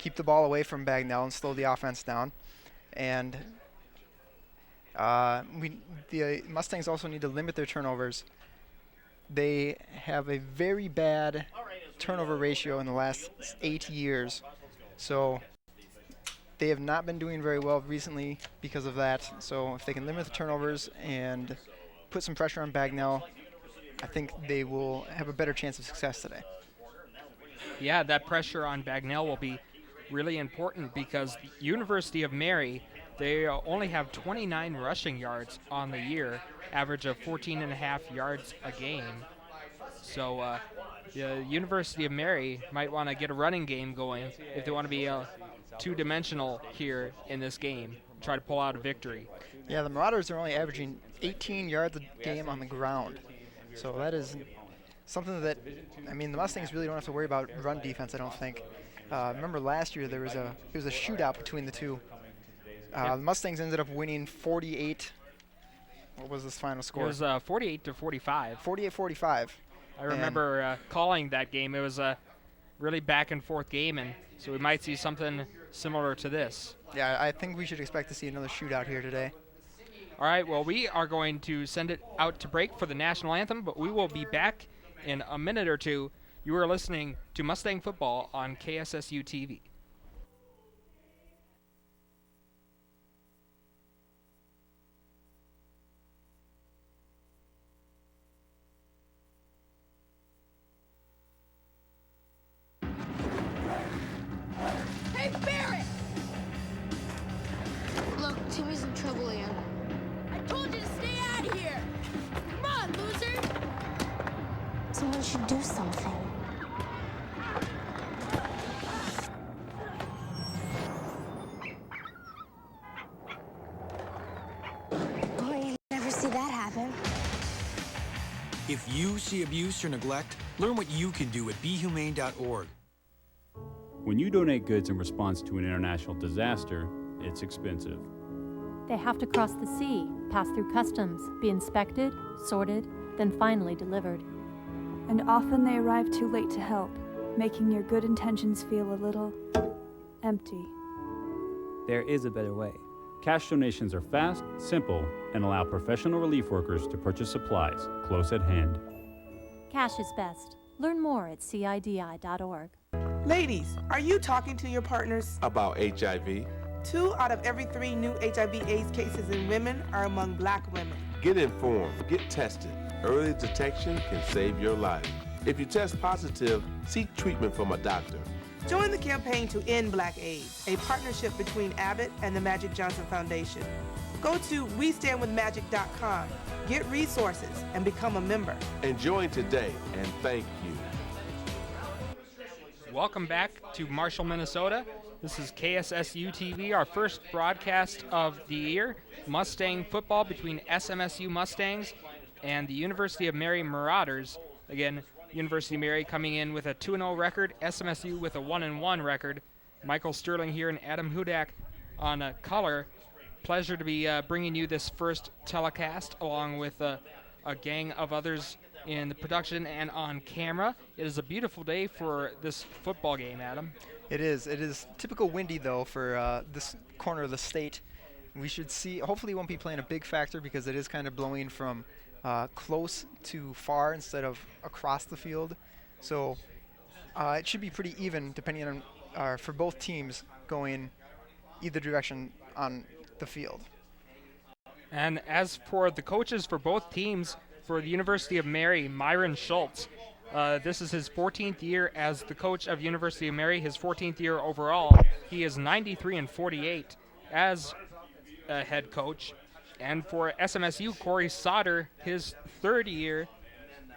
keep the ball away from Bagnell and slow the offense down. And the Mustangs also need to limit their turnovers. They have a very bad turnover ratio in the last 8 years. So they have not been doing very well recently because of that. So if they can limit the turnovers and put some pressure on Bagnell, I think they will have a better chance of success today. Yeah, that pressure on Bagnell will be really important because the University of Mary, they only have 29 rushing yards on the year, average of 14.5 yards a game. So the University of Mary might want to get a running game going if they want to be two-dimensional here in this game, try to pull out a victory. Yeah, the Marauders are only averaging 18 yards a game on the ground. So that is something that, I mean, the Mustangs really don't have to worry about run defense, I don't think. Remember last year there was a shootout between the two. The Mustangs ended up winning 48. What was this final score? It was 48 to 45. 48-45. I remember calling that game. It was a really back and forth game, and so we might see something similar to this. Yeah, I think we should expect to see another shootout here today. All right, well, we are going to send it out to break for the national anthem, but we will be back in a minute or two. You are listening to Mustang Football on KSSU TV. Hey, Barrett! Look, Timmy's in trouble again. I told you to stay out of here! Come on, loser! Someone should do something. Boy, you never see that happen. If you see abuse or neglect, learn what you can do at BeHumane.org. When you donate goods in response to an international disaster, it's expensive. They have to cross the sea, pass through customs, be inspected, sorted, then finally delivered. And often they arrive too late to help, making your good intentions feel a little empty. There is a better way. Cash donations are fast, simple, and allow professional relief workers to purchase supplies close at hand. Cash is best. Learn more at CIDI.org. Ladies, are you talking to your partners about HIV? 2 out of every 3 new HIV/AIDS cases in women are among Black women. Get informed, get tested. Early detection can save your life. If you test positive, seek treatment from a doctor. Join the campaign to end Black AIDS, a partnership between Abbott and the Magic Johnson Foundation. Go to WeStandWithMagic.com, get resources, and become a member. And join today, and thank you. Welcome back to Marshall, Minnesota. This is KSSU TV, our first broadcast of the year. Mustang football between SMSU Mustangs and the University of Mary Marauders. Again, University of Mary coming in with a 2-0 record, SMSU with a 1-1 record. Michael Sterling here and Adam Hudak on color. Pleasure to be bringing you this first telecast along with a gang of others in the production and on camera. It is a beautiful day for this football game, Adam. It is. It is typical windy, though, for this corner of the state. We should see, hopefully it won't be playing a big factor because it is kind of blowing from close to far instead of across the field. So it should be pretty even depending on, for both teams going either direction on the field. And as for the coaches for both teams, for the University of Mary, Myron Schultz, this is his 14th year as the coach of University of Mary, his 14th year overall. He is 93-48 as a head coach. And for SMSU, Corey Sauter, his third year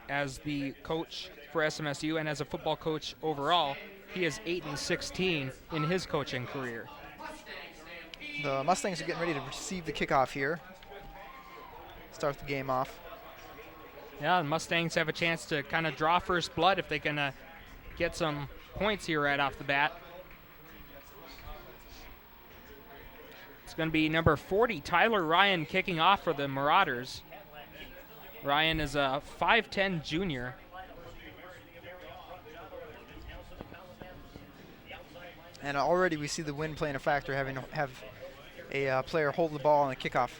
as the coach for SMSU and as a football coach overall, he is 8-16 in his coaching career. The Mustangs are getting ready to receive the kickoff here. Start the game off. Yeah, the Mustangs have a chance to kind of draw first blood if they can get some points here right off the bat. It's going to be number 40, Tyler Ryan, kicking off for the Marauders. Ryan is a 5'10 junior. And already we see the wind playing a factor, having to have a player hold the ball on the kickoff.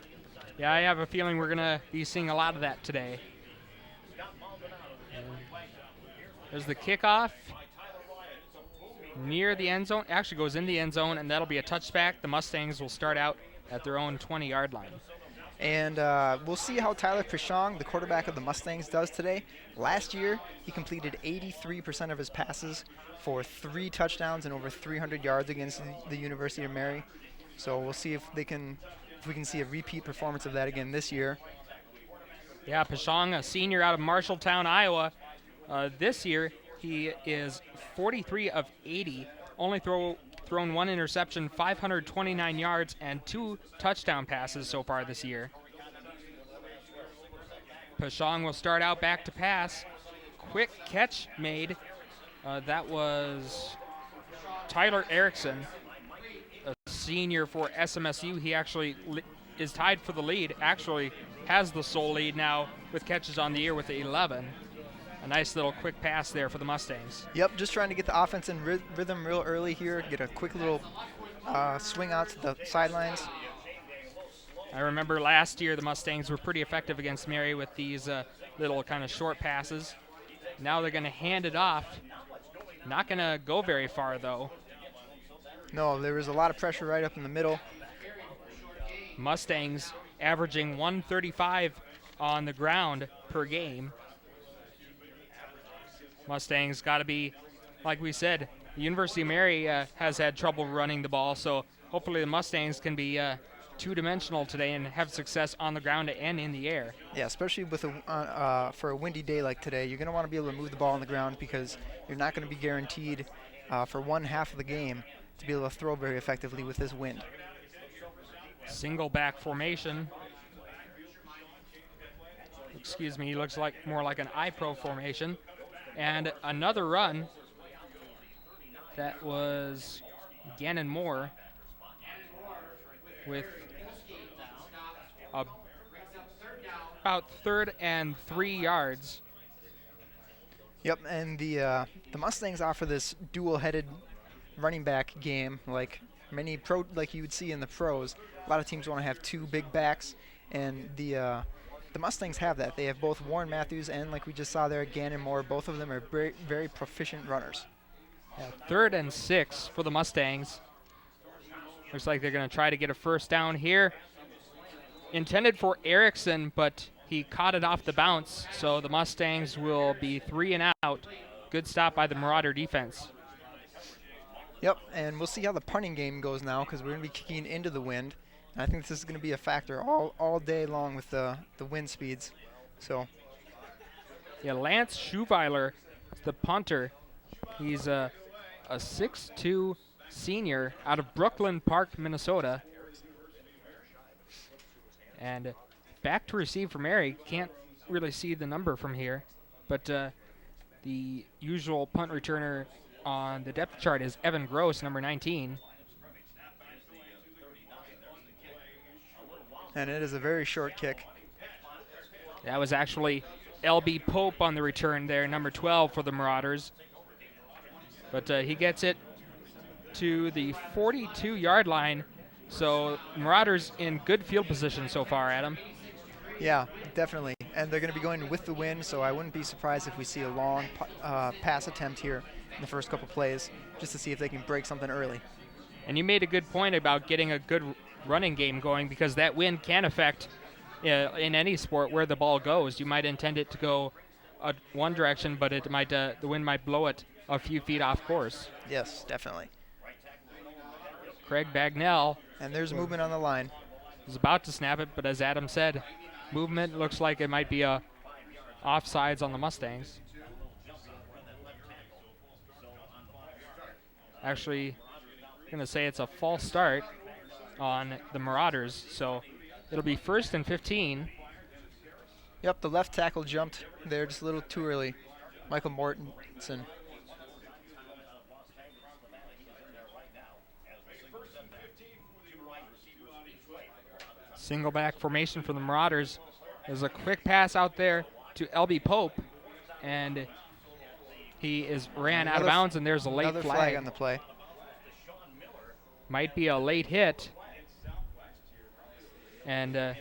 Yeah, I have a feeling we're going to be seeing a lot of that today. There's the kickoff near the end zone. Actually goes in the end zone, and that'll be a touchback. The Mustangs will start out at their own 20-yard line. And we'll see how Tyler Prishong, the quarterback of the Mustangs, does today. Last year, he completed 83% of his passes for 3 touchdowns and over 300 yards against the University of Mary. So we'll see if we can see a repeat performance of that again this year. Yeah, Prishong, a senior out of Marshalltown, Iowa. This year, he is 43 of 80, only thrown 1 interception, 529 yards, and 2 touchdown passes so far this year. Prishong will start out back to pass. Quick catch made. That was Tyler Erickson, a senior for SMSU. He actually is tied for the lead, actually has the sole lead now with catches on the year with 11. A nice little quick pass there for the Mustangs. Yep, just trying to get the offense in rhythm real early here, get a quick little swing out to the sidelines. I remember last year the Mustangs were pretty effective against Mary with these little kind of short passes. Now they're going to hand it off. Not going to go very far, though. No, there was a lot of pressure right up in the middle. Mustangs averaging 135 on the ground per game. Mustangs got to be, like we said, the University of Mary has had trouble running the ball, so hopefully the Mustangs can be two-dimensional today and have success on the ground and in the air. Yeah, especially with for a windy day like today, you're going to want to be able to move the ball on the ground because you're not going to be guaranteed for one half of the game to be able to throw very effectively with this wind. Single back formation. Excuse me, looks like more like an I-pro formation. And another run. That was Gannon Moore with about 3rd and 3 yards. Yep, and the Mustangs offer this dual-headed running back game like you would see in the pros. A lot of teams want to have 2 big backs, and the Mustangs have that. They have both Warren Matthews and, like we just saw there, Gannon Moore. Both of them are very, very proficient runners. Yeah, 3rd and 6 for the Mustangs. Looks like they're going to try to get a first down here. Intended for Erickson, but he caught it off the bounce, so the Mustangs will be 3 and out. Good stop by the Marauder defense. Yep, and we'll see how the punting game goes now because we're going to be kicking into the wind. And I think this is going to be a factor all day long with the wind speeds. So, yeah, Lance Schuweiler, the punter. He's a 6'2" senior out of Brooklyn Park, Minnesota. And back to receive for Mary. Can't really see the number from here, but the usual punt returner on the depth chart is Evan Gross, number 19. And it is a very short kick. That was actually L.B. Pope on the return there, number 12 for the Marauders. But he gets it to the 42-yard line. So Marauders in good field position so far, Adam. Yeah, definitely. And they're going to be going with the wind, so I wouldn't be surprised if we see a long pass attempt here in the first couple plays, just to see if they can break something early. And you made a good point about getting a good running game going because that wind can affect in any sport where the ball goes. You might intend it to go one direction, but it might the wind might blow it a few feet off course. Yes, definitely. Craig Bagnell. And there's movement on the line. Was about to snap it, but as Adam said, movement looks like it might be offsides on the Mustangs. Actually, I'm going to say it's a false start on the Marauders, so it'll be 1st and 15. Yep, the left tackle jumped there just a little too early. Michael Mortensen. Single back formation for the Marauders. There's a quick pass out there to L.B. Pope, and he ran out of bounds, and there's a late flag on the play. might be a late hit. And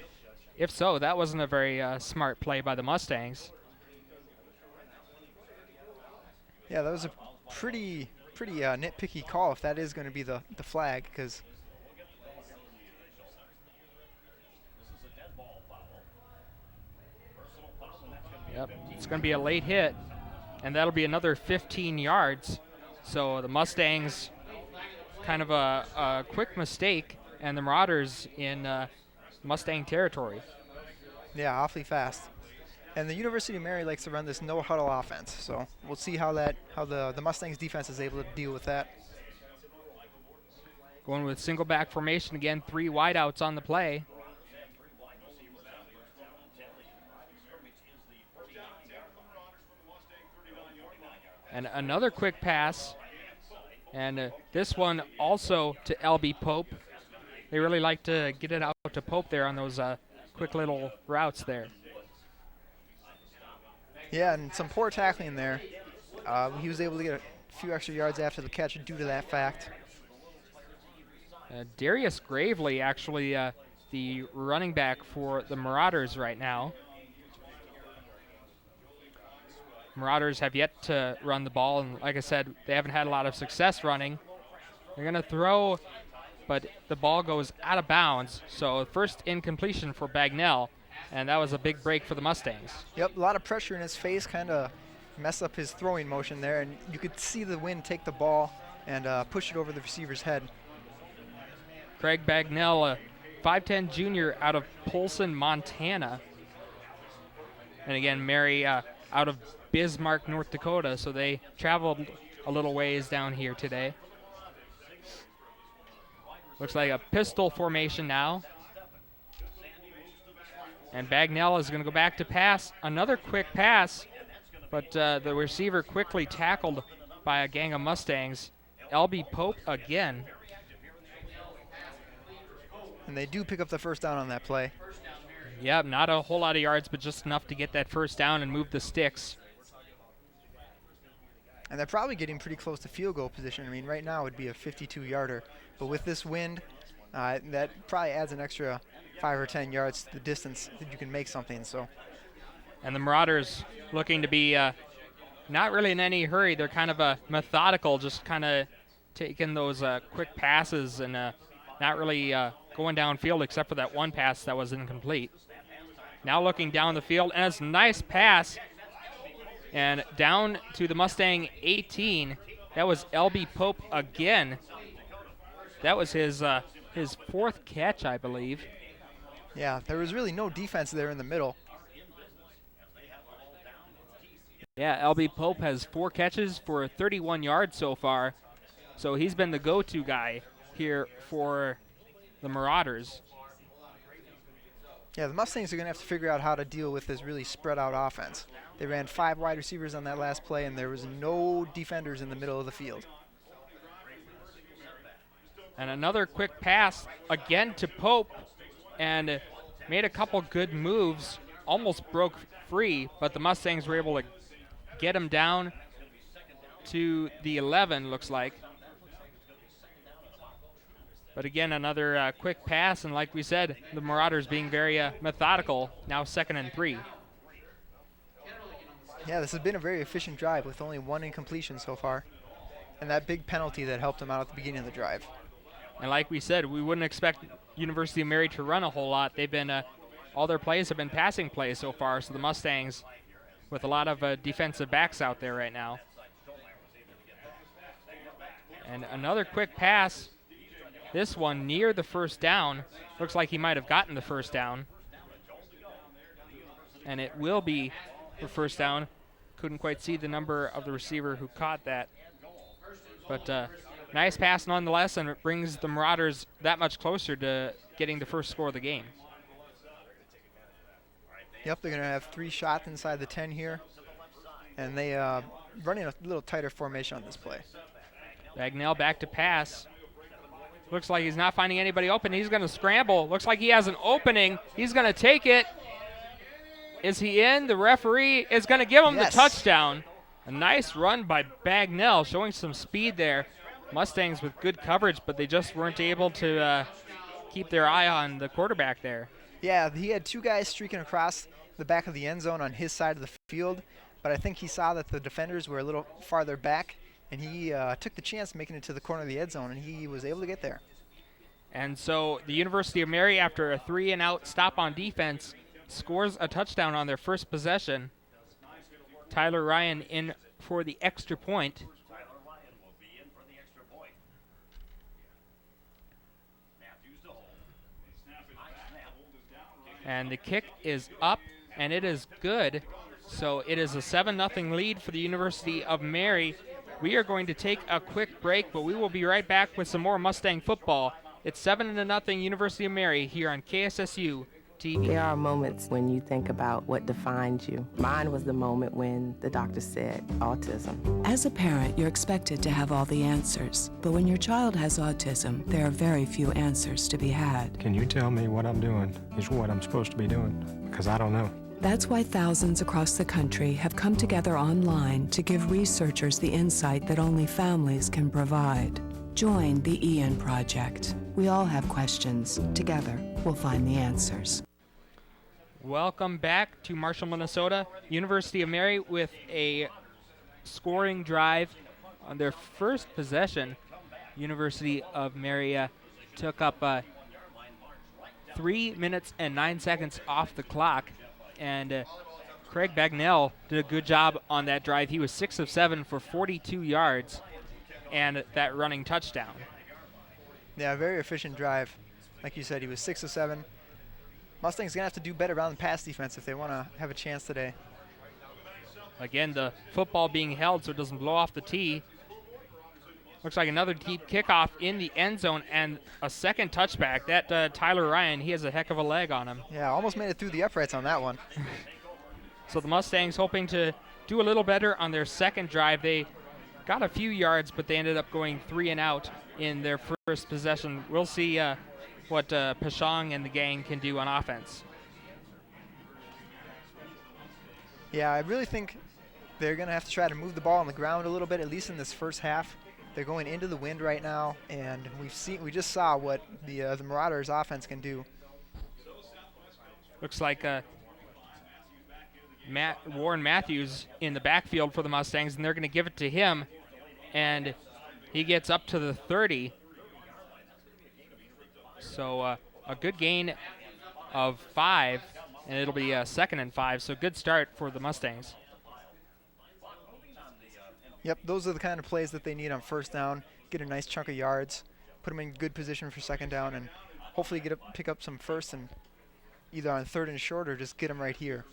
if so, that wasn't a very smart play by the Mustangs. Yeah, that was a pretty nitpicky call if that is going to be the flag, because yep, it's going to be a late hit, and that'll be another 15 yards. So the Mustangs, kind of a quick mistake, and the Marauders in Mustang territory. yeah, awfully fast. And the University of Mary likes to run this no-huddle offense, so we'll see how the Mustangs defense is able to deal with that. Going with single back formation again, 3 wideouts on the play. And another quick pass, and this one also to LB Pope. They really like to get it out to Pope there on those quick little routes there. Yeah, and some poor tackling there. He was able to get a few extra yards after the catch due to that fact. Darius Gravely, actually, the running back for the Marauders right now. Marauders have yet to run the ball, and like I said, they haven't had a lot of success running. They're going to throw, but the ball goes out of bounds. So first incompletion for Bagnell, and that was a big break for the Mustangs. Yep, a lot of pressure in his face, kind of messed up his throwing motion there, and you could see the wind take the ball and push it over the receiver's head. Craig Bagnell, a 5'10 junior out of Polson, Montana. And again, Mary out of Bismarck, North Dakota, so they traveled a little ways down here today. Looks like a pistol formation now. And Bagnell is going to go back to pass. Another quick pass, but the receiver quickly tackled by a gang of Mustangs. LB Pope again. And they do pick up the first down on that play. Yep, not a whole lot of yards, but just enough to get that first down and move the sticks. And they're probably getting pretty close to field goal position. I mean, right now it would be a 52-yarder. But with this wind, that probably adds an extra 5 or 10 yards to the distance that you can make something. So. And the Marauders looking to be not really in any hurry. They're kind of methodical, just kind of taking those quick passes and not really going downfield except for that one pass that was incomplete. Now looking down the field, and it's a nice pass. And down to the Mustang 18. That was LB Pope again. That was his fourth catch, I believe. Yeah, there was really no defense there in the middle. Yeah, LB Pope has 4 catches for 31 yards so far. So he's been the go-to guy here for the Marauders. Yeah, the Mustangs are going to have to figure out how to deal with this really spread-out offense. They ran 5 wide receivers on that last play, and there was no defenders in the middle of the field. And another quick pass again to Pope, and made a couple good moves, almost broke free, but the Mustangs were able to get him down to the 11, looks like. But again, another quick pass, and like we said, the Marauders being very methodical, now 2nd and 3. Yeah, this has been a very efficient drive with only 1 incompletion so far, and that big penalty that helped them out at the beginning of the drive. And like we said, we wouldn't expect University of Mary to run a whole lot. They've been, all their plays have been passing plays so far, so the Mustangs with a lot of defensive backs out there right now. And another quick pass. This one near the first down. Looks like he might have gotten the first down. And it will be the first down. Couldn't quite see the number of the receiver who caught that. But nice pass nonetheless, and it brings the Marauders that much closer to getting the first score of the game. Yep, they're going to have 3 shots inside the 10 here. And they running a little tighter formation on this play. Bagnell back to pass. Looks like he's not finding anybody open. He's going to scramble. Looks like he has an opening. He's going to take it. Is he in? The referee is going to give him the touchdown. A nice run by Bagnell, showing some speed there. Mustangs with good coverage, but they just weren't able to keep their eye on the quarterback there. Yeah, he had two guys streaking across the back of the end zone on his side of the field, but I think he saw that the defenders were a little farther back, and he took the chance making it to the corner of the end zone, and he was able to get there. And so the University of Mary, after a 3-and-out stop on defense, scores a touchdown on their first possession. Tyler Ryan in for the extra point. And the kick is up, and it is good. So it is a 7-0 lead for the University of Mary. We are going to take a quick break, but we will be right back with some more Mustang football. It's 7-0 University of Mary here on KSSU TV. There are moments when you think about what defines you. Mine was the moment when the doctor said autism. As a parent, you're expected to have all the answers. But when your child has autism, there are very few answers to be had. Can you tell me what I'm doing is what I'm supposed to be doing? Because I don't know. That's why thousands across the country have come together online to give researchers the insight that only families can provide. Join the Ian Project. We all have questions. Together, we'll find the answers. Welcome back to Marshall, Minnesota. University of Mary with a scoring drive on their first possession. University of Mary took up 3 minutes and 9 seconds off the clock. And Craig Bagnell did a good job on that drive. He was 6 of 7 for 42 yards and that running touchdown. Yeah, very efficient drive. Like you said, he was 6 of 7. Mustangs going to have to do better around the pass defense if they want to have a chance today. Again, the football being held so it doesn't blow off the tee. Looks like another deep kickoff in the end zone and a second touchback. That Tyler Ryan, he has a heck of a leg on him. Yeah, almost made it through the uprights on that one. So the Mustangs hoping to do a little better on their second drive. They got a few yards, but they ended up going 3-and-out in their first possession. We'll see what Pashong and the gang can do on offense. Yeah, I really think they're going to have to try to move the ball on the ground a little bit, at least in this first half. They're going into the wind right now, and we just saw what the Marauders offense can do. Looks like Warren Matthews in the backfield for the Mustangs, and they're going to give it to him, and he gets up to the 30. So a good gain of 5, and it'll be 2nd and 5. So good start for the Mustangs. Yep, those are the kind of plays that they need on first down. Get a nice chunk of yards, put them in good position for second down, and hopefully pick up some first and either on 3rd and short or just get them right here.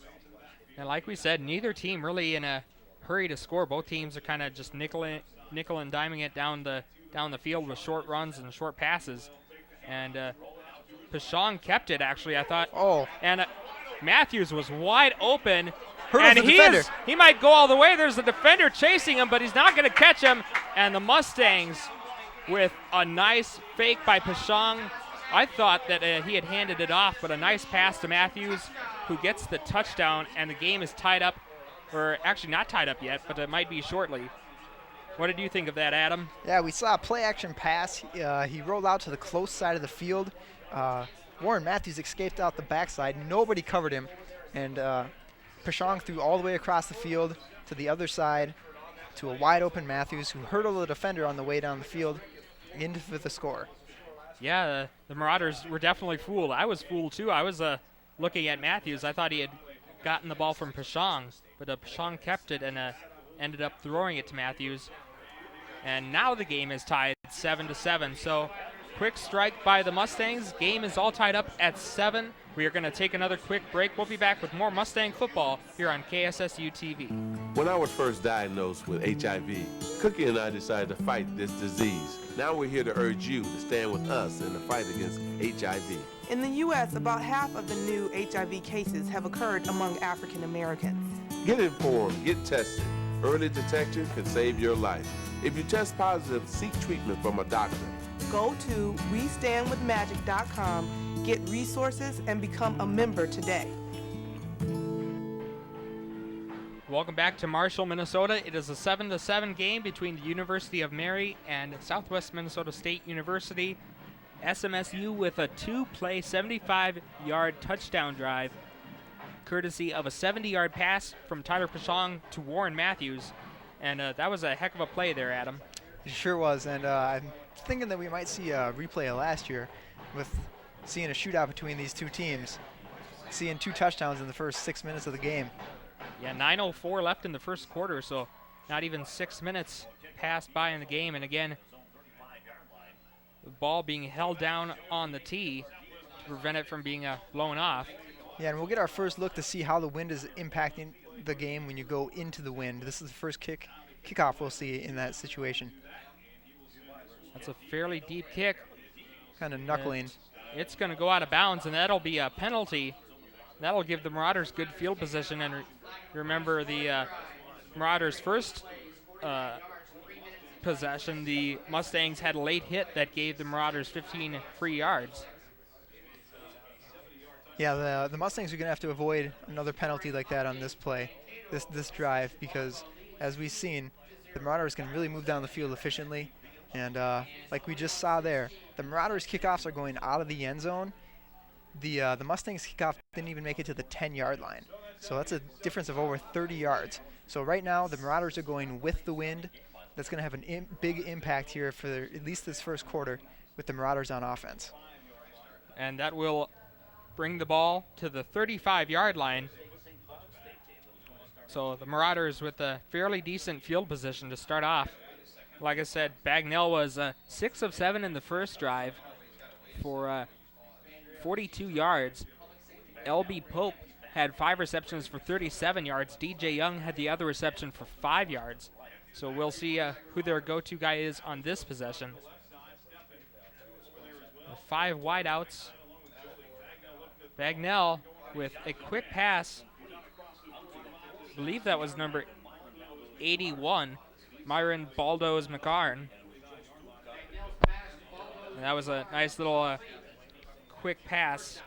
And like we said, neither team really in a hurry to score. Both teams are kind of just nickel and diming it down the field with short runs and short passes. And Pashong kept it, actually, I thought. Oh. And Matthews was wide open. And he might go all the way. There's a defender chasing him, but he's not going to catch him. And the Mustangs with a nice fake by Pashong. I thought that he had handed it off, but a nice pass to Matthews, who gets the touchdown, and the game is tied up, or actually not tied up yet, but it might be shortly. What did you think of that, Adam? Yeah, we saw a play-action pass. He rolled out to the close side of the field. Warren Matthews escaped out the backside. Nobody covered him, and Pashong threw all the way across the field to the other side to a wide-open Matthews, who hurdled the defender on the way down the field into the score. Yeah, the Marauders were definitely fooled. I was fooled, too. I was looking at Matthews. I thought he had gotten the ball from Pashong, but Pashong kept it and ended up throwing it to Matthews. And now the game is tied 7-7. So quick strike by the Mustangs. Game is all tied up at 7. We are going to take another quick break. We'll be back with more Mustang football here on KSSU TV. When I was first diagnosed with HIV, Cookie and I decided to fight this disease. Now we're here to urge you to stand with us in the fight against HIV. In the U.S., about half of the new HIV cases have occurred among African Americans. Get informed, get tested. Early detection can save your life. If you test positive, seek treatment from a doctor. Go to westandwithmagic.com, get resources, and become a member today. Welcome back to Marshall, Minnesota. It is a 7-7 game between the University of Mary and Southwest Minnesota State University. SMSU with a 2-play, 75-yard touchdown drive, courtesy of a 70-yard pass from Tyler Pashong to Warren Matthews. And that was a heck of a play there, Adam. It sure was, and I'm thinking that we might see a replay of last year with seeing a shootout between these two teams, seeing 2 touchdowns in the first 6 minutes of the game. Yeah, 9:04 left in the first quarter, so not even 6 minutes passed by in the game. And again, the ball being held down on the tee to prevent it from being blown off. Yeah, and we'll get our first look to see how the wind is impacting the game when you go into the wind. This is the first kickoff we'll see in that situation. That's a fairly deep kick. Kind of knuckling. And it's going to go out of bounds, and that'll be a penalty. That'll give the Marauders good field position. And remember, the Marauders' first possession, the Mustangs had a late hit that gave the Marauders 15 free yards. Yeah, the Mustangs are going to have to avoid another penalty like that on this play, this drive, because as we've seen, the Marauders can really move down the field efficiently. And like we just saw there, the Marauders' kickoffs are going out of the end zone. The Mustangs' kickoff didn't even make it to the 10-yard line. So that's a difference of over 30 yards. So right now, the Marauders are going with the wind. That's going to have a big impact here for at least this first quarter with the Marauders on offense. And that will bring the ball to the 35-yard line. So the Marauders with a fairly decent field position to start off. Like I said, Bagnell was 6 of 7 in the first drive for 42 yards. L.B. Pope had 5 receptions for 37 yards. D.J. Young had the other reception for 5 yards. So we'll see who their go-to guy is on this possession. 5 wideouts. Bagnell with a quick pass. I believe that was number 81, Myron Baldo's McCarn. And that was a nice little quick pass.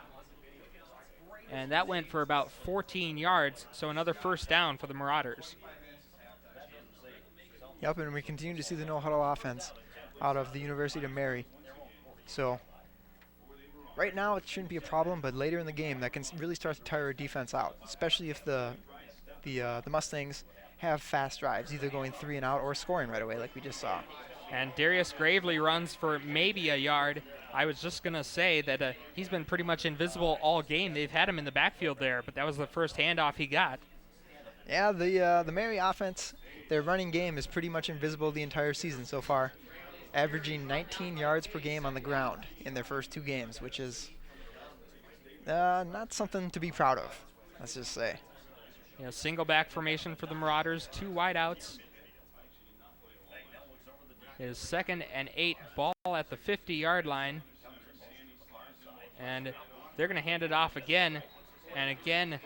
And that went for about 14 yards, so another first down for the Marauders. Yep, and we continue to see the no-huddle offense out of the University of Mary. So right now it shouldn't be a problem, but later in the game that can really start to tire a defense out, especially if the Mustangs have fast drives, either going 3 and out or scoring right away like we just saw. And Darius Gravely runs for maybe a yard. I was just going to say that he's been pretty much invisible all game. They've had him in the backfield there, but that was the first handoff he got. Yeah, the Mary offense, their running game is pretty much invisible the entire season so far, averaging 19 yards per game on the ground in their first 2 games, which is not something to be proud of, let's just say. Yeah, single back formation for the Marauders, 2 wideouts. It is 2nd and 8, ball at the 50-yard line. And they're going to hand it off again. And again,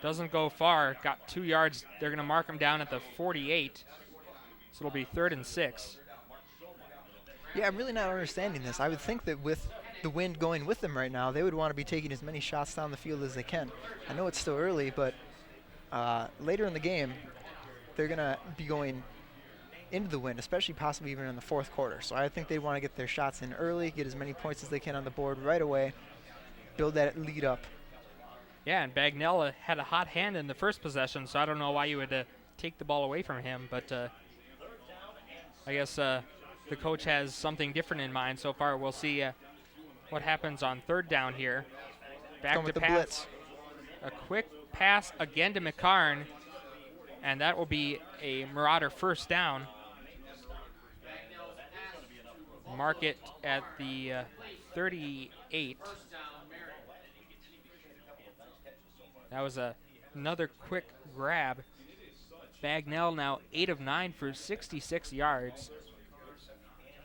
doesn't go far. Got 2 yards. They're going to mark him down at the 48. So it'll be 3rd and 6. Yeah, I'm really not understanding this. I would think that with the wind going with them right now, they would want to be taking as many shots down the field as they can. I know it's still early, but later in the game, they're going to be going into the wind, especially possibly even in the 4th quarter. So I think they want to get their shots in early, get as many points as they can on the board right away, build that lead up. Yeah, and Bagnell had a hot hand in the first possession, so I don't know why you would take the ball away from him, but I guess the coach has something different in mind so far. We'll see what happens on 3rd down here. Back to pass. Blitz. A quick pass again to McCarn, and that will be a Marauder first down. Mark it at the 38. That was another quick grab. Bagnell now 8 of 9 for 66 yards.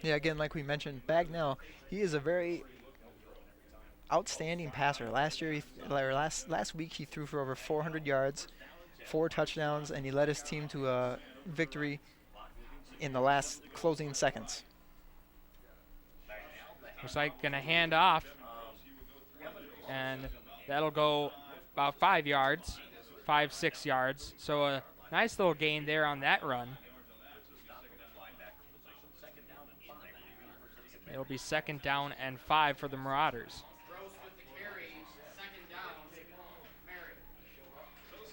Yeah, again, like we mentioned, Bagnell, he is a very outstanding passer. Last year, last week, he threw for over 400 yards, 4 touchdowns, and he led his team to a victory in the last closing seconds. Looks like going to hand off, and that'll go about 5 yards. 5-6 yards. So a nice little gain there on that run. It'll be 2nd down and 5 for the Marauders.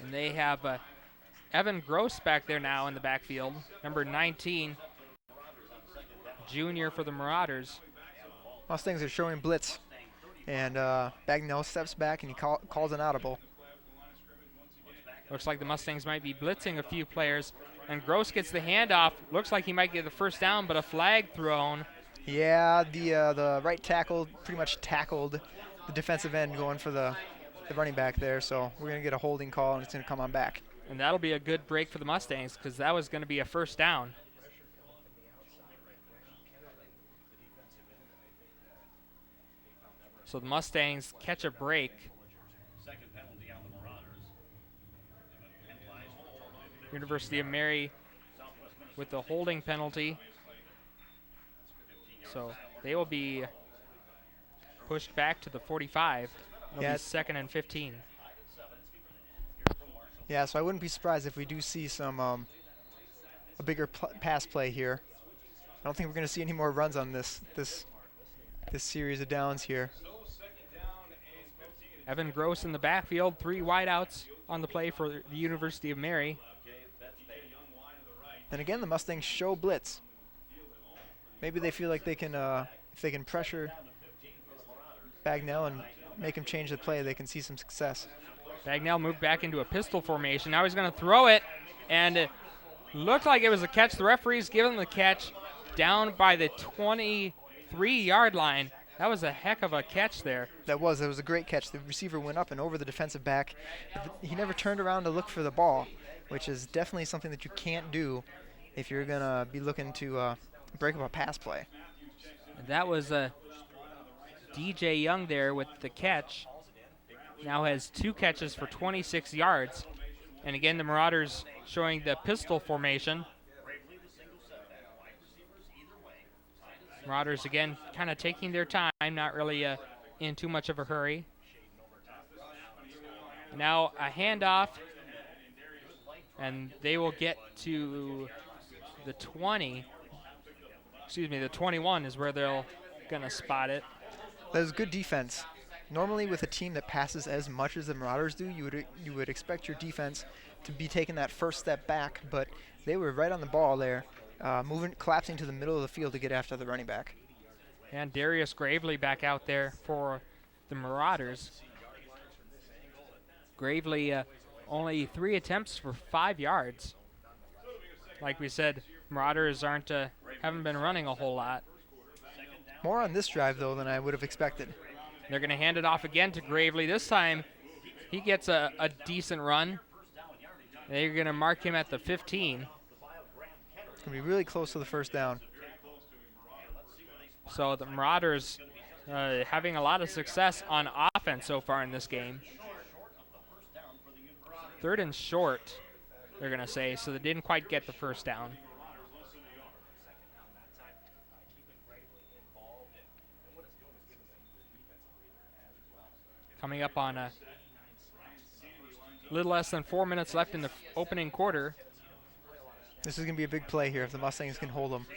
And they have Evan Gross back there now in the backfield, number 19, junior for the Marauders. Mustangs are showing blitz, and Bagnell steps back and he calls an audible. Looks like the Mustangs might be blitzing a few players, and Gross gets the handoff. Looks like he might get the first down, but a flag thrown. Yeah, the right tackle pretty much tackled the defensive end going for the running back there, so we're going to get a holding call, and it's going to come on back. And that'll be a good break for the Mustangs because that was going to be a first down. So the Mustangs catch a break. University of Mary with the holding penalty. So they will be pushed back to the 45. It'll be 2nd and 15. Yeah, so I wouldn't be surprised if we do see some a bigger pass play here. I don't think we're going to see any more runs on this series of downs here. Evan Gross in the backfield, 3 wideouts on the play for the University of Mary. And again, the Mustangs show blitz. Maybe they feel like they can, if they can pressure Bagnell and make him change the play, they can see some success. Bagnell moved back into a pistol formation. Now he's going to throw it, and it looked like it was a catch. The referees give him the catch down by the 23-yard line. That was a heck of a catch there. That was a great catch. The receiver went up and over the defensive back. He never turned around to look for the ball, which is definitely something that you can't do if you're going to be looking to break up a pass play. And that was DJ Young there with the catch. Now has 2 catches for 26 yards. And again, the Marauders showing the pistol formation. Marauders again kind of taking their time, not really in too much of a hurry. Now a handoff, and they will get to the 20. Excuse me, the 21 is where they're going to spot it. That was good defense. Normally with a team that passes as much as the Marauders do, you would expect your defense to be taking that first step back, but they were right on the ball there, collapsing to the middle of the field to get after the running back. And Darius Gravely back out there for the Marauders. Gravely only 3 attempts for 5 yards. Like we said, Marauders haven't been running a whole lot. More on this drive, though, than I would have expected. They're going to hand it off again to Gravely. This time, he gets a decent run. They're going to mark him at the 15. It's going to be really close to the first down. So the Marauders having a lot of success on offense so far in this game. 3rd and short, they're going to say, so they didn't quite get the first down. Coming up on a little less than 4 minutes left in the opening quarter. This is going to be a big play here if the Mustangs can hold them,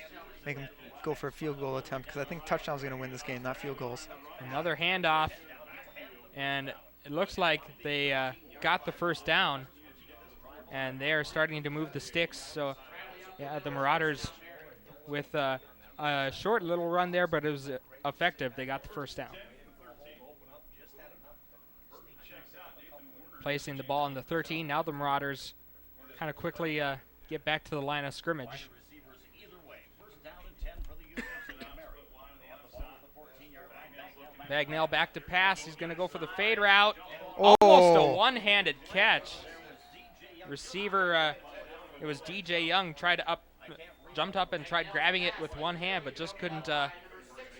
make them go for a field goal attempt, because I think touchdown's going to win this game, not field goals. Another handoff, and it looks like they got the first down, and they are starting to move the sticks. So, yeah, the Marauders with a short little run there, but it was effective. They got the first down. Placing the ball in the 13. Now the Marauders kind of quickly get back to the line of scrimmage. Bagnell back to pass. He's going to go for the fade route. Oh. Almost a one-handed catch. Receiver, it was DJ Young, jumped up and tried grabbing it with one hand, but just couldn't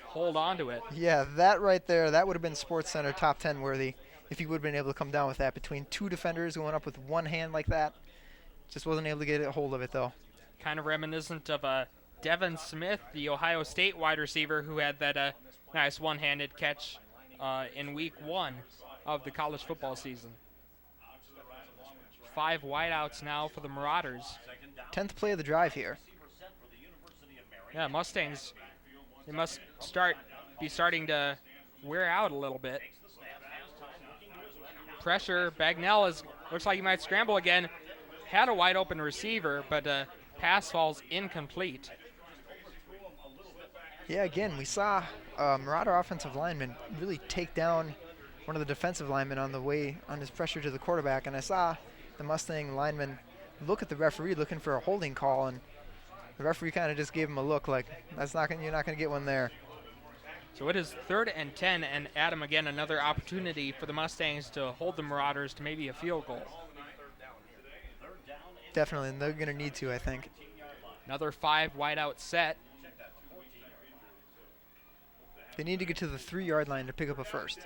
hold on to it. Yeah, that right there, that would have been SportsCenter top 10 worthy if he would have been able to come down with that. Between 2 defenders going up with one hand like that, just wasn't able to get a hold of it, though. Kind of reminiscent of Devin Smith, the Ohio State wide receiver, who had that nice one-handed catch in week 1 of the college football season. 5 wideouts now for the Marauders. 10th play of the drive here. Yeah, Mustangs, they must be starting to wear out a little bit. Pressure, Bagnell looks like he might scramble again. Had a wide open receiver, but pass falls incomplete. Yeah, again, we saw Marauder offensive lineman really take down one of the defensive linemen on his pressure to the quarterback, and I saw the Mustang lineman look at the referee looking for a holding call, and the referee kind of just gave him a look like, you're not going to get one there. So it is 3rd and 10, and Adam, again, another opportunity for the Mustangs to hold the Marauders to maybe a field goal. Definitely, and they're going to need to, I think. Another 5 wideout set. They need to get to the 3-yard line to pick up a first.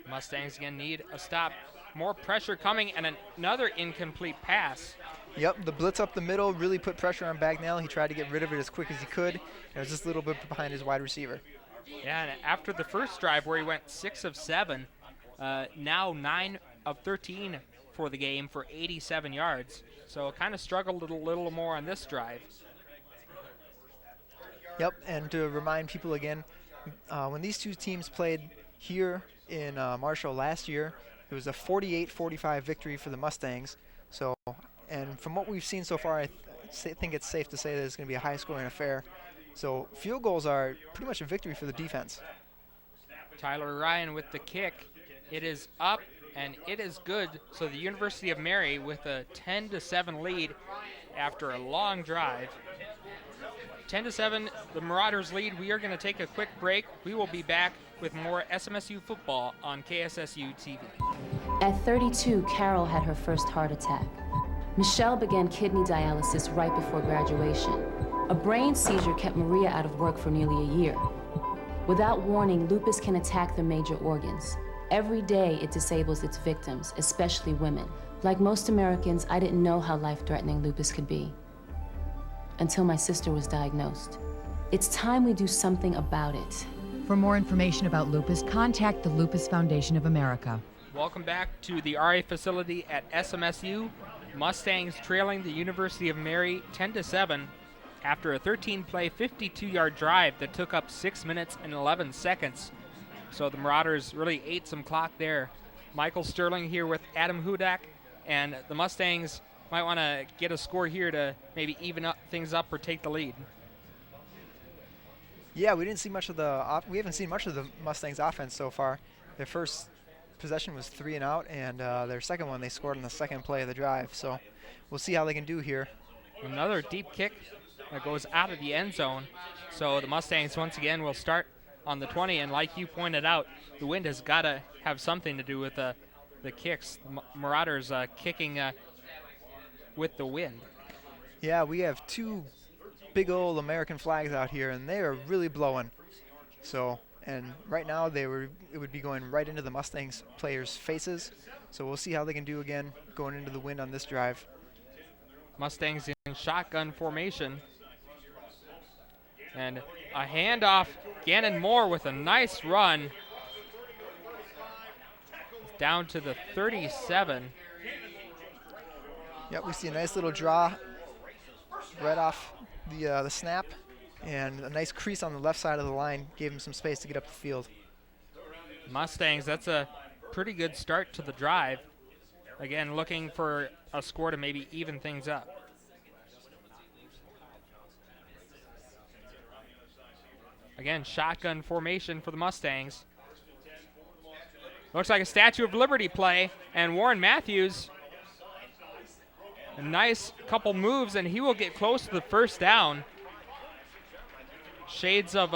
Mustangs again need a stop. More pressure coming, and another incomplete pass. Yep, the blitz up the middle really put pressure on Bagnell. He tried to get rid of it as quick as he could. It was just a little bit behind his wide receiver. Yeah, and after the first drive where he went 6 of 7, now 9 of 13 for the game for 87 yards. So kind of struggled a little more on this drive. Yep, and to remind people again, when these two teams played here in Marshall last year, it was a 48-45 victory for the Mustangs. So, and from what we've seen so far, I think it's safe to say that it's going to be a high-scoring affair. So field goals are pretty much a victory for the defense. Tyler Ryan with the kick. It is up, and it is good. So the University of Mary with a 10-7 lead after a long drive. 10-7, the Marauders lead. We are going to take a quick break. We will be back with more SMSU football on KSSU TV. At 32, Carol had her first heart attack. Michelle began kidney dialysis right before graduation. A brain seizure kept Maria out of work for nearly a year. Without warning, lupus can attack the major organs. Every day, it disables its victims, especially women. Like most Americans, I didn't know how life-threatening lupus could be until my sister was diagnosed. It's time we do something about it. For more information about lupus, contact the Lupus Foundation of America. Welcome back to the RA facility at SMSU. Mustangs trailing the University of Mary 10-7 after a 13-play, 52-yard drive that took up 6 minutes and 11 seconds. So the Marauders really ate some clock there. Michael Sterling here with Adam Hudak, and the Mustangs might want to get a score here to maybe even up things up or take the lead. Yeah, we haven't seen much of the Mustangs offense so far. Their first possession was 3 and out, and their second one they scored on the second play of the drive. So we'll see how they can do here. Another deep kick that goes out of the end zone. So the Mustangs once again will start on the 20, and like you pointed out, the wind has got to have something to do with the kicks. The Marauders kicking with the wind. Yeah, we have 2 big old American flags out here, and they are really blowing. So, and right now it would be going right into the Mustangs players' faces. So we'll see how they can do again going into the wind on this drive. Mustangs in shotgun formation. And a handoff. Gannon Moore with a nice run. Down to the 37. Yep, we see a nice little draw right off the snap, and a nice crease on the left side of the line gave him some space to get up the field. Mustangs, that's a pretty good start to the drive. Again, looking for a score to maybe even things up. Again, shotgun formation for the Mustangs. Looks like a Statue of Liberty play, and Warren Matthews, a nice couple moves, and he will get close to the first down. Shades of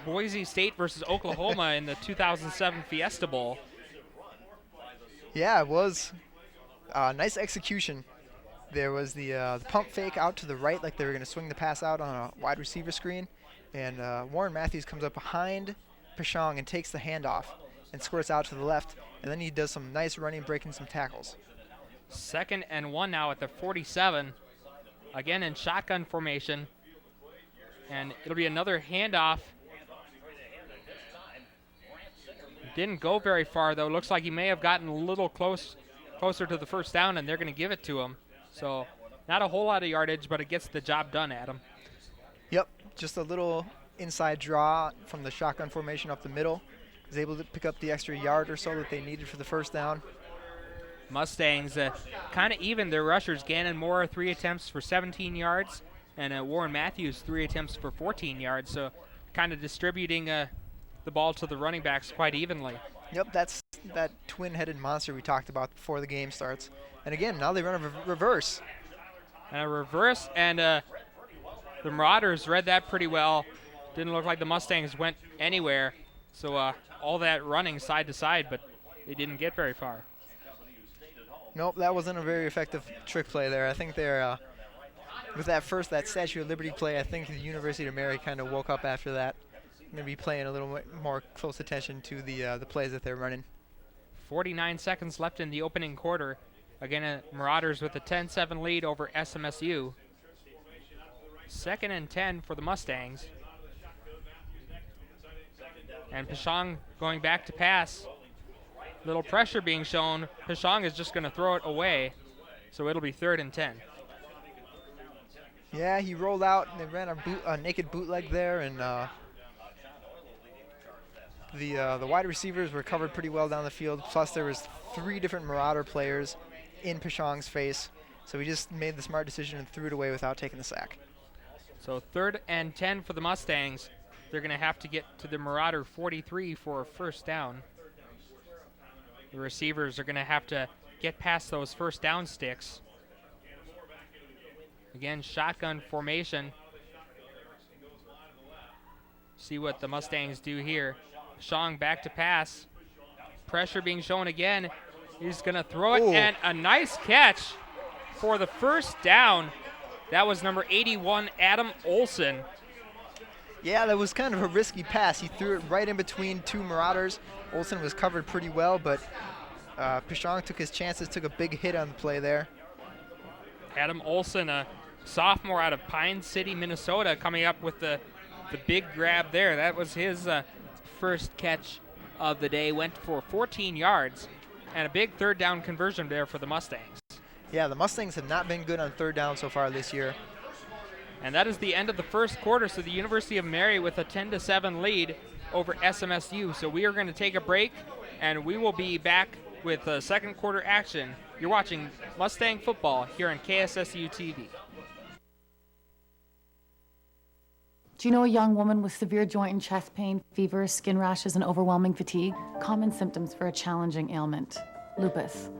Boise State versus Oklahoma in the 2007 Fiesta Bowl. Yeah, it was nice execution. There was the pump fake out to the right, like they were going to swing the pass out on a wide receiver screen, and Warren Matthews comes up behind Pashong and takes the handoff and squirts out to the left, and then he does some nice running, breaking some tackles. 2nd and 1 now at the 47. Again in shotgun formation. And it'll be another handoff. Didn't go very far, though. Looks like he may have gotten a little closer to the first down, and they're going to give it to him. So not a whole lot of yardage, but it gets the job done, Adam. Yep, just a little inside draw from the shotgun formation up the middle. Was able to pick up the extra yard or so that they needed for the first down. Mustangs kind of even their rushers. Gannon Moore, 3 attempts for 17 yards, and Warren Matthews, 3 attempts for 14 yards. So kind of distributing the ball to the running backs quite evenly. Yep, that's that twin-headed monster we talked about before the game starts. And again, now they run a reverse. And a reverse, and the Marauders read that pretty well. Didn't look like the Mustangs went anywhere. So all that running side to side, but they didn't get very far. Nope, that wasn't a very effective trick play there. I think they're, with that Statue of Liberty play, I think the University of Mary kind of woke up after that. Going to be paying a little more close attention to the plays that they're running. 49 seconds left in the opening quarter. Again, Marauders with a 10-7 lead over SMSU. 2nd and 10 for the Mustangs. And Pashong going back to pass. Little pressure being shown. Pashong is just going to throw it away. So it'll be 3rd and 10. Yeah, he rolled out and they ran a naked bootleg there, and the wide receivers were covered pretty well down the field. Plus, there was 3 different Marauder players in Pashong's face. So he just made the smart decision and threw it away without taking the sack. So 3rd and 10 for the Mustangs. They're going to have to get to the Marauder 43 for a first down. The receivers are going to have to get past those first down sticks. Again, shotgun formation. See what the Mustangs do here. Pashong back to pass. Pressure being shown again. He's going to throw it, and a nice catch for the first down. That was number 81, Adam Olson. Yeah, that was kind of a risky pass. He threw it right in between 2 Marauders. Olson was covered pretty well, but Pashong took his chances, took a big hit on the play there. Adam Olson, a sophomore out of Pine City, Minnesota, coming up with the big grab there. That was his first catch of the day. Went for 14 yards and a big 3rd down conversion there for the Mustangs. Yeah, the Mustangs have not been good on 3rd down so far this year. And that is the end of the first quarter, so the University of Mary with a 10-7 lead over SMSU. So we are going to take a break, and we will be back with second quarter action. You're watching Mustang football here on KSSU TV. Do you know a young woman with severe joint and chest pain, fever, skin rashes, and overwhelming fatigue? Common symptoms for a challenging ailment. Lupus.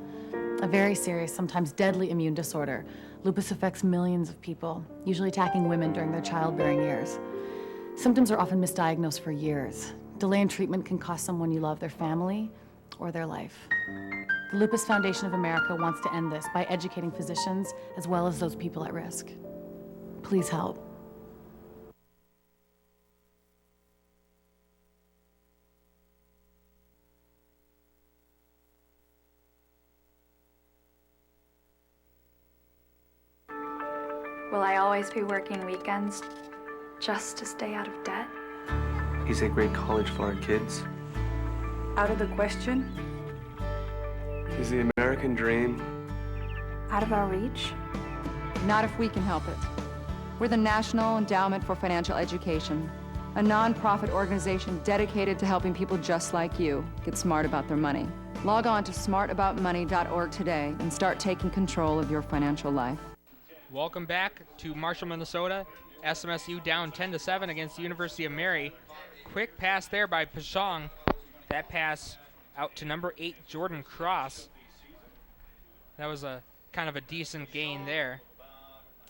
A very serious, sometimes deadly immune disorder. Lupus affects millions of people, usually attacking women during their childbearing years. Symptoms are often misdiagnosed for years. Delay in treatment can cost someone you love their family or their life. The Lupus Foundation of America wants to end this by educating physicians as well as those people at risk. Please help. Will I always be working weekends just to stay out of debt? Is a great college for our kids? Out of the question? Is the American dream Out of our reach? Not if we can help it. We're the National Endowment for Financial Education, a nonprofit organization dedicated to helping people just like you get smart about their money. Log on to smartaboutmoney.org today and start taking control of your financial life. Welcome back to Marshall, Minnesota. SMSU down 10-7 against the University of Mary. Quick pass there by Pashong. That pass out to number 8, Jordan Cross. That was a kind of a decent gain there.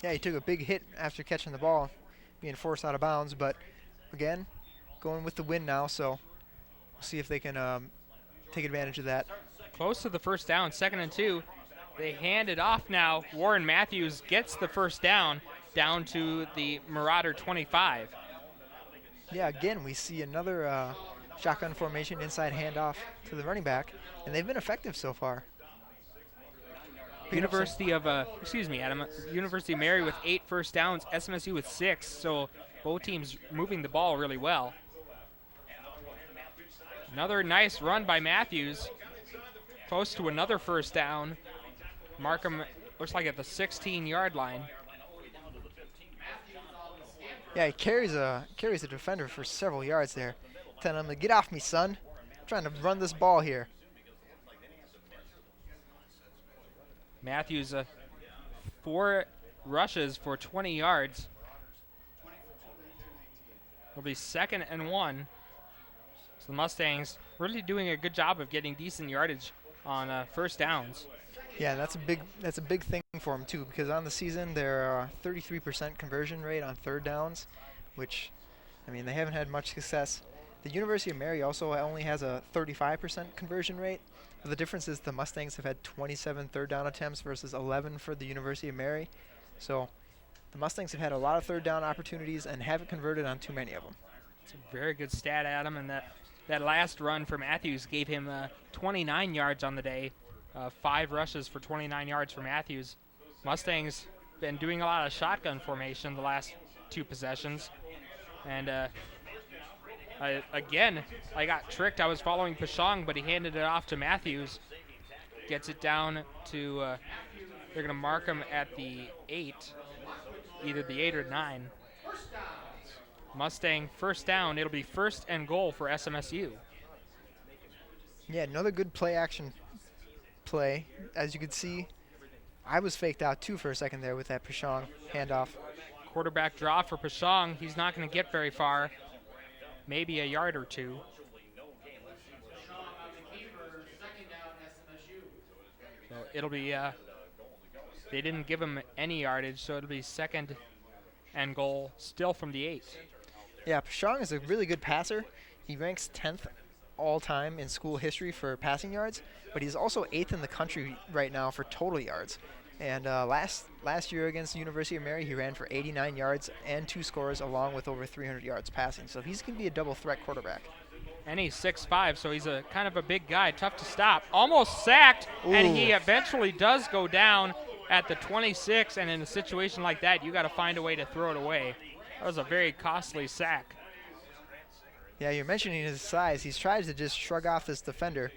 Yeah, he took a big hit after catching the ball, being forced out of bounds. But again, going with the win now, so we'll see if they can take advantage of that. Close to the first down, 2nd and 2. They hand it off now. Warren Matthews gets the first down to the Marauder 25. Yeah, again, we see another shotgun formation, inside handoff to the running back, and they've been effective so far. University of Mary with 8 first downs, SMSU with 6, so both teams moving the ball really well. Another nice run by Matthews. Close to another first down. Markham looks like at the 16-yard line. Yeah, he carries a defender for several yards there. Telling him, get off me, son. I'm trying to run this ball here. Matthews, 4 rushes for 20 yards. It'll be 2nd and 1. So the Mustangs really doing a good job of getting decent yardage on first downs. Yeah, that's a big thing for them too, because on the season they're 33% conversion rate on third downs, which, I mean, they haven't had much success. The University of Mary also only has a 35% conversion rate. But the difference is the Mustangs have had 27 third down attempts versus 11 for the University of Mary. So the Mustangs have had a lot of third down opportunities and haven't converted on too many of them. It's a very good stat, Adam, and that last run for Matthews gave him 29 yards on the day. 5 rushes for 29 yards for Matthews. Mustangs been doing a lot of shotgun formation the last 2 possessions. And I got tricked. I was following Pashong, but he handed it off to Matthews. Gets it down to, they're going to mark him at the 8, either the 8 or 9. Mustang first down. It'll be 1st and goal for SMSU. Yeah, another good play action play. As you can see, I was faked out too for a second there with that Pashong handoff. Quarterback draw for Pashong. He's not going to get very far. Maybe a yard or 2. So it'll be, they didn't give him any yardage, so it'll be 2nd and goal, still from the 8. Yeah, Pashong is a really good passer. He ranks 10th all-time in school history for passing yards, but he's also 8th in the country right now for total yards. And last year against the University of Mary, he ran for 89 yards and 2 scores, along with over 300 yards passing. So he's going to be a double-threat quarterback. And he's 6'5", so he's a kind of a big guy, tough to stop. Almost sacked, and he eventually does go down at the 26, and in a situation like that, you got to find a way to throw it away. That was a very costly sack. Yeah, you're mentioning his size. He's tried to just shrug off this defender,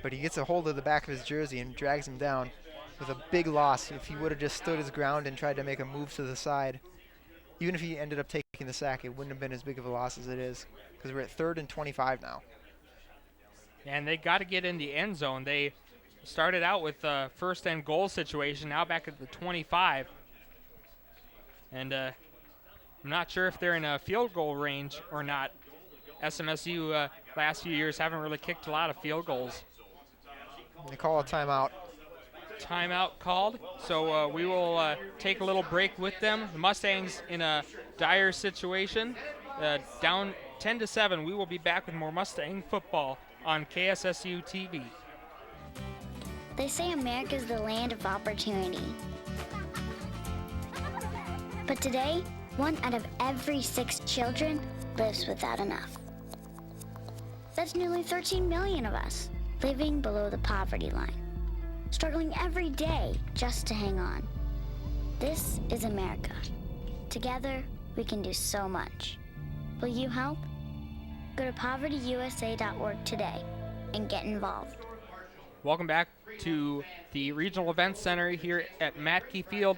but he gets a hold of the back of his jersey and drags him down with a big loss. If he would have just stood his ground and tried to make a move to the side, even if he ended up taking the sack, it wouldn't have been as big of a loss as it is, because we're at 3rd and 25 now. And they got to get in the end zone. They started out with a 1st and goal situation, now back at the 25. And I'm not sure if they're in a field goal range or not. SMSU last few years haven't really kicked a lot of field goals. They call a timeout. Timeout called, so we will take a little break with them. The Mustangs in a dire situation, down 10-7. We will be back with more Mustang football on KSSU TV. They say America's the land of opportunity. But today, 1 out of every 6 children lives without enough. That's nearly 13 million of us living below the poverty line, struggling every day just to hang on. This is America. Together, we can do so much. Will you help? Go to povertyusa.org today and get involved. Welcome back to the Regional Events Center here at Matkey Field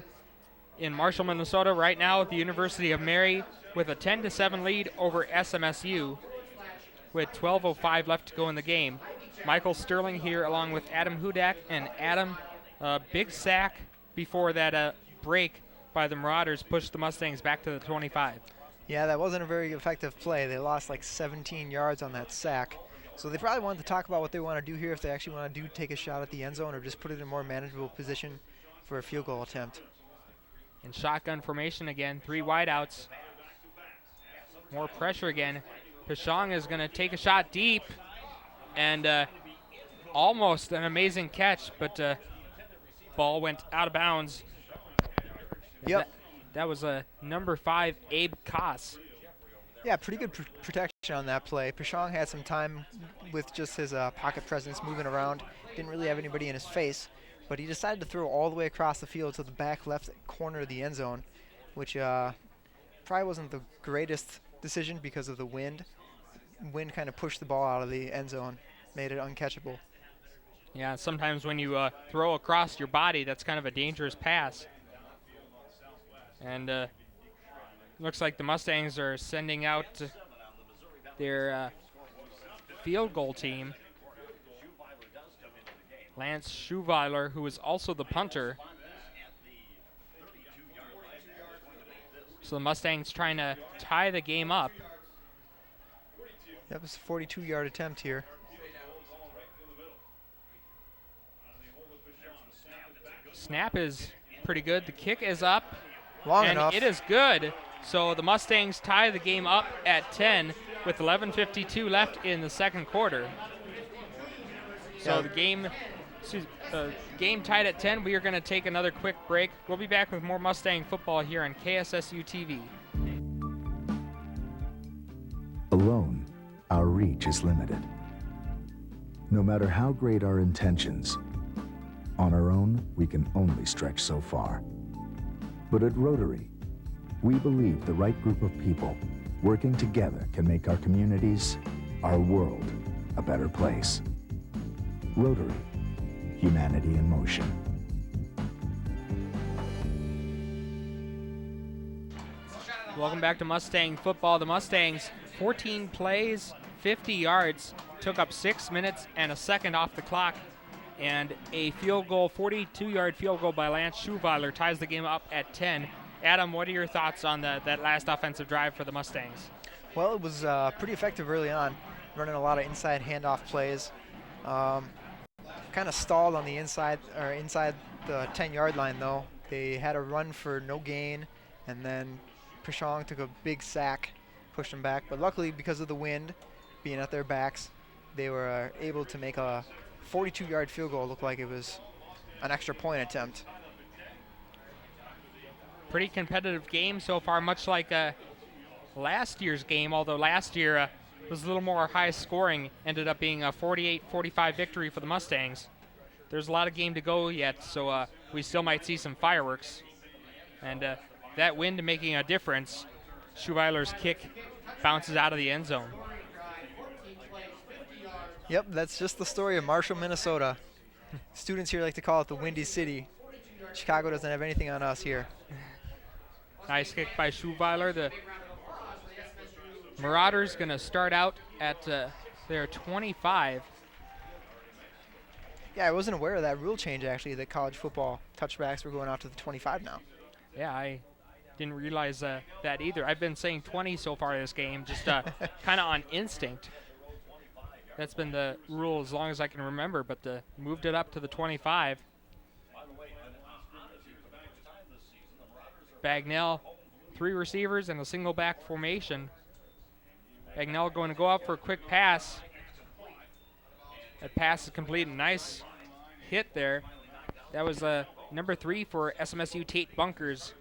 in Marshall, Minnesota. Right now at the University of Mary with a 10-7 lead over SMSU with 12:05 left to go in the game. Michael Sterling here along with Adam Hudak, and Adam, big sack before that break by the Marauders pushed the Mustangs back to the 25. Yeah, that wasn't a very effective play. They lost like 17 yards on that sack. So they probably wanted to talk about what they want to do here, if they actually want to take a shot at the end zone or just put it in a more manageable position for a field goal attempt. In shotgun formation again, 3 wideouts. More pressure again. Pashong is going to take a shot deep, and almost an amazing catch, but ball went out of bounds. Yep. That was number 5, Abe Koss. Yeah, pretty good protection on that play. Pashong had some time with just his pocket presence moving around. Didn't really have anybody in his face, but he decided to throw all the way across the field to the back left corner of the end zone, which probably wasn't the greatest decision because of the wind. wind kind of pushed the ball out of the end zone, made it uncatchable. Yeah, sometimes when you throw across your body, that's kind of a dangerous pass. And looks like the Mustangs are sending out their field goal team. Lance Schuweiler, who is also the punter. So the Mustangs trying to tie the game up. That was a 42-yard attempt here. Snap is pretty good. The kick is up. Long and enough. It is good. So the Mustangs tie the game up at 10 with 11:52 left in the second quarter. So the game tied at 10. We are going to take another quick break. We'll be back with more Mustang football here on KSSU TV. Alone, our reach is limited. No matter how great our intentions, on our own, we can only stretch so far. But at Rotary, we believe the right group of people working together can make our communities, our world, a better place. Rotary, humanity in motion. Welcome back to Mustang football. The Mustangs, 14 plays, 50 yards, took up 6 minutes and a second off the clock. And a field goal, 42-yard field goal by Lance Schuweiler ties the game up at 10. Adam, what are your thoughts on that last offensive drive for the Mustangs? Well, it was pretty effective early on, running a lot of inside handoff plays. Kind of stalled on the inside the 10-yard line, though. They had a run for no gain, and then Pishong took a big sack, pushed them back. But luckily, because of the wind being at their backs, they were able to make a 42-yard field goal look like it was an extra point attempt. Pretty competitive game so far, much like last year's game, although last year was a little more high scoring, ended up being a 48-45 victory for the Mustangs. There's a lot of game to go yet, so we still might see some fireworks. And that wind making a difference. Schuweiler's kick bounces out of the end zone. Yep, that's just the story of Marshall, Minnesota. Students here like to call it the Windy City. Chicago doesn't have anything on us here. Nice kick by Schuweiler. The Marauders going to start out at their 25. Yeah, I wasn't aware of that rule change, actually, that college football touchbacks were going out to the 25 now. Yeah, I didn't realize that either. I've been saying 20 so far this game, just kind of on instinct. That's been the rule as long as I can remember, but moved it up to the 25. Bagnell, 3 receivers and a single back formation. Bagnell going to go up for a quick pass. That pass is complete. Nice hit there. That was number 3 for SMSU, Tate Bunkers,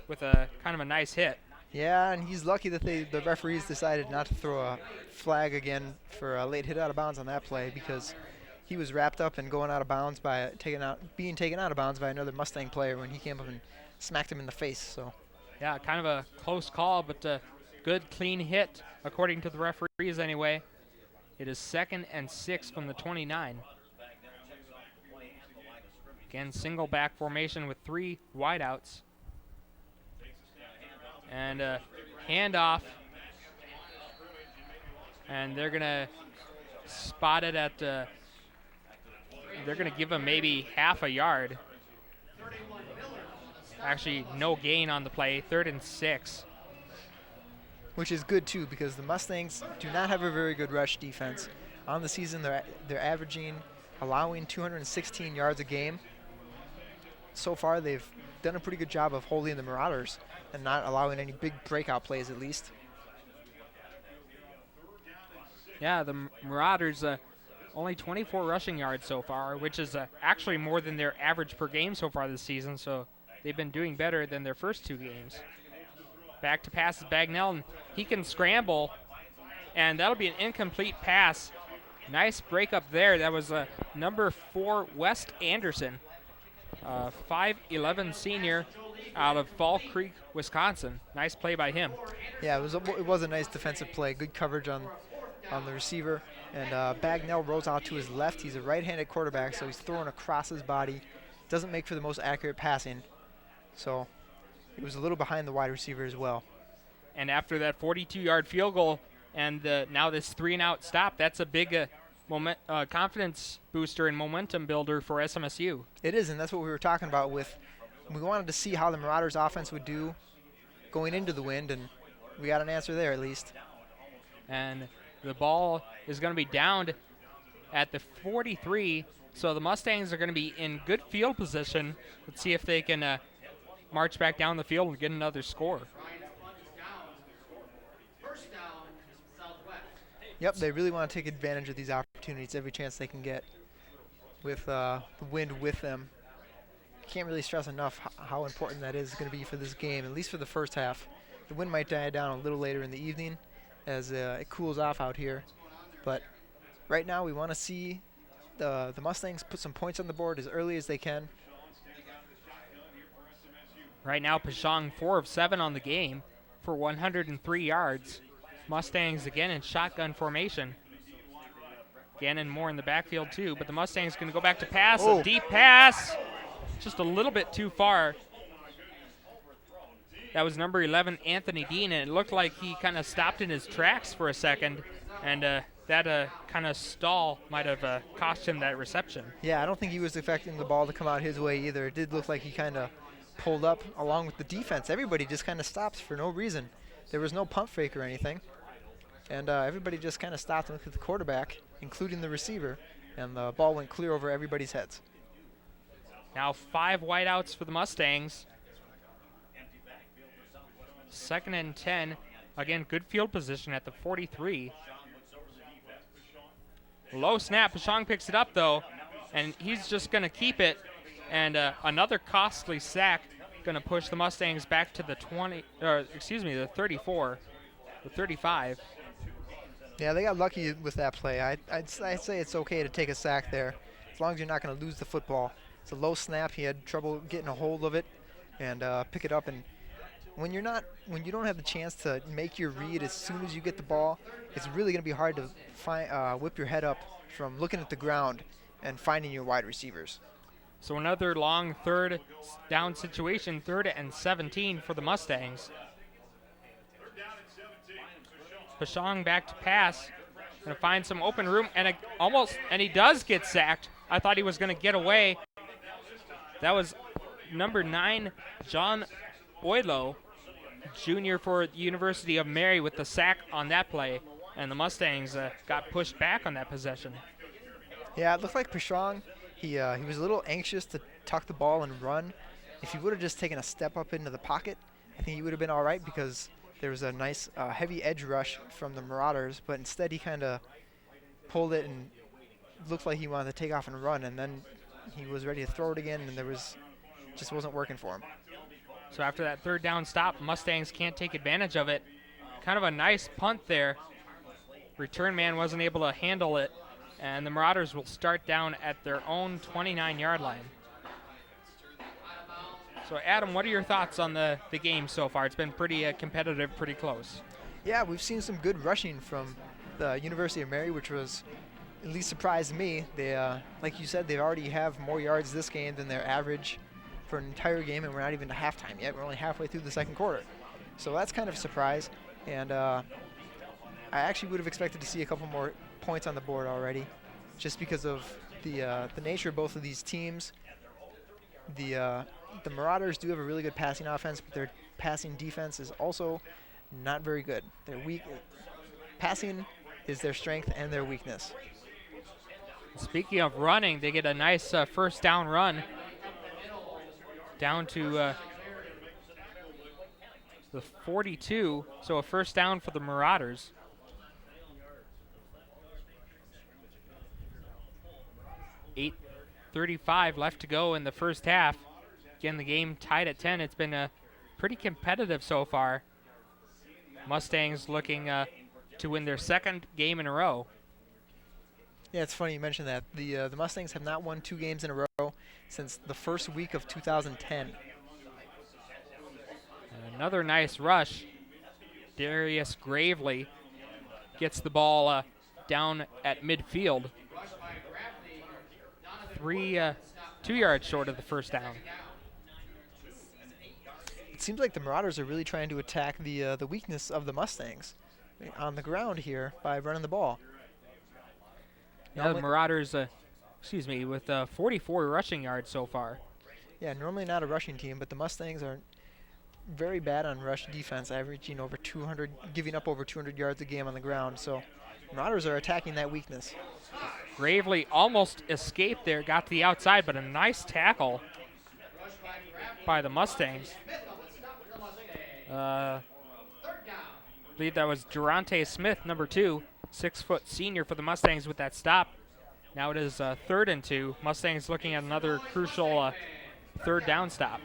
with a kind of a nice hit. Yeah, and he's lucky that the referees decided not to throw a flag again for a late hit out of bounds on that play, because he was wrapped up and going out of bounds by being taken out of bounds by another Mustang player when he came up and smacked him in the face. So, yeah, kind of a close call, but good, clean hit, according to the referees anyway. It is 2nd and 6 from the 29. Again, single back formation with 3 wideouts. And handoff. And they're going to spot it at, they're going to give him maybe half a yard. Actually, no gain on the play, 3rd and 6. Which is good, too, because the Mustangs do not have a very good rush defense. On the season, they're allowing 216 yards a game. So far, they've done a pretty good job of holding the Marauders and not allowing any big breakout plays, at least. Yeah, the Marauders only 24 rushing yards so far, which is actually more than their average per game so far this season, so they've been doing better than their first 2 games. Back to pass is Bagnell, and he can scramble, and that'll be an incomplete pass. Nice break up there. That was number 4, West Anderson, 5'11" senior out of Fall Creek, Wisconsin. Nice play by him. Yeah, it was a nice defensive play. Good coverage on on the receiver, and Bagnell rolls out to his left. He's a right-handed quarterback, so he's throwing across his body. Doesn't make for the most accurate passing, so he was a little behind the wide receiver as well. And after that 42-yard field goal and now this 3-and-out stop, that's a big confidence booster and momentum builder for SMSU. It is, and that's what we were talking about with. We wanted to see how the Marauders offense would do going into the wind, and we got an answer there at least. And the ball is going to be downed at the 43, so the Mustangs are going to be in good field position. Let's see if they can march back down the field and get another score. Yep, they really want to take advantage of these opportunities every chance they can get with the wind with them. Can't really stress enough how important that is going to be for this game, at least for the first half. The wind might die down a little later in the evening as it cools off out here. But right now we want to see the Mustangs put some points on the board as early as they can. Right now, Pashong 4 of 7 on the game for 103 yards. Mustangs again in shotgun formation. Gannon more in the backfield too, but the Mustangs going to go back to pass. Oh. A deep pass, just a little bit too far. That was number 11, Anthony Dean, and it looked like he kind of stopped in his tracks for a second, and that kind of stall might have cost him that reception. Yeah, I don't think he was expecting the ball to come out his way either. It did look like he kind of pulled up along with the defense. Everybody just kind of stops for no reason. There was no pump fake or anything. And everybody just kind of stopped and looked at the quarterback, including the receiver, and the ball went clear over everybody's heads. Now 5 wideouts for the Mustangs. 2nd and 10. Again, good field position at the 43. Low snap. Pashong picks it up, though, and he's just going to keep it. And another costly sack going to push the Mustangs back to the the 34, the 35. Yeah, they got lucky with that play. I'd say it's okay to take a sack there, as long as you're not going to lose the football. It's a low snap. He had trouble getting a hold of it and pick it up. And when you don't have the chance to make your read as soon as you get the ball, it's really going to be hard to whip your head up from looking at the ground and finding your wide receivers. So another long 3rd down situation, 3rd and 17 for the Mustangs. Pashong back to pass, going to find some open room, and he does get sacked. I thought he was going to get away. That was number 9, John Oilo, junior for the University of Mary, with the sack on that play, and the Mustangs got pushed back on that possession. Yeah, it looked like Pashong, he was a little anxious to tuck the ball and run. If he would have just taken a step up into the pocket, I think he would have been all right, because there was a nice heavy edge rush from the Marauders, but instead he kind of pulled it and looked like he wanted to take off and run, and then he was ready to throw it again, and just wasn't working for him. So after that 3rd down stop, Mustangs can't take advantage of it. Kind of a nice punt there. Return man wasn't able to handle it, and the Marauders will start down at their own 29-yard line. So, Adam, what are your thoughts on the game so far? It's been pretty competitive, pretty close. Yeah, we've seen some good rushing from the University of Mary, which was at least surprised me. They, like you said, they already have more yards this game than their average for an entire game, and we're not even to halftime yet. We're only halfway through the 2nd quarter. So that's kind of a surprise, and I actually would have expected to see a couple more points on the board already, just because of the nature of both of these teams. The Marauders do have a really good passing offense, but their passing defense is also not very good. They're weak. Passing is their strength and their weakness. Speaking of running, they get a nice 1st down run down to the 42, so a 1st down for the Marauders. .35 left to go in the 1st half. Again, the game tied at 10. It's been pretty competitive so far. Mustangs looking to win their 2nd game in a row. Yeah, it's funny you mentioned that. The Mustangs have not won 2 games in a row since the 1st week of 2010. Another nice rush. Darius Gravely gets the ball down at midfield. 2 yards short of the first down. It seems like the Marauders are really trying to attack the weakness of the Mustangs on the ground here by running the ball. Yeah, the Marauders, with 44 rushing yards so far. Yeah, normally not a rushing team, but the Mustangs are very bad on rush defense, averaging over 200, giving up over 200 yards a game on the ground. So Marauders are attacking that weakness. Gravely almost escaped there, got to the outside, but a nice tackle by the Mustangs. I believe that was Durante Smith, number 2, 6-foot senior for the Mustangs with that stop. Now it is 3rd and 2. Mustangs looking at another crucial 3rd down stop.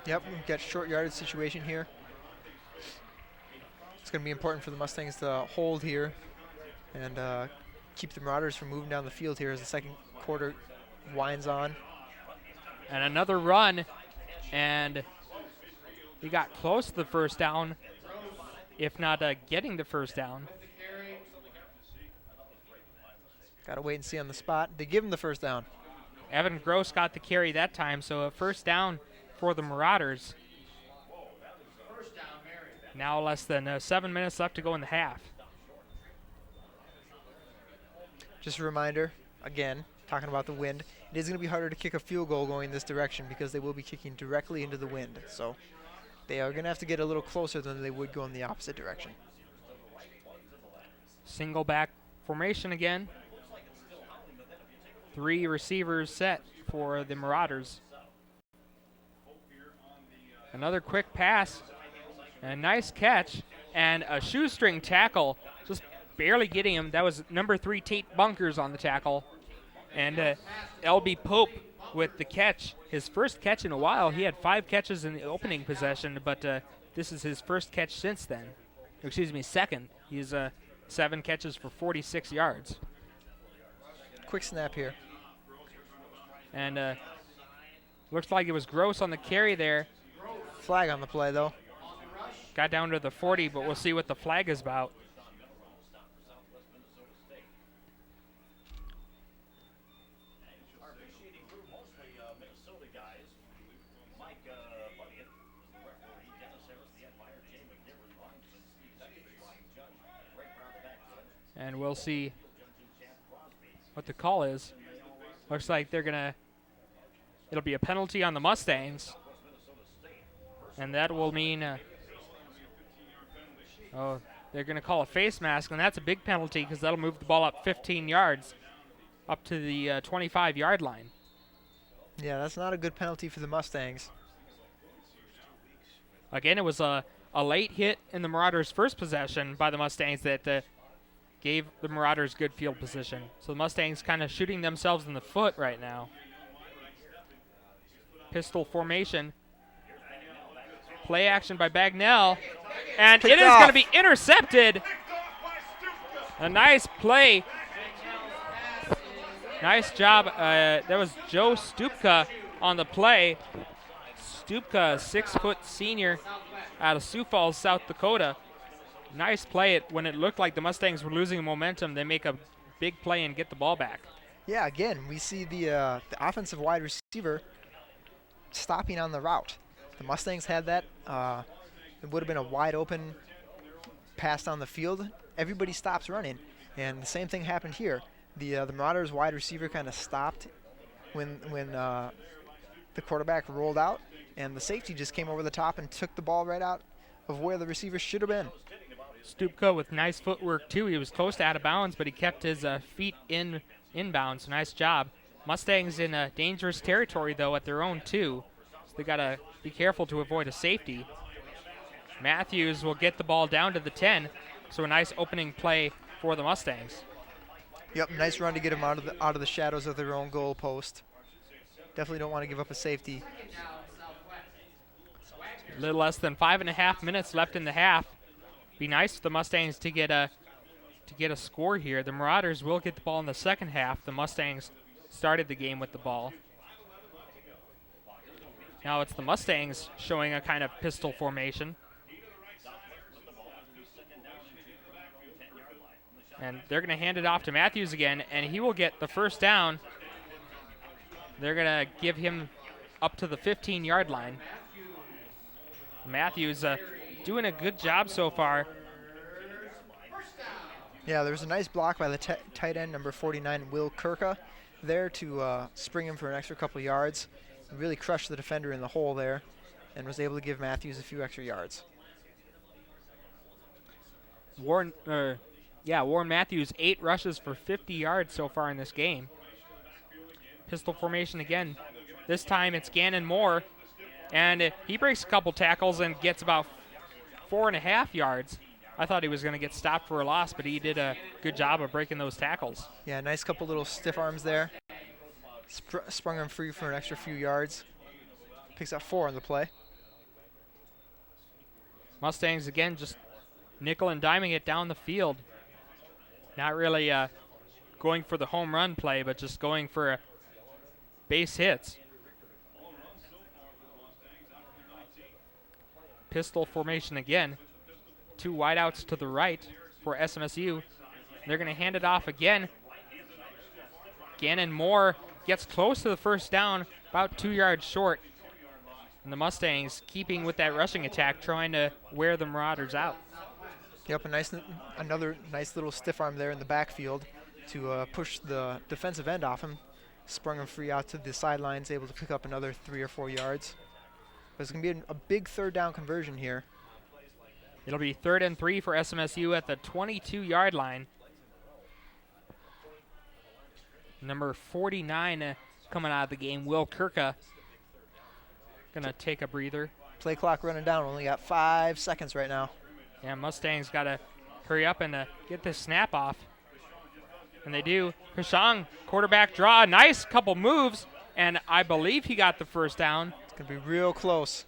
Yep, we've got short yardage situation here. It's going to be important for the Mustangs to hold here and keep the Marauders from moving down the field here as the second quarter winds on. And another run, and he got close to the first down, if not getting the first down. Got to wait and see on the spot. They give him the first down. Evan Gross got the carry that time, so a first down for the Marauders. Now less than 7 minutes left to go in the half. Just a reminder, again, talking about the wind, it is going to be harder to kick a field goal going this direction because they will be kicking directly into the wind. So they are going to have to get a little closer than they would go in the opposite direction. Single back formation again. 3 receivers set for the Marauders. Another quick pass, a nice catch, and a shoestring tackle, just barely getting him. That was number 3 Tate Bunkers on the tackle. And L.B. Pope with the catch, his first catch in a while. He had 5 catches in the opening possession, but this is his first catch since then. Second. He's 7 catches for 46 yards. Quick snap here. And looks like it was Gross on the carry there. Flag on the play, though. Got down to the 40, but we'll see what the flag is about. And we'll see what the call is. Looks like it'll be a penalty on the Mustangs. And that will mean, they're going to call a face mask, and that's a big penalty because that'll move the ball up 15 yards, up to the 25-yard line. Yeah, that's not a good penalty for the Mustangs. Again, it was a late hit in the Marauders' first possession by the Mustangs that gave the Marauders good field position. So the Mustangs kind of shooting themselves in the foot right now. Pistol formation. Play action by Bagnell. And it is going to be intercepted. A nice play. Nice job. That was Joe Stupka on the play. Stupka, 6-foot senior out of Sioux Falls, South Dakota. Nice play. When it looked like the Mustangs were losing momentum, they make a big play and get the ball back. Yeah, again, we see the offensive wide receiver stopping on the route. The Mustangs had that. It would have been a wide open pass down the field. Everybody stops running, and the same thing happened here. The Marauders wide receiver kind of stopped when the quarterback rolled out, and the safety just came over the top and took the ball right out of where the receiver should have been. Stupka with nice footwork too. He was close to out of bounds, but he kept his feet inbounds. So nice job. Mustangs in dangerous territory though at their own 2. So they gotta be careful to avoid a safety. Matthews will get the ball down to the 10. So a nice opening play for the Mustangs. Yep, nice run to get them out of the shadows of their own goal post. Definitely don't want to give up a safety. A little less than 5.5 minutes left in the half. Be nice for the Mustangs to get a score here. The Marauders will get the ball in the second half. The Mustangs started the game with the ball. Now it's the Mustangs showing a kind of pistol formation. And they're going to hand it off to Matthews again, and he will get the first down. They're going to give him up to the 15-yard line. Matthews doing a good job so far. Yeah, there was a nice block by the tight end, number 49, Will Kirka, there to spring him for an extra couple yards. He really crushed the defender in the hole there and was able to give Matthews a few extra yards. Warren Matthews, 8 rushes for 50 yards so far in this game. Pistol formation again. This time it's Gannon Moore, and he breaks a couple tackles and gets about 4.5 yards. I thought he was going to get stopped for a loss, but he did a good job of breaking those tackles. Yeah, nice couple little stiff arms there. Sprung him free for an extra few yards. Picks up 4 on the play. Mustangs again just nickel and diming it down the field. Not really going for the home run play, but just going for base hits. Pistol formation again. 2 wideouts to the right for SMSU. They're going to hand it off again. Gannon Moore gets close to the first down, about 2 yards short. And the Mustangs keeping with that rushing attack, trying to wear the Marauders out. Yep, another nice little stiff arm there in the backfield to push the defensive end off him. Sprung him free out to the sidelines, able to pick up another 3 or 4 yards. But it's going to be a big third down conversion here. It'll be 3rd and 3 for SMSU at the 22-yard line. Number 49 coming out of the game, Will Kirka. Gonna take a breather. Play clock running down. Only got 5 seconds right now. Yeah, Mustangs got to hurry up and get this snap off. And they do. Pashang, quarterback draw. Nice couple moves. And I believe he got the first down. It's going to be real close.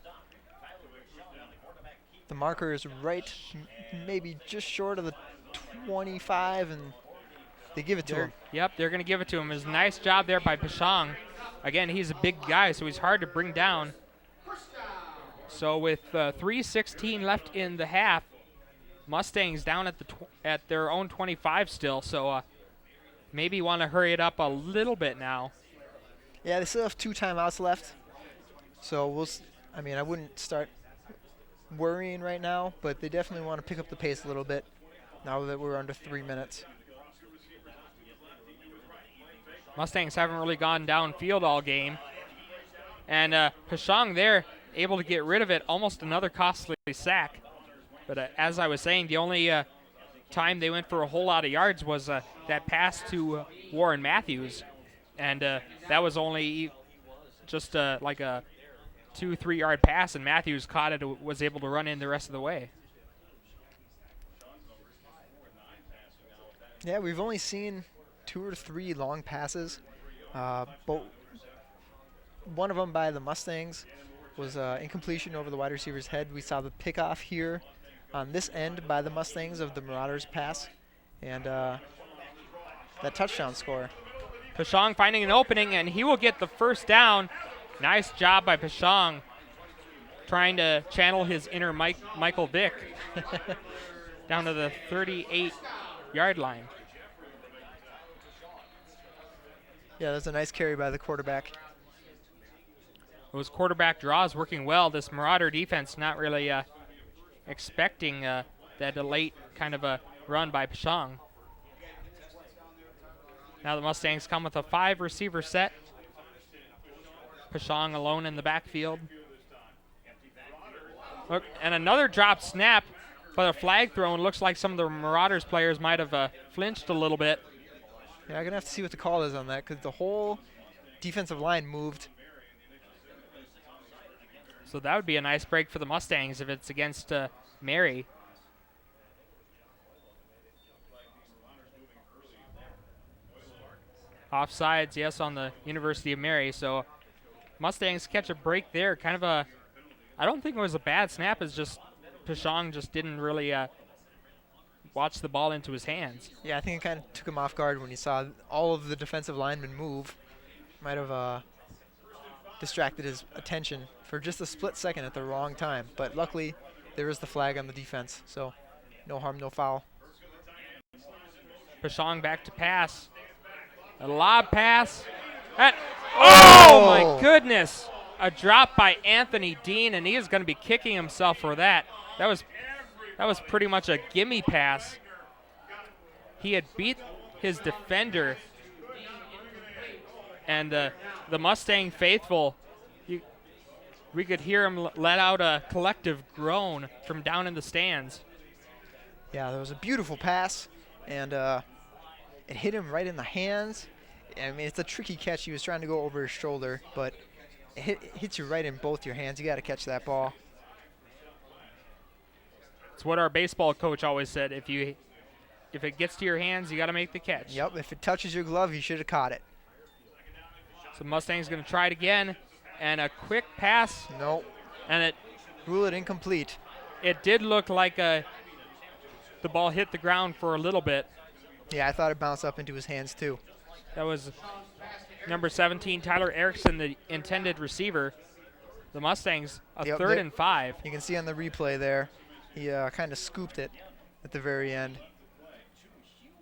The marker is right, maybe just short of the 25, and they give it to him. Yep, they're going to give it to him. It was a nice job there by Pashang. Again, he's a big guy, so he's hard to bring down. So with 3:16 left in the half, Mustangs down at their own 25 still, so maybe want to hurry it up a little bit now. Yeah, they still have 2 timeouts left, so I wouldn't start worrying right now, but they definitely want to pick up the pace a little bit now that we're under 3 minutes. Mustangs haven't really gone downfield all game. And Pashang there, able to get rid of it, almost another costly sack. But as I was saying, the only time they went for a whole lot of yards was that pass to Warren Matthews. And that was only just like a 2-3 yard pass, and Matthews caught it, was able to run in the rest of the way. Yeah, we've only seen 2 or 3 long passes, but one of them by the Mustangs was incompletion over the wide receiver's head. We saw the pickoff here on this end by the Mustangs of the Marauders pass, and that touchdown score. Pashang finding an opening, and he will get the first down. Nice job by Pashang, trying to channel his inner Michael Vick down to the 38-yard line. Yeah, that's a nice carry by the quarterback. Those quarterback draws working well. This Marauder defense not really expecting that late kind of a run by Pashang. Now the Mustangs come with a 5-receiver set. Pashang alone in the backfield. Look, and another drop snap, but a flag thrown. Looks like some of the Marauders players might have flinched a little bit. Yeah, I'm going to have to see what the call is on that, because the whole defensive line moved. So that would be a nice break for the Mustangs if it's against Mary. Offsides, yes, on the University of Mary. So Mustangs catch a break there. Kind of I don't think it was a bad snap. It's just Pashang just didn't really watch the ball into his hands. Yeah, I think it kind of took him off guard when he saw all of the defensive linemen move. Might have distracted his attention for just a split second at the wrong time. But luckily, there is the flag on the defense. So no harm, no foul. Pashong back to pass. A lob pass. Oh my goodness! A drop by Anthony Dean, and he is going to be kicking himself for that. That was pretty much a gimme pass. He had beat his defender, and the Mustang faithful, we could hear him let out a collective groan from down in the stands. Yeah, that was a beautiful pass, and it hit him right in the hands. I mean, it's a tricky catch. He was trying to go over his shoulder, but it hits you right in both your hands. You got to catch that ball. It's what our baseball coach always said. If it gets to your hands, you got to make the catch. Yep, if it touches your glove, you should have caught it. So Mustang's going to try it again, and a quick pass. Nope. And rule it incomplete. It did look like the ball hit the ground for a little bit. Yeah, I thought it bounced up into his hands too. That was number 17, Tyler Erickson, the intended receiver. The Mustangs, third and 5. You can see on the replay there, he kind of scooped it at the very end.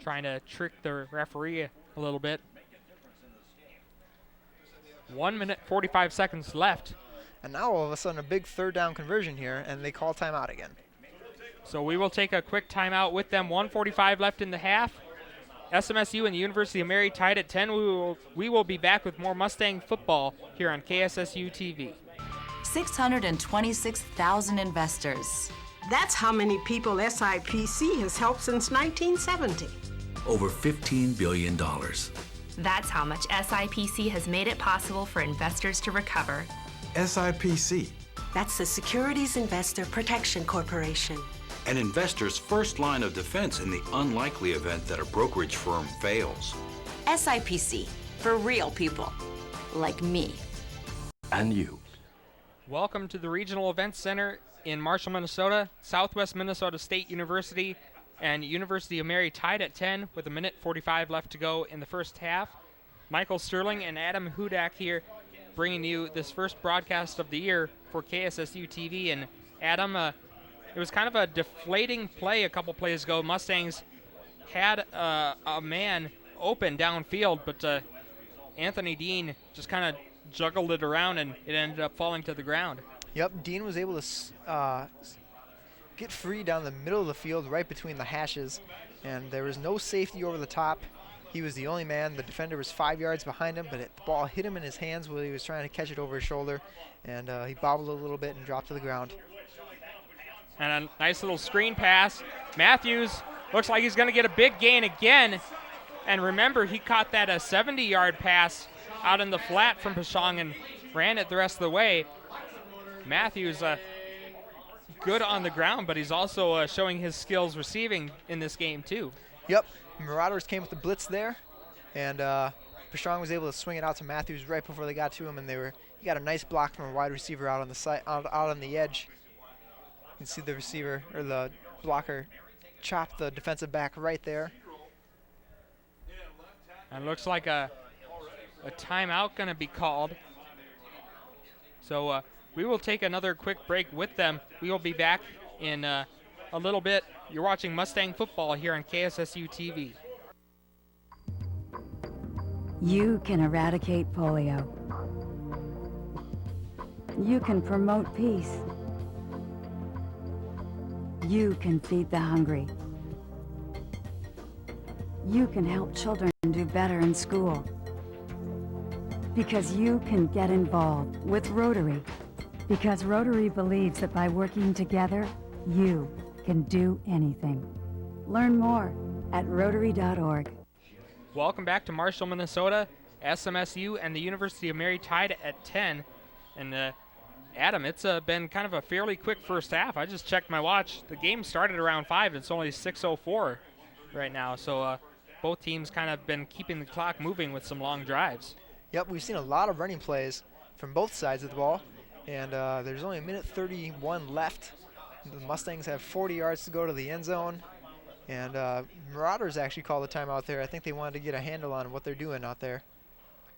Trying to trick the referee a little bit. 1 minute, 45 seconds left. And now all of a sudden a big third down conversion here, and they call timeout again. So we will take a quick timeout with them. 1:45 left in the half. SMSU and the University of Mary tied at 10. We will be back with more Mustang football here on KSSU TV. 626,000 investors. That's how many people SIPC has helped since 1970. Over $15 billion. That's how much SIPC has made it possible for investors to recover. SIPC. That's the Securities Investor Protection Corporation. An investor's first line of defense in the unlikely event that a brokerage firm fails. SIPC, for real people, like me. And you. Welcome to the Regional Events Center in Marshall, Minnesota. Southwest Minnesota State University and University of Mary tied at 10 with 1:45 left to go in the first half. Michael Sterling and Adam Hudak here bringing you this first broadcast of the year for KSSU TV. And Adam, it was kind of a deflating play a couple plays ago. Mustangs had a man open downfield, but Anthony Dean just kind of juggled it around, and it ended up falling to the ground. Yep, Dean was able to get free down the middle of the field right between the hashes, and there was no safety over the top. He was the only man. The defender was 5 yards behind him, but the ball hit him in his hands while he was trying to catch it over his shoulder, and he bobbled a little bit and dropped to the ground. And a nice little screen pass. Matthews looks like he's going to get a big gain again. And remember, he caught that 70-yard pass out in the flat from Pashong and ran it the rest of the way. Matthews good on the ground, but he's also showing his skills receiving in this game too. Yep, Marauders came with the blitz there, and Pashong was able to swing it out to Matthews right before they got to him, and he got a nice block from a wide receiver out on the side, out on the edge. You can see the receiver or the blocker chop the defensive back right there. And it looks like a timeout going to be called. So we will take another quick break with them. We will be back in a little bit. You're watching Mustang football here on KSSU TV. You can eradicate polio. You can promote peace. You can feed the hungry. You can help children do better in school. Because you can get involved with Rotary. Because Rotary believes that by working together, you can do anything. Learn more at Rotary.org. Welcome back to Marshall, Minnesota. SMSU and the University of Mary tied at 10. And Adam, it's been kind of a fairly quick first half. I just checked my watch. The game started around 5. It's only 6:04 right now. So both teams kind of been keeping the clock moving with some long drives. Yep, we've seen a lot of running plays from both sides of the ball. And there's only 1:31 left. The Mustangs have 40 yards to go to the end zone. And Marauders actually called the timeout there. I think they wanted to get a handle on what they're doing out there.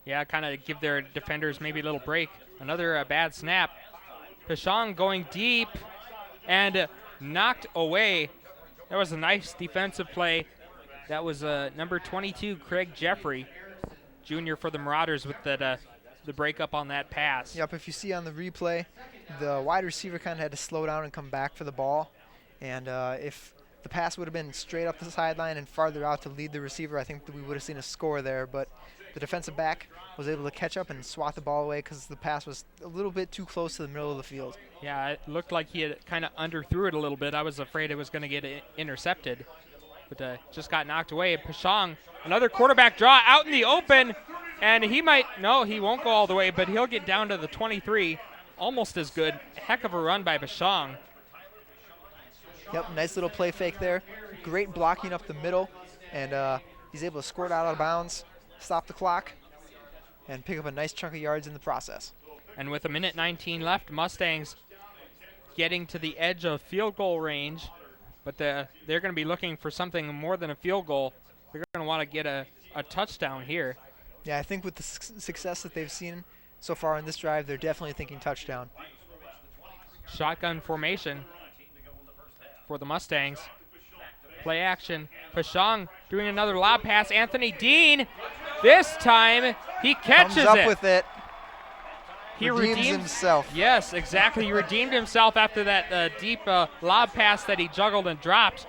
Yeah, kind of give their defenders maybe a little break. Another bad snap. Pashong going deep and knocked away. That was a nice defensive play That was number 22, Craig Jeffrey, junior for the Marauders, with that the breakup on that pass. Yep, if you see on the replay, the wide receiver kind of had to slow down and come back for the ball. And if the pass would have been straight up the sideline and farther out to lead the receiver, I think that we would have seen a score there. But the defensive back was able to catch up and swat the ball away because the pass was a little bit too close to the middle of the field. Yeah, it looked like he had kind of underthrew it a little bit. I was afraid it was going to get intercepted, but just got knocked away. Pashong, another quarterback draw out in the open, and he won't go all the way, but he'll get down to the 23. Almost as good. Heck of a run by Pashong. Yep, nice little play fake there. Great blocking up the middle, and he's able to squirt out of bounds, stop the clock, and pick up a nice chunk of yards in the process. And with 1:19 left, Mustangs getting to the edge of field goal range, but they're going to be looking for something more than a field goal. They're going to want to get a touchdown here. Yeah, I think with the success that they've seen so far in this drive, they're definitely thinking touchdown. Shotgun formation for the Mustangs. Play action. Pashong doing another lob pass. Anthony Dean. This time he catches Comes up with it. He redeems himself. Yes, exactly. He redeemed himself after that deep lob pass that he juggled and dropped.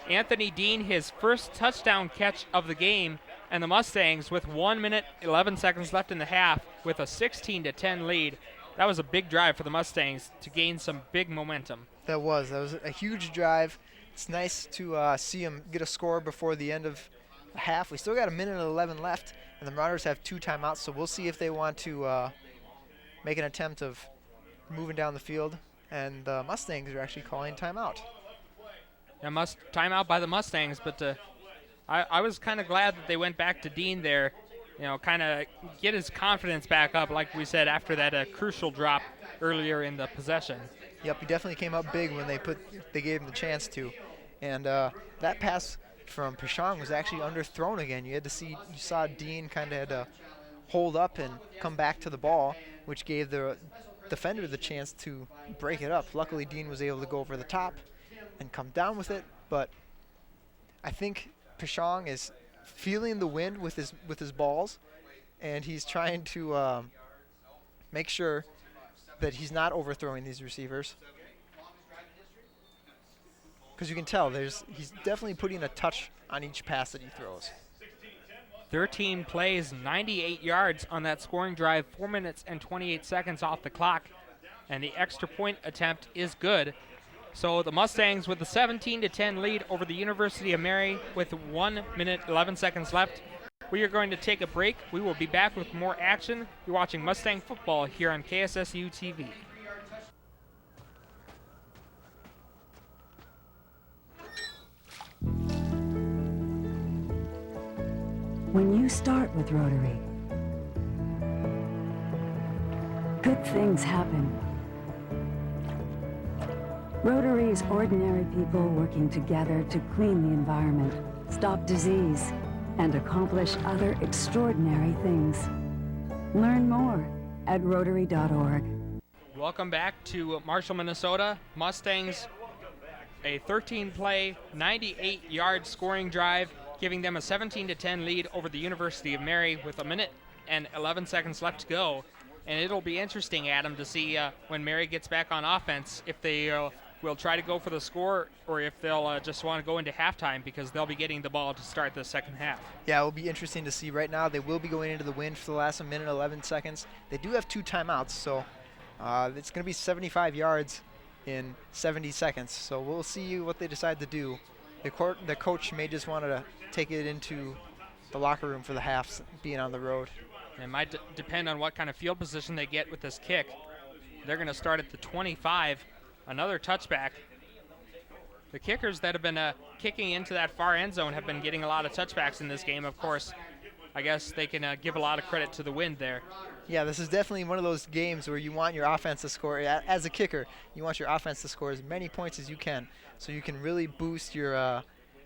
Anthony Dean, his first touchdown catch of the game, and the Mustangs with 1 minute, 11 seconds left in the half with a 16-10 lead. That was a big drive for the Mustangs to gain some big momentum. That was a huge drive. It's nice to see him get a score before the end of the half. We still got 1:11 left, and the Marauders have 2 timeouts, so we'll see if they want to make an attempt of moving down the field. And the Mustangs are actually calling timeout. Yeah, timeout by the Mustangs, but I was kind of glad that they went back to Dean there, kind of get his confidence back up, like we said, after that crucial drop earlier in the possession. Yep, he definitely came up big when they gave him the chance to. And that pass from Pashong was actually underthrown again. You saw Dean kind of had to hold up and come back to the ball, which gave the defender the chance to break it up. Luckily, Dean was able to go over the top and come down with it, but I think Pashong is feeling the wind with his balls, and he's trying to make sure that he's not overthrowing these receivers. Because you can tell he's definitely putting a touch on each pass that he throws. 13 plays, 98 yards on that scoring drive, 4 minutes and 28 seconds off the clock, and the extra point attempt is good. So the Mustangs with a 17-10 lead over the University of Mary with 1 minute, 11 seconds left. We are going to take a break. We will be back with more action. You're watching Mustang football here on KSSU TV. When you start with Rotary, good things happen. Rotary is ordinary people working together to clean the environment, stop disease, and accomplish other extraordinary things. Learn more at Rotary.org. Welcome back to Marshall, Minnesota. Mustangs, a 13-play, 98-yard scoring drive, giving them a 17-10 lead over the University of Mary with 1 minute and 11 seconds left to go. And it'll be interesting, Adam, to see when Mary gets back on offense if they will try to go for the score or if they'll just want to go into halftime, because they'll be getting the ball to start the second half. Yeah, it'll be interesting to see. Right now, they will be going into the wind for the last 1 minute, 11 seconds. They do have 2 timeouts, so it's going to be 75 yards in 70 seconds. So we'll see what they decide to do. The coach may just want to take it into the locker room for the halves, being on the road. It might depend on what kind of field position they get with this kick. They're going to start at the 25. Another touchback. The kickers that have been kicking into that far end zone have been getting a lot of touchbacks in this game. Of course, I guess they can give a lot of credit to the wind there. Yeah, this is definitely one of those games where you want your offense to score. As a kicker, you want your offense to score as many points as you can, so you can really boost your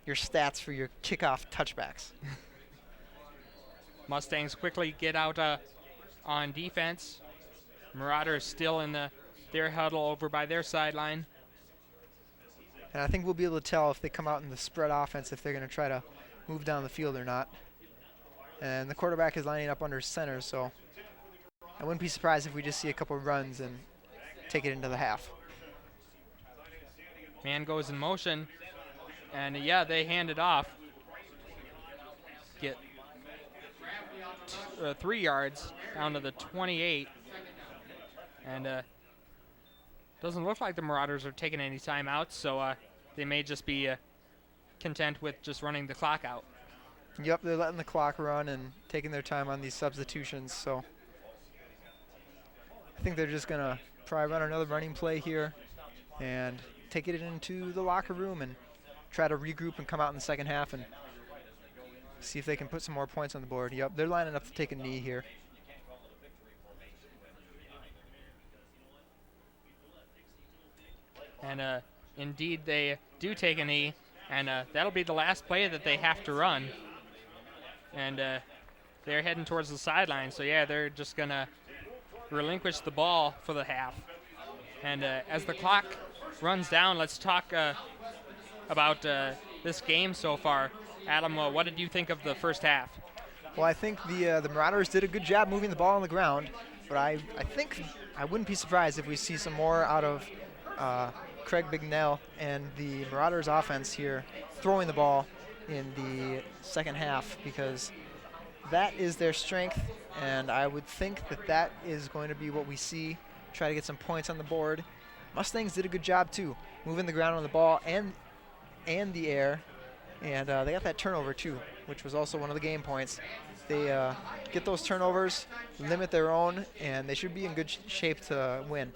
stats for your kickoff touchbacks. Mustangs quickly get out on defense. Marauders still in their huddle over by their sideline. And I think we'll be able to tell if they come out in the spread offense if they're going to try to move down the field or not. And the quarterback is lining up under center, so I wouldn't be surprised if we just see a couple runs and take it into the half. Man goes in motion, and yeah, they hand it off. Get 3 yards down to the 28. And doesn't look like the Marauders are taking any timeouts, so they may just be content with just running the clock out. Yep, they're letting the clock run and taking their time on these substitutions, so I think they're just going to probably run another running play here and take it into the locker room and try to regroup and come out in the second half and see if they can put some more points on the board. Yep, they're lining up to take a knee here. And indeed, they do take a knee, and that'll be the last play that they have to run. And they're heading towards the sideline, so yeah, they're just going to relinquish the ball for the half. And as the clock runs down, let's talk about this game so far. Adam, what did you think of the first half? Well, I think the Marauders did a good job moving the ball on the ground, but I think I wouldn't be surprised if we see some more out of Craig Bignell and the Marauders offense here throwing the ball in the second half, because that is their strength, and I would think that that is going to be what we see. Try to get some points on the board. Mustangs did a good job too, moving the ground on the ball and the air, and they got that turnover too, which was also one of the game points. They get those turnovers, limit their own, and they should be in good shape to win.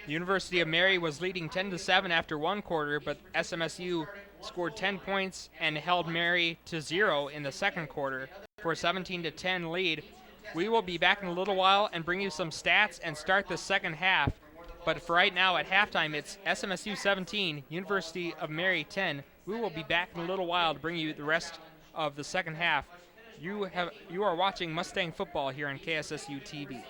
The University of Mary was leading 10-7 after one quarter, but SMSU scored 10 points and held Mary to 0 in the second quarter for a 17-10 lead. We will be back in a little while and bring you some stats and start the second half. But for right now, at halftime, it's SMSU 17, University of Mary 10. We will be back in a little while to bring you the rest of the second half. You are watching Mustang football here on KSSU TV.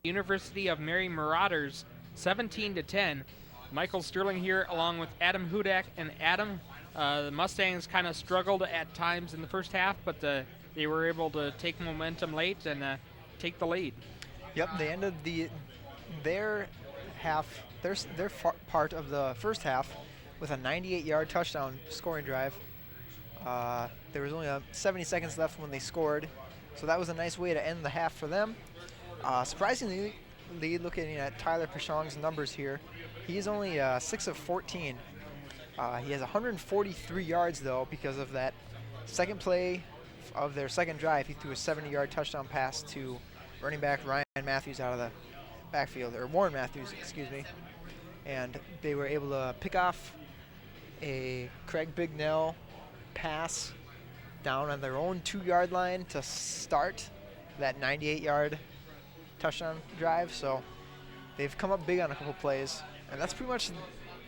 University of Mary Marauders 17-10. Michael Sterling here along with Adam Hudak. And Adam, the Mustangs kind of struggled at times in the first half, but they were able to take momentum late and take the lead. Yep, they ended their part of the first half with a 98-yard touchdown scoring drive. There was only 70 seconds left when they scored, so that was a nice way to end the half for them. Surprisingly, looking at Tyler Pashong's numbers here, he's only 6 of 14. He has 143 yards, though, because of that second play of their second drive. He threw a 70-yard touchdown pass to running back Ryan Matthews out of the backfield, or Warren Matthews, excuse me. And they were able to pick off a Craig Bignell pass down on their own 2-yard line to start that 98-yard touchdown drive. So they've come up big on a couple plays, and that's pretty much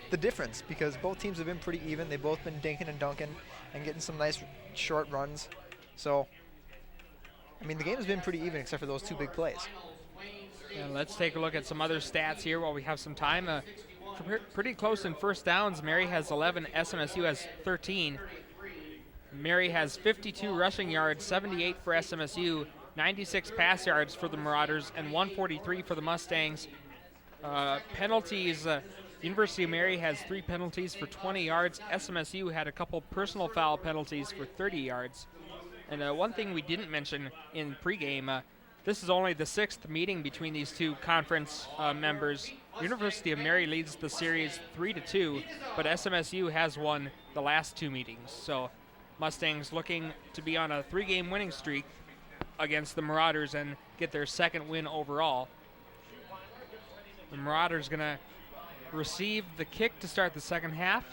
the difference, because both teams have been pretty even. They've both been dinking and dunking and getting some nice short runs. So, I mean, the game has been pretty even except for those 2 big plays. And let's take a look at some other stats here while we have some time. Pretty close in first downs. Mary has 11, SMSU has 13. Mary has 52 rushing yards, 78 for SMSU, 96 pass yards for the Marauders, and 143 for the Mustangs. Penalties, University of Mary has 3 penalties for 20 yards. SMSU had a couple personal foul penalties for 30 yards. And one thing we didn't mention in pregame, this is only the 6th meeting between these two conference members. University of Mary leads the series 3-2, but SMSU has won the last 2 meetings. So Mustangs looking to be on a 3-game winning streak against the Marauders and get their 2nd win overall. The Marauders going to receive the kick to start the second half.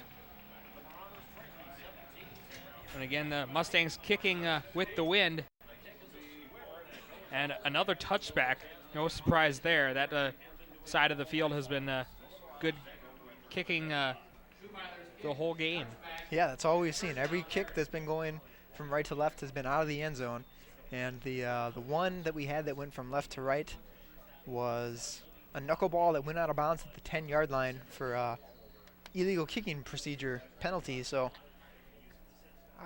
And again, the Mustangs kicking with the wind. And another touchback. No surprise there. That side of the field has been good kicking the whole game. Yeah, that's all we've seen. Every kick that's been going from right to left has been out of the end zone. And the one that we had that went from left to right was a knuckleball that went out of bounds at the 10-yard line for illegal kicking procedure penalty. So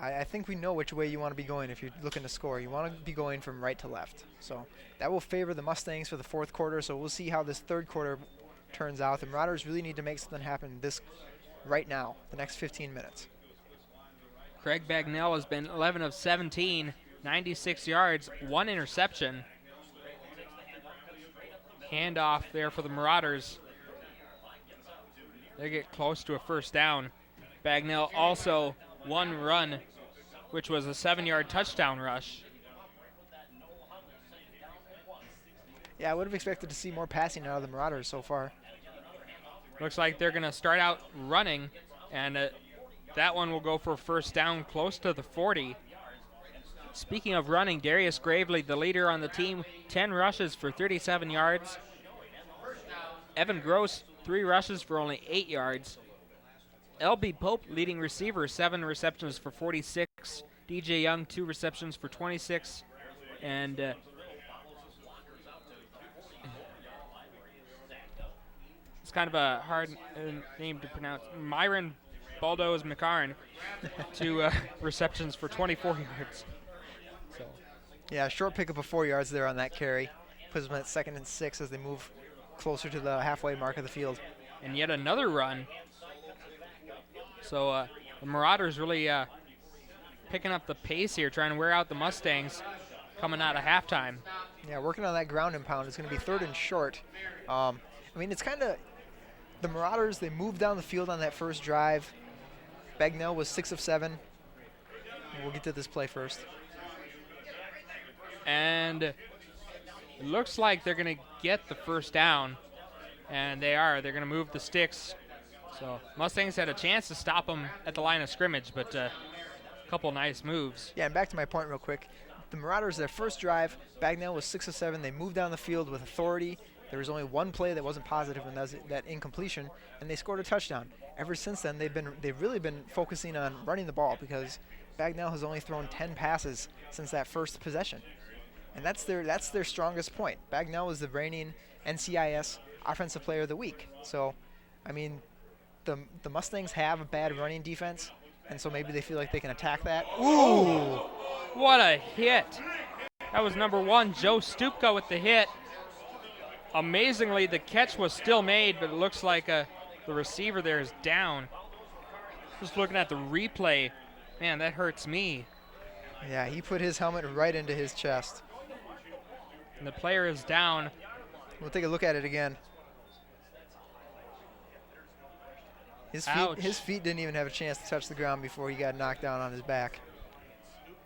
I think we know which way you want to be going if you're looking to score. You want to be going from right to left. So that will favor the Mustangs for the 4th quarter. So we'll see how this 3rd quarter turns out. The Marauders really need to make something happen right now, the next 15 minutes. Craig Bagnell has been 11 of 17, 96 yards, 1 interception. Handoff there for the Marauders. They get close to a first down. Bagnell also 1 run, which was a 7-yard touchdown rush. Yeah, I would have expected to see more passing out of the Marauders so far. Looks like they're going to start out running, and that one will go for a first down close to the 40. Speaking of running, Darius Gravely, the leader on the team, 10 rushes for 37 yards. Evan Gross, 3 rushes for only 8 yards. L.B. Pope, leading receiver, 7 receptions for 46. DJ Young, 2 receptions for 26. And it's kind of a hard name to pronounce. Myron Baldo's McCarn, 2 receptions for 24 yards. So. Yeah, short pickup of 4 yards there on that carry. Puts them at 2nd and 6 as they move closer to the halfway mark of the field. And yet another run. So the Marauders really picking up the pace here, trying to wear out the Mustangs coming out of halftime. Yeah, working on that ground and pound. It's going to be 3rd and short. I mean, it's kind of the Marauders, they moved down the field on that first drive. Bagnell was 6 of 7. We'll get to this play first. And it looks like they're going to get the first down, and they are. They're going to move the sticks. So Mustangs had a chance to stop them at the line of scrimmage, but a couple nice moves. Yeah, and back to my point real quick. The Marauders, their first drive, Bagnell was 6 of 7. They moved down the field with authority. There was only one play that wasn't positive, and that was that incompletion, and they scored a touchdown. Ever since then, they've really been focusing on running the ball, because Bagnell has only thrown 10 passes since that first possession. And that's their strongest point. Bagnell was the reigning NCIS Offensive Player of the Week. So, I mean, the Mustangs have a bad running defense, and so maybe they feel like they can attack that. Ooh! What a hit. That was number 1, Joe Stupka with the hit. Amazingly, the catch was still made, but it looks like the receiver there is down. Just looking at the replay, man, that hurts me. Yeah, he put his helmet right into his chest. And the player is down. We'll take a look at it again. His feet didn't even have a chance to touch the ground before he got knocked down on his back.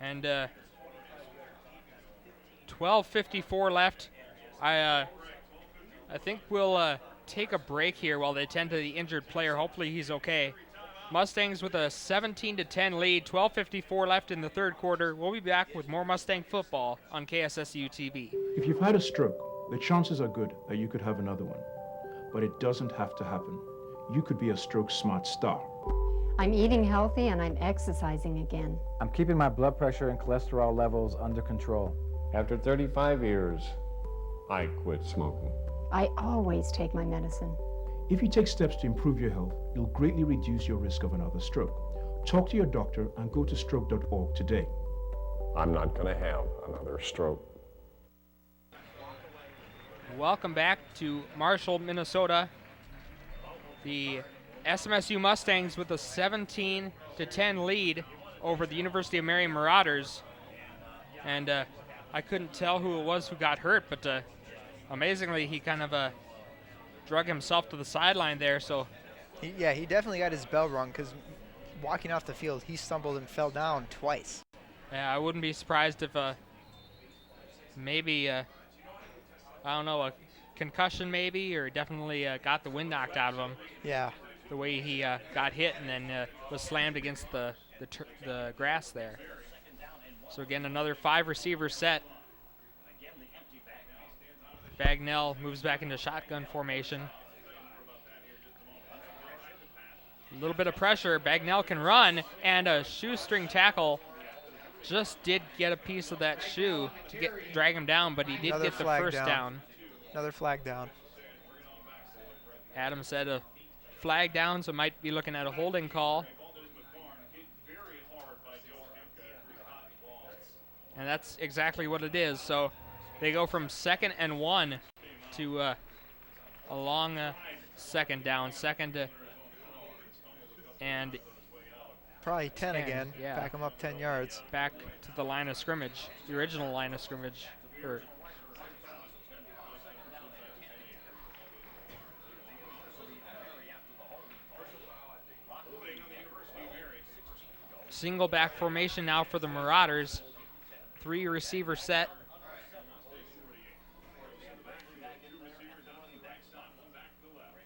And 12:54 left. I think we'll take a break here while they tend to the injured player. Hopefully he's okay. Mustangs with a 17-10 lead. 12:54 left in the third quarter. We'll be back with more Mustang football on KSSU TV. If you've had a stroke, the chances are good that you could have another one. But it doesn't have to happen. You could be a stroke smart star. I'm eating healthy and I'm exercising again. I'm keeping my blood pressure and cholesterol levels under control. After 35 years, I quit smoking. I always take my medicine. If you take steps to improve your health, you'll greatly reduce your risk of another stroke. Talk to your doctor and go to stroke.org today. I'm not going to have another stroke. Welcome back to Marshall, Minnesota. The SMSU Mustangs with a 17-10 lead over the University of Mary Marauders. And I couldn't tell who it was who got hurt, but amazingly he kind of drug himself to the sideline there. So, he definitely got his bell rung because walking off the field, he stumbled and fell down twice. Yeah, I wouldn't be surprised if maybe I don't know, a concussion maybe, or definitely got the wind knocked out of him. Yeah. The way he got hit and then was slammed against the grass there. So again, another 5-receiver set. Bagnell moves back into shotgun formation. A little bit of pressure. Bagnell can run, and a shoestring tackle just did get a piece of that shoe to drag him down, but he did get the first down. Another flag down. Adam said a flag down, so might be looking at a holding call. And that's exactly what it is. So they go from 2nd and 1 to a long second down, and probably 10 again. Yeah. Back them up 10 yards. Back to the line of scrimmage, the original line of scrimmage. Single back formation now for the Marauders. 3-receiver set.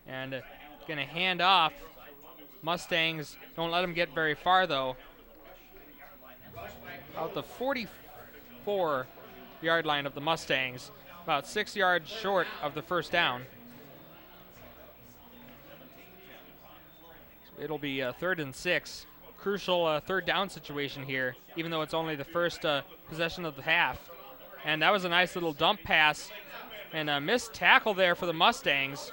And going to hand off. Mustangs don't let them get very far, though. Out the 44-yard line of the Mustangs. About 6 yards short of the first down. So it'll be 3rd and 6. Crucial third down situation here, even though it's only the first possession of the half. And that was a nice little dump pass and a missed tackle there for the Mustangs.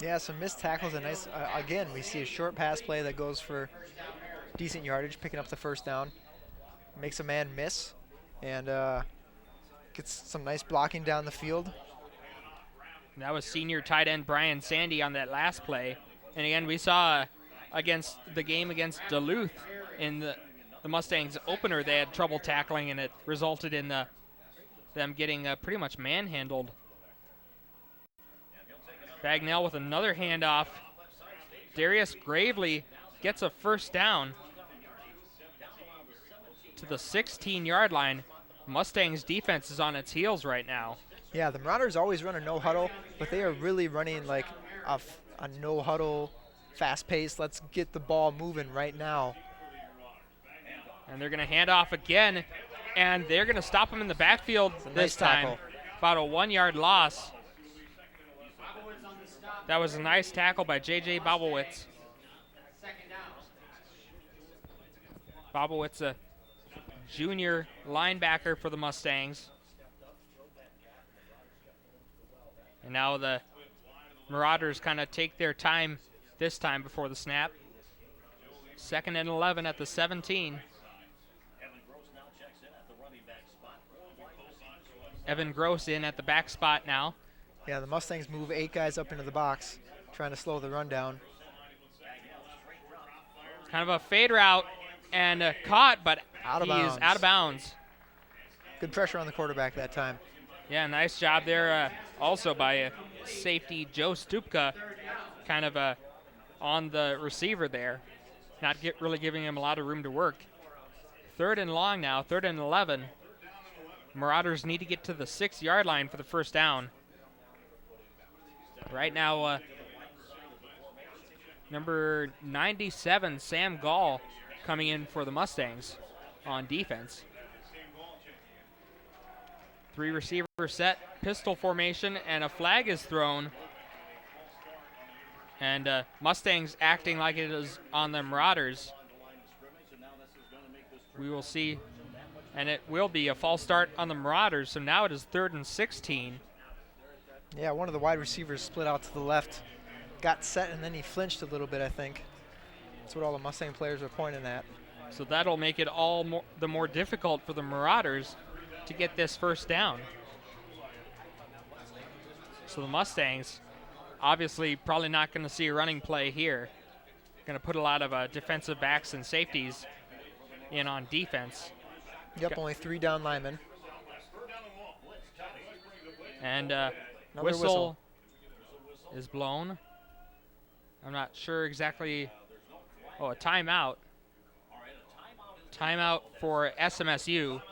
Yeah, some missed tackles. A nice, again, we see a short pass play that goes for decent yardage, picking up the first down. Makes a man miss and gets some nice blocking down the field. And that was senior tight end Brian Sandy on that last play. And again, we saw against the game against Duluth in the Mustangs opener, they had trouble tackling, and it resulted in them getting pretty much manhandled. Bagnell with another handoff. Darius Gravely gets a first down to the 16-yard line. Mustangs defense is on its heels right now. Yeah, the Marauders always run a no-huddle, but they are really running like a no-huddle, fast-paced, let's get the ball moving right now. And they're going to hand off again, and they're going to stop him in the backfield this time. About a 1-yard loss. That was a nice tackle by J.J. Bobowitz. Bobowitz junior linebacker for the Mustangs. And now the Marauders kind of take their time this time before the snap. 2nd and 11 at the 17. Evan Gross in at the back spot now. Yeah, the Mustangs move 8 guys up into the box, trying to slow the run down. Kind of a fade route and caught, but Out of he is bounds. out of bounds. Good pressure on the quarterback that time. Yeah, nice job there also by safety Joe Stupka, kind of on the receiver there, not really giving him a lot of room to work. 3rd and long now, 3rd and 11. Marauders need to get to the 6-yard line for the first down. Right now, number 97, Sam Gall, coming in for the Mustangs on defense. 3 receiver set, pistol formation, and a flag is thrown. And Mustangs acting like it is on the Marauders. We will see, and it will be a false start on the Marauders, so now it is 3rd and 16. Yeah, one of the wide receivers split out to the left, got set, and then he flinched a little bit, I think. That's what all the Mustang players are pointing at. So that'll make it all the more difficult for the Marauders to get this first down. So the Mustangs, obviously probably not going to see a running play here. Going to put a lot of defensive backs and safeties in on defense. Yep, only 3 down linemen. And whistle is blown. I'm not sure exactly. Oh, a timeout. Timeout for SMSU.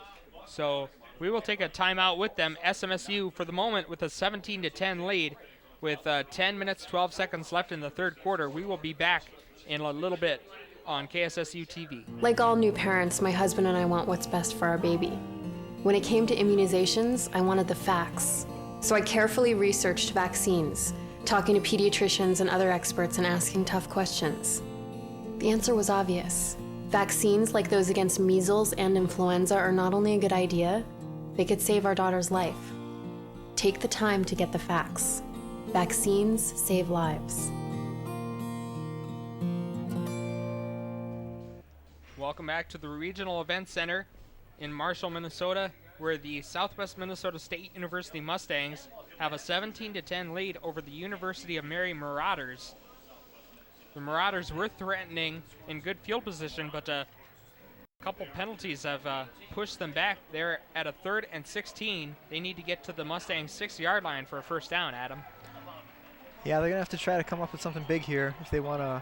So we will take a timeout with them. SMSU for the moment with a 17-10 lead with 10 minutes, 12 seconds left in the 3rd quarter. We will be back in a little bit on KSSU TV. Like all new parents, my husband and I want what's best for our baby. When it came to immunizations, I wanted the facts. So I carefully researched vaccines, talking to pediatricians and other experts and asking tough questions. The answer was obvious. Vaccines like those against measles and influenza are not only a good idea, they could save our daughter's life. Take the time to get the facts. Vaccines save lives. Welcome back to the Regional Event Center in Marshall, Minnesota, where the Southwest Minnesota State University Mustangs have a 17-10 lead over the University of Mary Marauders. The Marauders were threatening in good field position, but a couple penalties have pushed them back. They're at a 3rd and 16. They need to get to the Mustangs 6-yard line for a first down, Adam. Yeah, they're going to have to try to come up with something big here if they want to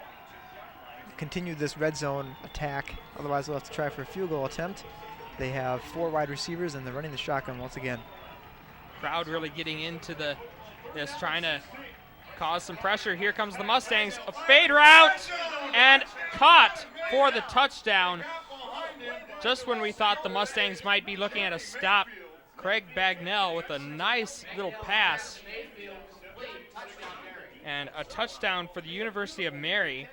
continue this red zone attack. Otherwise, they'll have to try for a field goal attempt. They have 4 wide receivers, and they're running the shotgun once again. Crowd really getting into this, trying to cause some pressure. Here comes the Mustangs. A fade route and caught for the touchdown. Just when we thought the Mustangs might be looking at a stop, Craig Bagnell with a nice little pass. And a touchdown for the University of Mary.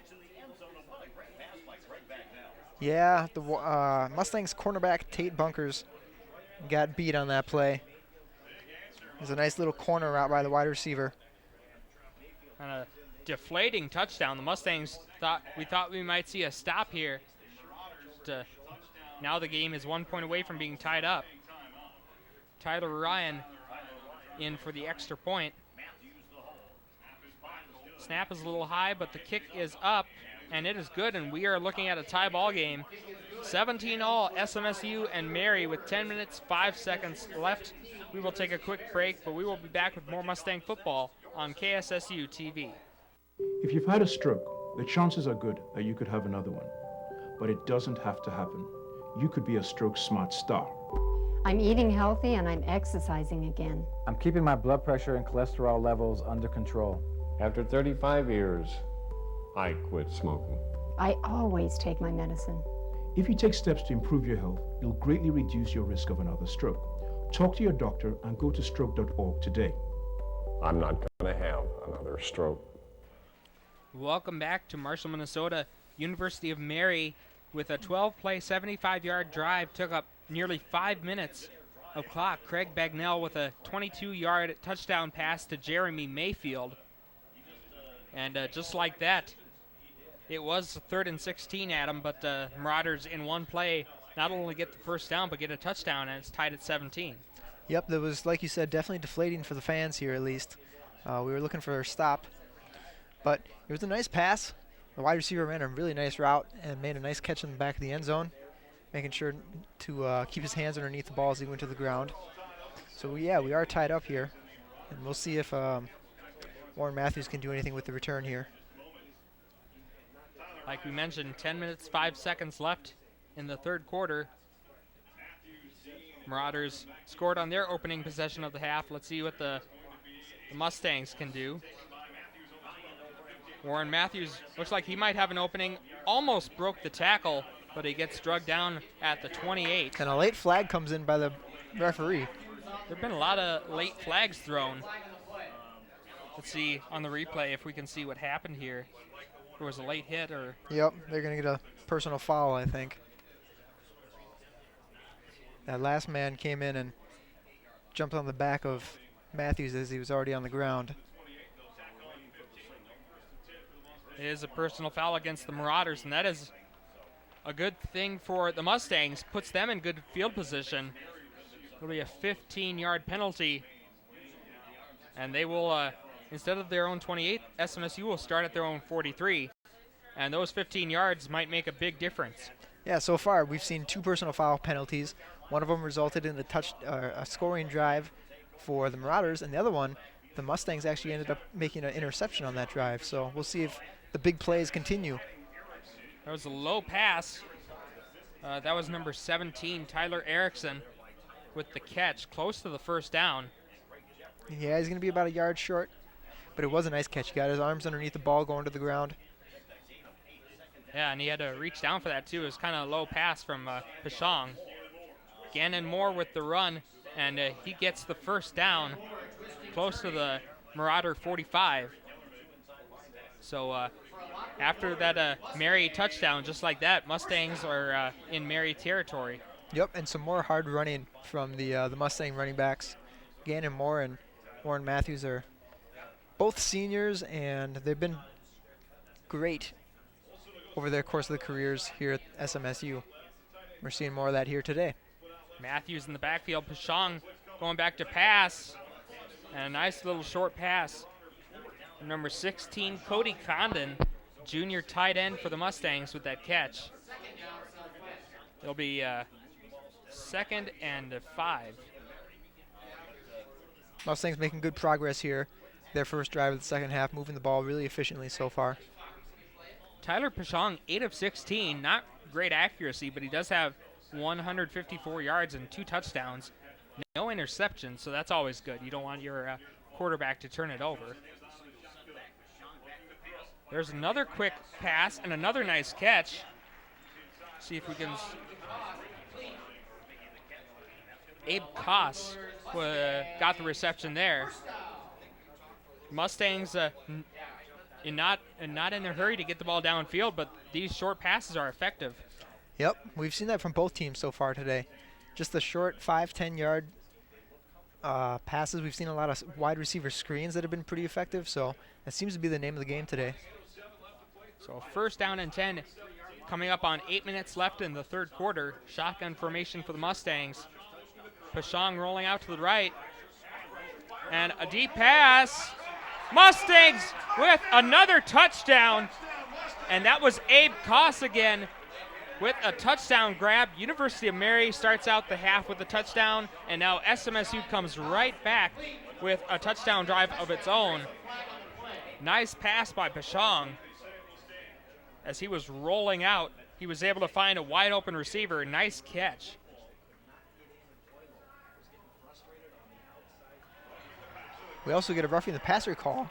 Yeah, the Mustangs cornerback Tate Bunkers got beat on that play. There's a nice little corner route by the wide receiver. And a deflating touchdown. The Mustangs thought we might see a stop here. Now the game is 1 point away from being tied up. Tyler Ryan in for the extra point. Snap is a little high, but the kick is up, and it is good, and we are looking at a tie ball game. 17-all, SMSU and Mary with 10 minutes, 5 seconds left. We will take a quick break, but we will be back with more Mustang football on KSSU TV. If you've had a stroke, the chances are good that you could have another one. But it doesn't have to happen. You could be a stroke smart star. I'm eating healthy and I'm exercising again. I'm keeping my blood pressure and cholesterol levels under control. After 35 years, I quit smoking. I always take my medicine. If you take steps to improve your health, you'll greatly reduce your risk of another stroke. Talk to your doctor and go to stroke.org today. I'm not going to have another stroke. Welcome back to Marshall, Minnesota. University of Mary with a 12-play, 75-yard drive, took up nearly 5 minutes of clock. Craig Bagnell with a 22-yard touchdown pass to Jeremy Mayfield. And just like that, it was 3rd and 16, Adam, but Marauders in one play not only get the first down, but get a touchdown, and it's tied at 17. Yep, that was, like you said, definitely deflating for the fans here at least. We were looking for a stop, but it was a nice pass. The wide receiver ran a really nice route and made a nice catch in the back of the end zone, making sure to keep his hands underneath the ball as he went to the ground. So, yeah, we are tied up here, and we'll see if Warren Matthews can do anything with the return here. Like we mentioned, 10 minutes, 5 seconds left in the third quarter. Marauders scored on their opening possession of the half. Let's see what the Mustangs can do. Warren Matthews looks like he might have an opening. Almost broke the tackle, but he gets drugged down at the 28. And a late flag comes in by the referee. There have been a lot of late flags thrown. Let's see on the replay if we can see what happened here. If it was a late hit or... Yep, they're going to get a personal foul, I think. That last man came in and jumped on the back of Matthews as he was already on the ground. It is a personal foul against the Marauders, and that is a good thing for the Mustangs. Puts them in good field position. It'll be a 15-yard penalty, and they will, instead of their own 28, SMSU will start at their own 43, and those 15 yards might make a big difference. Yeah, so far we've seen 2 personal foul penalties. One of them resulted in a scoring drive for the Marauders, and the other one, the Mustangs actually ended up making an interception on that drive. So we'll see if the big plays continue. That was a low pass. That was number 17, Tyler Erickson, with the catch, close to the first down. Yeah, he's going to be about a yard short, but it was a nice catch. He got his arms underneath the ball going to the ground. Yeah, and he had to reach down for that, too. It was kind of a low pass from Pashong. Gannon Moore with the run, and he gets the first down close to the Marauder 45. So after that Mary touchdown, just like that, Mustangs are in Mary territory. Yep, and some more hard running from the Mustang running backs. Gannon Moore and Warren Matthews are both seniors, and they've been great over the course of the careers here at SMSU. We're seeing more of that here today. Matthews in the backfield, Pashong going back to pass, and a nice little short pass. Number 16, Cody Condon, junior tight end for the Mustangs with that catch. It'll be 2nd and 5. Mustangs making good progress here. Their first drive of the second half, moving the ball really efficiently so far. Tyler Pashong, 8 of 16, not great accuracy, but he does have 154 yards and 2 touchdowns. No interceptions, so that's always good. You don't want your quarterback to turn it over. There's another quick pass and another nice catch. See if we can... Abe Koss got the reception there. Mustangs not in a hurry to get the ball downfield, but these short passes are effective. Yep, we've seen that from both teams so far today. Just the short 5-10 yard passes. We've seen a lot of wide receiver screens that have been pretty effective, so that seems to be the name of the game today. So 1st down and 10 coming up on 8 minutes left in the third quarter. Shotgun formation for the Mustangs. Pashong rolling out to the right. And a deep pass. Mustangs with another touchdown. And that was Abe Koss again with a touchdown grab. University of Mary starts out the half with a touchdown, and now SMSU comes right back with a touchdown drive of its own. Nice pass by Pashong. As he was rolling out, he was able to find a wide open receiver. Nice catch. We also get a roughing the passer call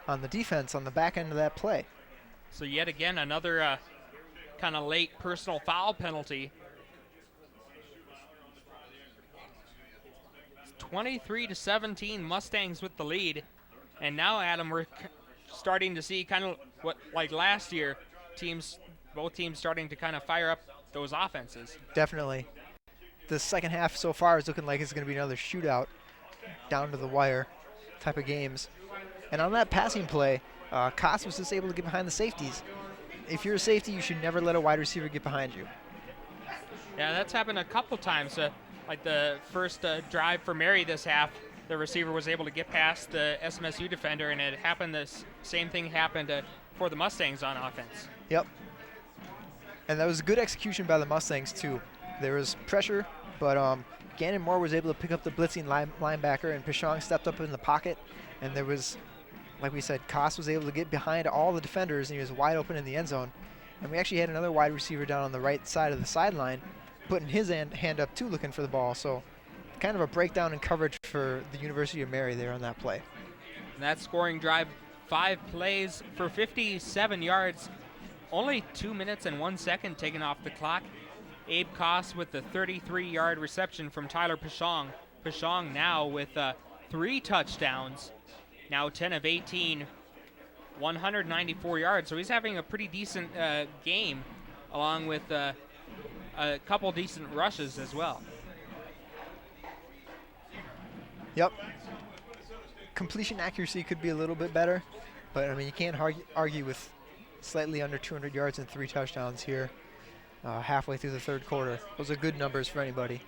on the defense on the back end of that play. So yet again, another kind of late personal foul penalty. 23-17, Mustangs with the lead. And now, Adam, we're starting to see kind of what, like last year, teams both teams starting to kind of fire up those offenses. Definitely. The second half so far is looking like it's going to be another shootout, down to the wire type of games. And on that passing play, Koss was just able to get behind the safeties. If you're a safety, you should never let a wide receiver get behind you. Yeah, that's happened a couple times. Like the first drive for Mary this half, the receiver was able to get past the SMSU defender, and it happened. This same thing happened for the Mustangs on offense. Yep. And that was good execution by the Mustangs too. There was pressure, but Gannon Moore was able to pick up the blitzing linebacker, and Pishong stepped up in the pocket, and there was, like we said, Koss was able to get behind all the defenders, and he was wide open in the end zone. And we actually had another wide receiver down on the right side of the sideline, putting his hand up too, looking for the ball. So kind of a breakdown in coverage for the University of Mary there on that play. And that scoring drive, 5 plays for 57 yards, only 2 minutes and 1 second taken off the clock. Abe Koss with the 33-yard reception from Tyler Pishong. Pishong now with 3 touchdowns, now 10 of 18, 194 yards. So he's having a pretty decent game, along with a couple decent rushes as well. Yep. Completion accuracy could be a little bit better, but I mean, you can't argue with slightly under 200 yards and 3 touchdowns here halfway through the third quarter. Those are good numbers for anybody.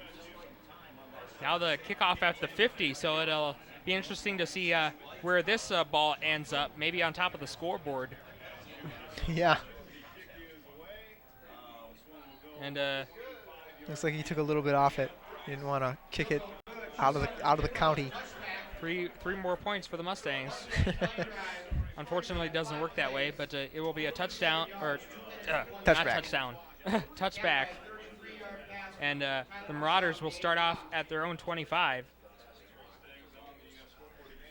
Now the kickoff at the 50, so it'll be interesting to see where this ball ends up, maybe on top of the scoreboard. Yeah. And looks like he took a little bit off it. He didn't want to kick it out of the county. Three more points for the Mustangs. Unfortunately, it doesn't work that way, but it will be a touchdown, or not touchdown, touchback. And the Marauders will start off at their own 25.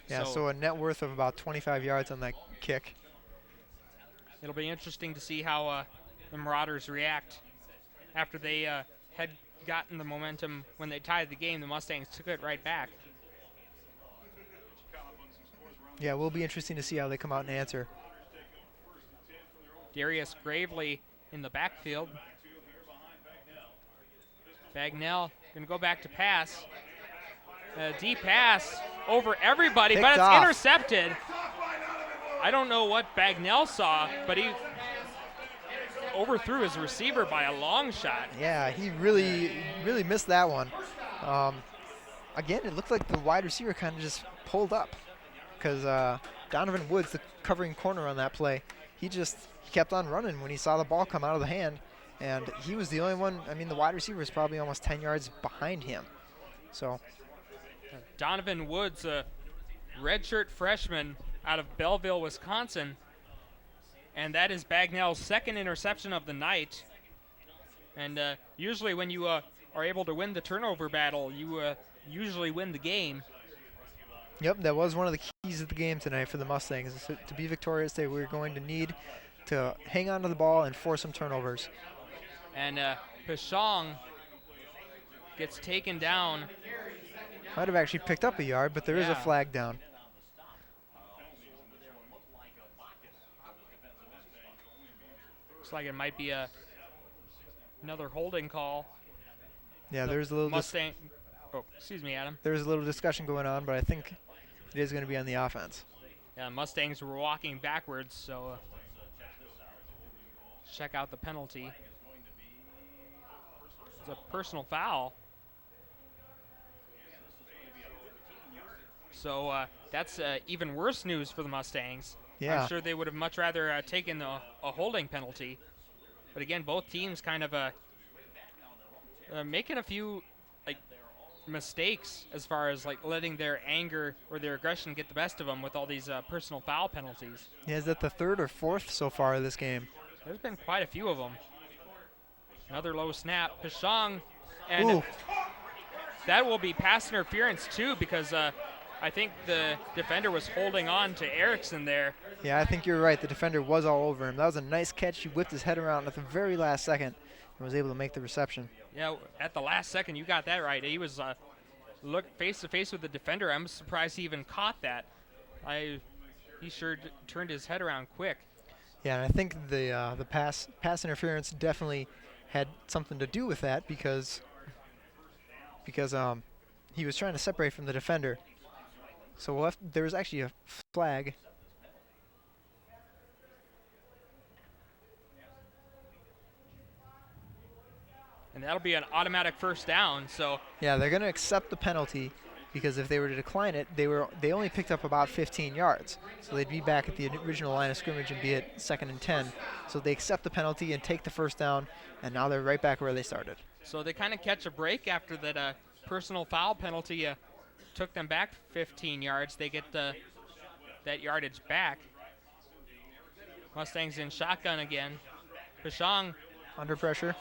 Yeah, so a net worth of about 25 yards on that kick. It'll be interesting to see how the Marauders react after they had gotten the momentum when they tied the game. The Mustangs took it right back. Yeah, it will be interesting to see how they come out and answer. Darius Gravely in the backfield. Bagnell going to go back to pass. Deep pass over everybody, Picked but it's off. Intercepted. I don't know what Bagnell saw, but he overthrew his receiver by a long shot. Yeah, he really missed that one. Again, it looked like the wide receiver kind of just pulled up, because Donovan Woods, the covering corner on that play, he kept on running when he saw the ball come out of the hand, and he was the only one. I mean, the wide receiver was probably almost 10 yards behind him. So Donovan Woods, a redshirt freshman out of Belleville, Wisconsin, and that is Bagnell's second interception of the night. And usually when you are able to win the turnover battle, you usually win the game. Yep, that was one of the keys of the game tonight for the Mustangs. To be victorious, they were going to need to hang on to the ball and force some turnovers. And Pishong gets taken down. Might have actually picked up a yard, but there is a flag down. Looks like it might be another holding call. Yeah, there's a little Mustang. Oh, excuse me, Adam. There's a little discussion going on, but I think it is going to be on the offense. Yeah, Mustangs were walking backwards, so check out the penalty. It's a personal foul. So that's even worse news for the Mustangs. Yeah. I'm sure they would have much rather taken a holding penalty. But again, both teams kind of making a few mistakes as far as letting their anger or their aggression get the best of them with all these personal foul penalties. Yeah, is that the third or fourth so far of this game? There's been quite a few of them. Another low snap. Pishong, and Ooh. That will be pass interference too, because I think the defender was holding on to Erickson there. Yeah, I think you're right. The defender was all over him. That was a nice catch. He whipped his head around at the very last second and was able to make the reception. Yeah, at the last second, you got that right. He was looked face to face with the defender. I'm surprised he even caught that. He sure turned his head around quick. Yeah, and I think the pass interference definitely had something to do with that because he was trying to separate from the defender. So there was actually a flag. And that'll be an automatic first down. So yeah, they're going to accept the penalty because if they were to decline it, they only picked up about 15 yards. So they'd be back at the original line of scrimmage and be at 2nd and 10. So they accept the penalty and take the first down, and now they're right back where they started. So they kind of catch a break after that personal foul penalty took them back 15 yards. They get that yardage back. Mustangs in shotgun again. Pashong under pressure.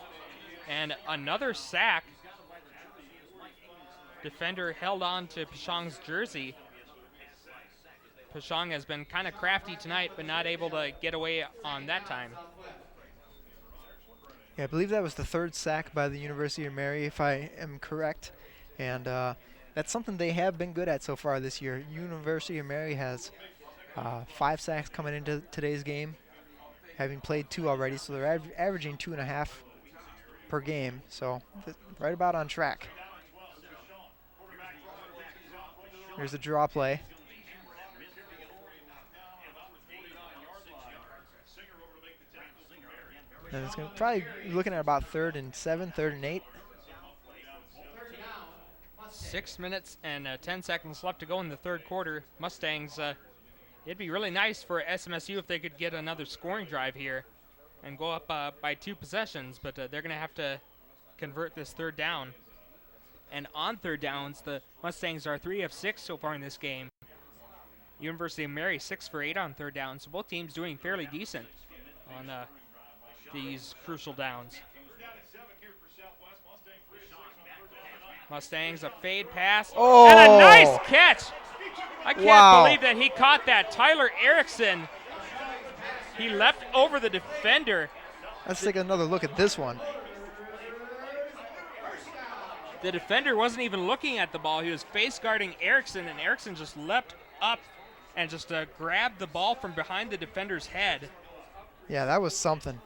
And another sack. Defender held on to Pashong's jersey. Pashong has been kind of crafty tonight, but not able to get away on that time. Yeah, I believe that was the 3rd sack by the University of Mary, if I am correct. And that's something they have been good at so far this year. University of Mary has 5 sacks coming into today's game, having played 2 already, so they're averaging 2.5 per game, so right about on track. Here's the draw play. And it's going to probably looking at about 3rd and 7, 3rd and 8. 6 minutes and 10 seconds left to go in the 3rd quarter. Mustangs, it'd be really nice for SMSU if they could get another scoring drive here and go up by 2 possessions, but they're going to have to convert this 3rd down. And on 3rd downs, the Mustangs are 3 of 6 so far in this game. University of Mary 6 for 8 on 3rd down, so both teams doing fairly decent on these crucial downs. Mustangs, a fade pass, and a nice catch. I can't believe that he caught that. Tyler Erickson, he leapt over the defender. Let's take another look at this one. The defender wasn't even looking at the ball. He was face guarding Erickson, and Erickson just leapt up and just grabbed the ball from behind the defender's head. Yeah, that was something.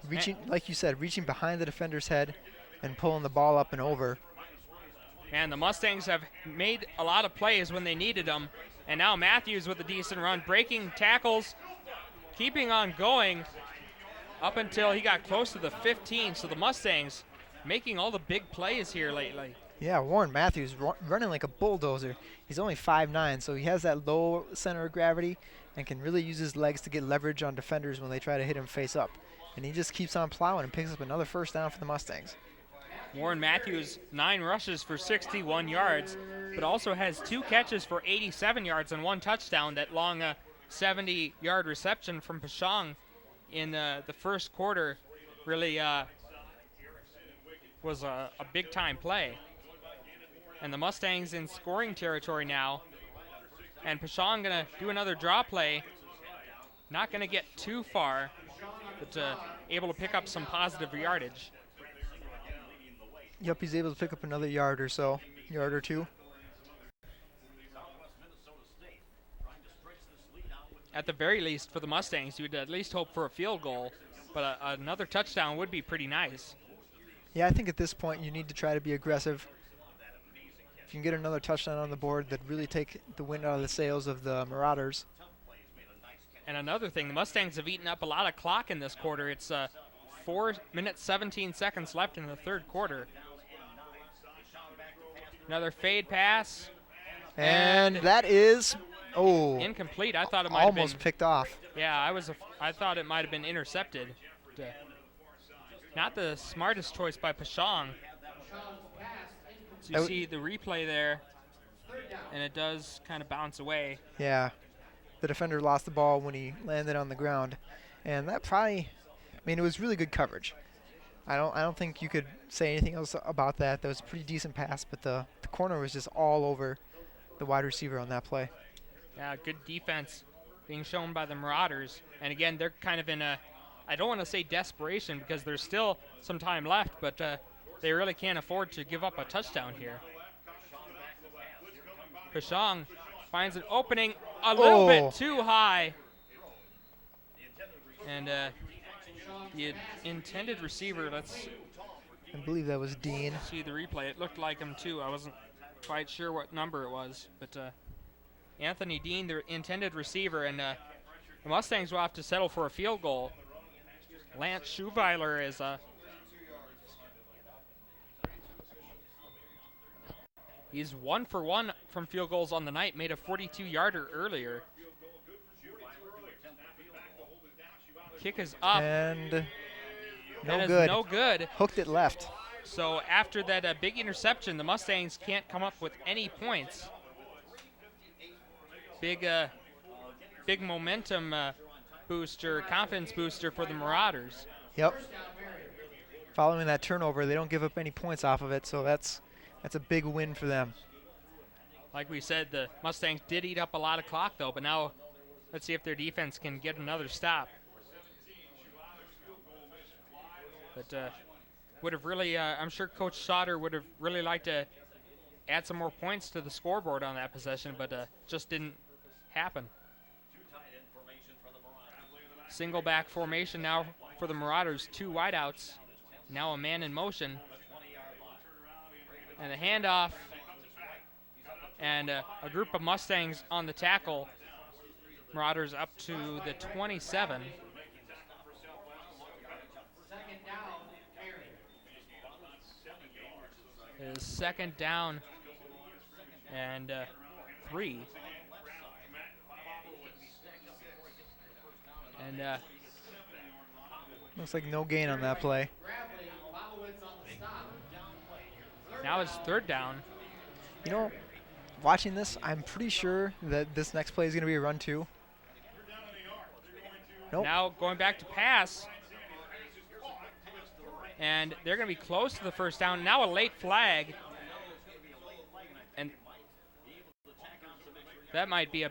Reaching, like you said, reaching behind the defender's head and pulling the ball up and over. And the Mustangs have made a lot of plays when they needed them. And now Matthews with a decent run, breaking tackles, keeping on going up until he got close to the 15. So the Mustangs making all the big plays here lately. Yeah, Warren Matthews running like a bulldozer. He's only 5'9", so he has that low center of gravity and can really use his legs to get leverage on defenders when they try to hit him face up. And he just keeps on plowing and picks up another first down for the Mustangs. Warren Matthews, 9 rushes for 61 yards, but also has 2 catches for 87 yards and 1 touchdown. That long 70-yard reception from Pashong in the 1st quarter really was a big-time play. And the Mustangs in scoring territory now. And Pashong going to do another draw play. Not going to get too far, but able to pick up some positive yardage. Yep, he's able to pick up another yard or so, yard or 2. At the very least, for the Mustangs, you would at least hope for a field goal, but another touchdown would be pretty nice. Yeah, I think at this point you need to try to be aggressive. If you can get another touchdown on the board, that'd really take the wind out of the sails of the Marauders. And another thing, the Mustangs have eaten up a lot of clock in this quarter. It's 4 minutes, 17 seconds left in the 3rd quarter. Another fade pass. And that is incomplete. I thought it might have been almost picked off. Yeah, I thought it might have been intercepted. Not the smartest choice by Pashong. So you see the replay there, and it does kind of bounce away. Yeah, the defender lost the ball when he landed on the ground, and that probably, I mean, it was really good coverage. I don't think you could say anything else about that. That was a pretty decent pass, but the corner was just all over the wide receiver on that play. Yeah, good defense being shown by the Marauders. And again, they're kind of in a, I don't want to say desperation because there's still some time left, but they really can't afford to give up a touchdown here. Pashong finds an opening a little bit too high. And the intended receiver, let's I believe that was Dean. see the replay. It looked like him too. I wasn't quite sure what number it was, but Anthony Dean, the intended receiver, and the Mustangs will have to settle for a field goal. Lance Schuweiler is he's 1 for 1 from field goals on the night, made a 42-yarder earlier. Kick is up. And That no is no good. Hooked it left. So after that big interception, the Mustangs can't come up with any points. Big momentum booster, confidence booster for the Marauders. Yep. Following that turnover, they don't give up any points off of it, so that's a big win for them. Like we said, the Mustangs did eat up a lot of clock, though, but now let's see if their defense can get another stop. But would have really, I'm sure Coach Sauter would have really liked to add some more points to the scoreboard on that possession, but just didn't happen. Single back formation now for the Marauders, 2 wideouts. Now a man in motion. And a handoff. And a group of Mustangs on the tackle. Marauders up to the 27. It is second down and 3. And looks like no gain on that play. Now it's third down. You know, watching this, I'm pretty sure that this next play is going to be a run too. Nope. Now going back to pass. And they're going to be close to the first down. Now a late flag. And that might be a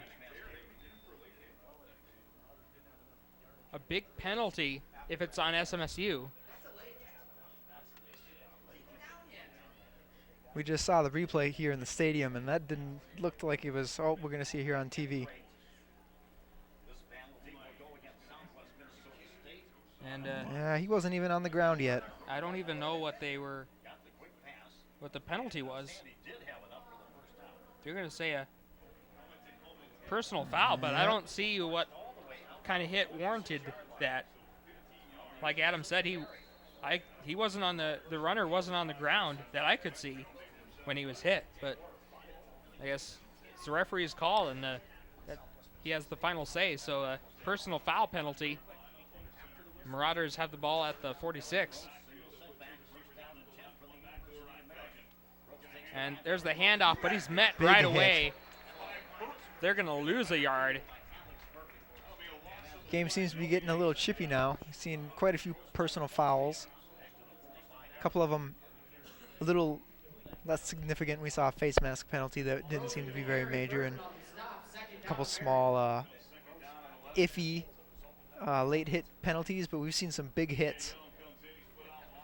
big penalty if it's on SMSU. We just saw the replay here in the stadium, and that didn't look like it was, we're going to see it here on TV. And yeah, he wasn't even on the ground yet. I don't even know what the penalty was. They're going to say a personal foul, but I don't see what kind of hit warranted that. Like Adam said, he wasn't on the runner wasn't on the ground that I could see when he was hit, but I guess it's the referee's call, and that he has the final say. So a personal foul penalty. Marauders have the ball at the 46. And there's the handoff, but he's met Big right hit. away. They're going to lose a yard. Game seems to be getting a little chippy now. We've seen quite a few personal fouls. A couple of them a little less significant. We saw a face mask penalty that didn't seem to be very major, and a couple small iffy late hit penalties, but we've seen some big hits.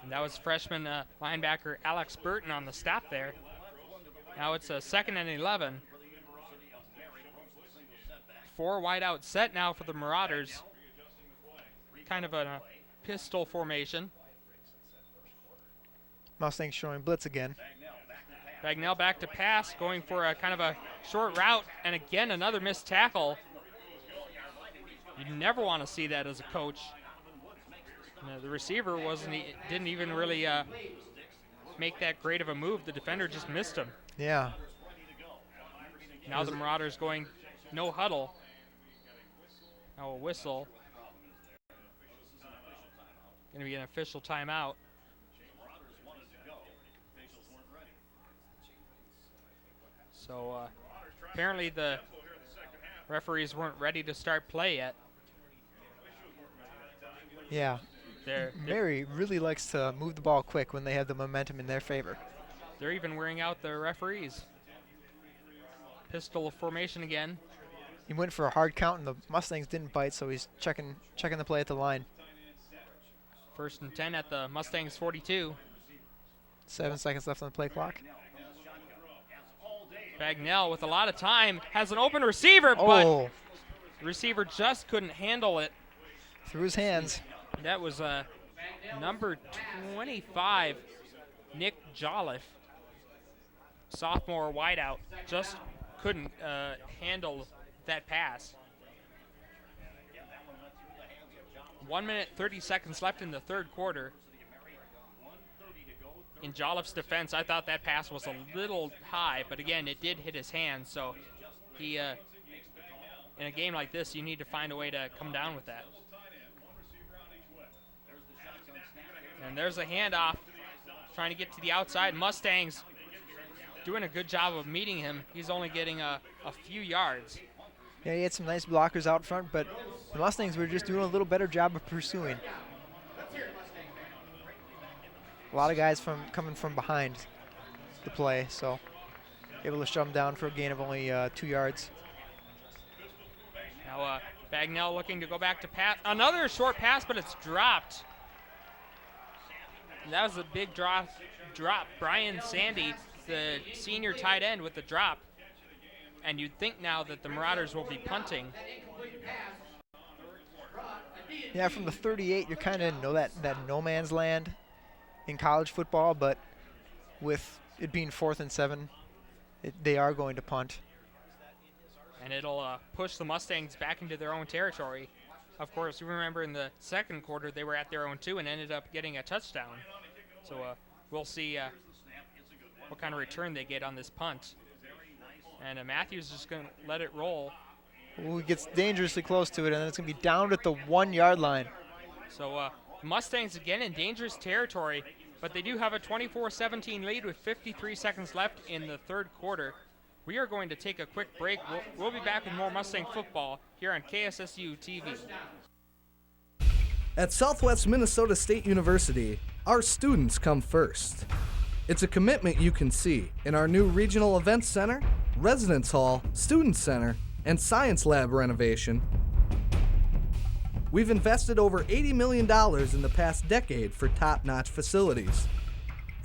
And that was freshman linebacker Alex Burton on the stop there. Now it's a 2nd and 11. 4 wide out set now for the Marauders. Kind of a pistol formation. Mustangs showing blitz again. Bagnell back to pass, going for a kind of a short route, and again another missed tackle. You never want to see that as a coach. The receiver didn't even really make that great of a move. The defender just missed him. Yeah. Now the Marauders going no huddle. Now a whistle. Going to be an official timeout. So apparently the referees weren't ready to start play yet. Yeah. Mary really likes to move the ball quick when they have the momentum in their favor. They're even wearing out the referees. Pistol formation again. He went for a hard count, and the Mustangs didn't bite, so he's checking the play at the line. 1st and 10 at the Mustangs 42. 7 seconds left on the play clock. Bagnell with a lot of time has an open receiver, but the receiver just couldn't handle it. through his hands. That was number 25, Nick Jolliffe, sophomore wideout, just couldn't handle that pass. 1 minute, 30 seconds left in the third quarter. In Jolliffe's defense, I thought that pass was a little high, but again, it did hit his hand, so he, in a game like this, you need to find a way to come down with that. And there's a handoff, trying to get to the outside. Mustangs doing a good job of meeting him. He's only getting a few yards. Yeah, he had some nice blockers out front, but the Mustangs were just doing a little better job of pursuing. A lot of guys coming from behind the play, so able to shut him down for a gain of only 2 yards. Now Bagnell looking to go back to pass. Another short pass, but it's dropped. And that was a big drop. Brian Sandy, the senior tight end, with the drop. And you'd think now that the Marauders will be punting. Yeah, from the 38, you're kind of in that no man's land in college football, but with it being 4th and 7, they are going to punt. And it'll push the Mustangs back into their own territory. Of course, you remember in the second quarter they were at their own 2 and ended up getting a touchdown. So we'll see what kind of return they get on this punt. And Matthews is just going to let it roll. Ooh, he gets dangerously close to it, and then it's going to be down at the 1 yard line. So Mustangs again in dangerous territory, but they do have a 24-17 lead with 53 seconds left in the third quarter. We are going to take a quick break. We'll be back with more Mustang football here on KSSU TV. At Southwest Minnesota State University, our students come first. It's a commitment you can see in our new Regional Events Center, Residence Hall, Student Center, and Science Lab renovation. We've invested over $80 million in the past decade for top-notch facilities.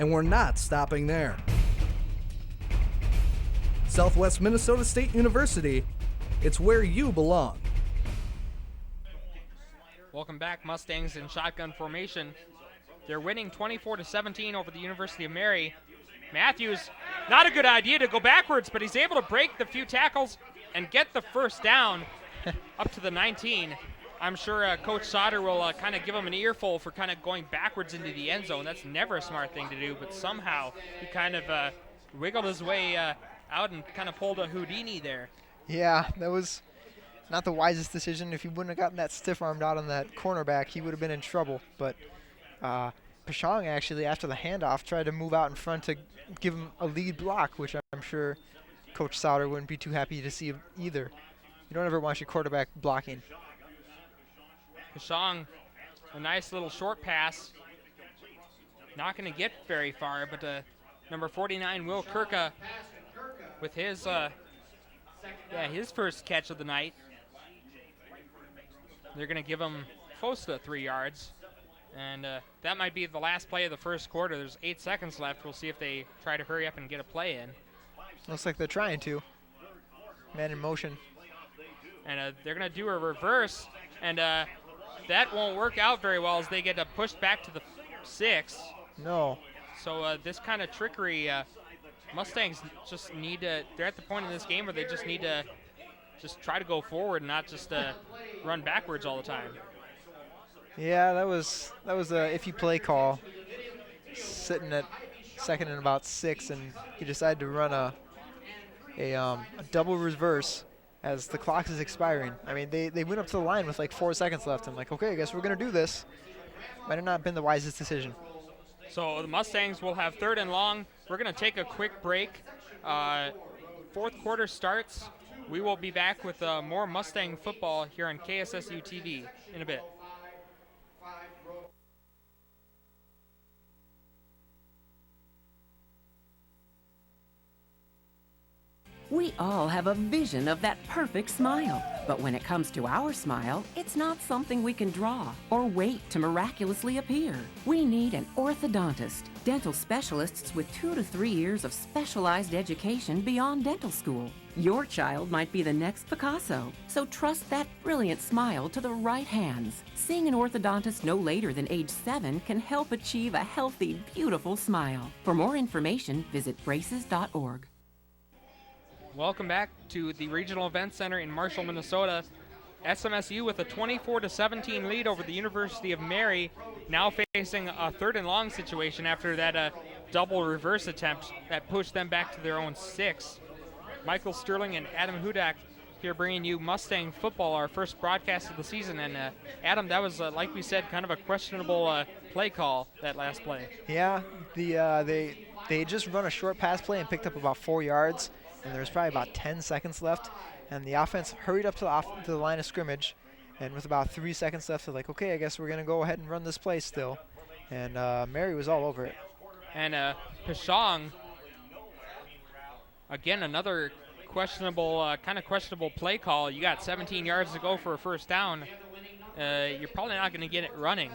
And we're not stopping there. Southwest Minnesota State University, it's where you belong. Welcome back, Mustangs in shotgun formation. They're winning 24-17 over the University of Mary. Matthews, not a good idea to go backwards, but he's able to break the few tackles and get the first down up to the 19. I'm sure Coach Sauter will kind of give him an earful for kind of going backwards into the end zone. That's never a smart thing to do, but somehow he kind of wiggled his way out and kind of pulled a Houdini there. Yeah, that was not the wisest decision. If he wouldn't have gotten that stiff-armed out on that cornerback, he would have been in trouble. But Pashong actually, after the handoff, tried to move out in front to give him a lead block, which I'm sure Coach Sauter wouldn't be too happy to see either. You don't ever want your quarterback blocking. Pashong, a nice little short pass. Not going to get very far, but number 49, Will Kirka, with his first catch of the night. They're going to give him close to 3 yards. And that might be the last play of the first quarter. There's 8 seconds left. We'll see if they try to hurry up and get a play in. Looks like they're trying to. Man in motion. And they're going to do a reverse. And that won't work out very well as they get pushed back to the 6. No. So this kind of trickery, Mustangs just need to, they're at the point in this game where they just need to just try to go forward and not just run backwards all the time. Yeah, that was a iffy play call. Sitting at 2nd and about 6, and he decided to run a double reverse as the clock is expiring. I mean, they went up to the line with like 4 seconds left. I'm like, okay, I guess we're going to do this. Might have not been the wisest decision. So the Mustangs will have 3rd and long. We're going to take a quick break. Fourth quarter starts. We will be back with more Mustang football here on KSSU TV in a bit. We all have a vision of that perfect smile. But when it comes to our smile, it's not something we can draw or wait to miraculously appear. We need an orthodontist, dental specialists with 2 to 3 years of specialized education beyond dental school. Your child might be the next Picasso, so trust that brilliant smile to the right hands. Seeing an orthodontist no later than age 7 can help achieve a healthy, beautiful smile. For more information, visit braces.org. Welcome back to the Regional Event Center in Marshall, Minnesota. SMSU with a 24-17 lead over the University of Mary, now facing a 3rd and long situation after that double reverse attempt that pushed them back to their own 6. Michael Sterling and Adam Hudak here bringing you Mustang football, our first broadcast of the season. And Adam, that was, like we said, kind of a questionable play call, that last play. Yeah, they just run a short pass play and picked up about 4 yards, and there was probably about 10 seconds left. And the offense hurried up to the line of scrimmage, and with about 3 seconds left, they're like, okay, I guess we're going to go ahead and run this play still. And Mary was all over it. And Pashong, again, another questionable play call. You got 17 yards to go for a first down. You're probably not going to get it running.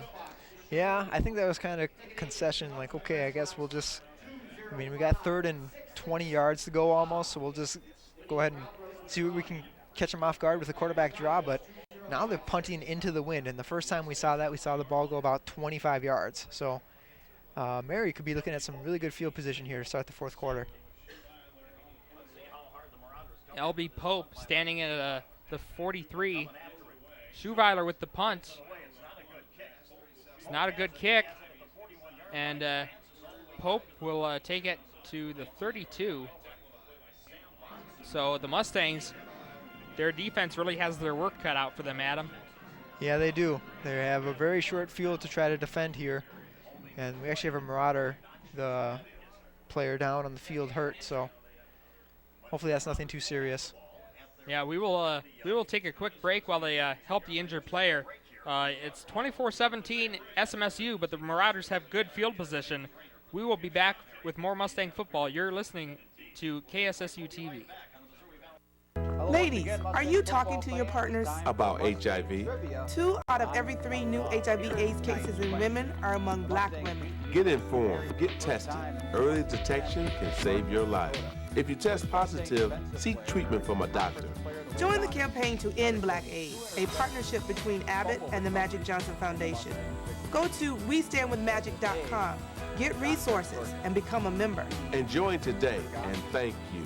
Yeah, I think that was kind of concession. Like, okay, I guess we'll just, we got 3rd and 20 yards to go almost, so we'll just go ahead and see what we can catch them off guard with a quarterback draw. But now they're punting into the wind, and the first time we saw that, we saw the ball go about 25 yards. So Mary could be looking at some really good field position here to start the 4th quarter. LB Pope standing at the 43. Schuweiler with the punt. It's not a good kick. And Pope will take it to the 32. So the Mustangs, their defense really has their work cut out for them, Adam. Yeah, they do. They have a very short field to try to defend here. And we actually have a Marauder, the player down on the field, hurt. So hopefully that's nothing too serious. Yeah, we will take a quick break while they help the injured player. It's 24-17 SMSU, but the Marauders have good field position. We will be back with more Mustang football. You're listening to KSSU TV. Ladies, are you talking to your partners about HIV? 2 out of every 3 new HIV/AIDS cases in women are among black women. Get informed, get tested. Early detection can save your life. If you test positive, seek treatment from a doctor. Join the campaign to end Black AIDS, a partnership between Abbott and the Magic Johnson Foundation. Go to WeStandWithMagic.com, get resources, and become a member. And join today, and thank you.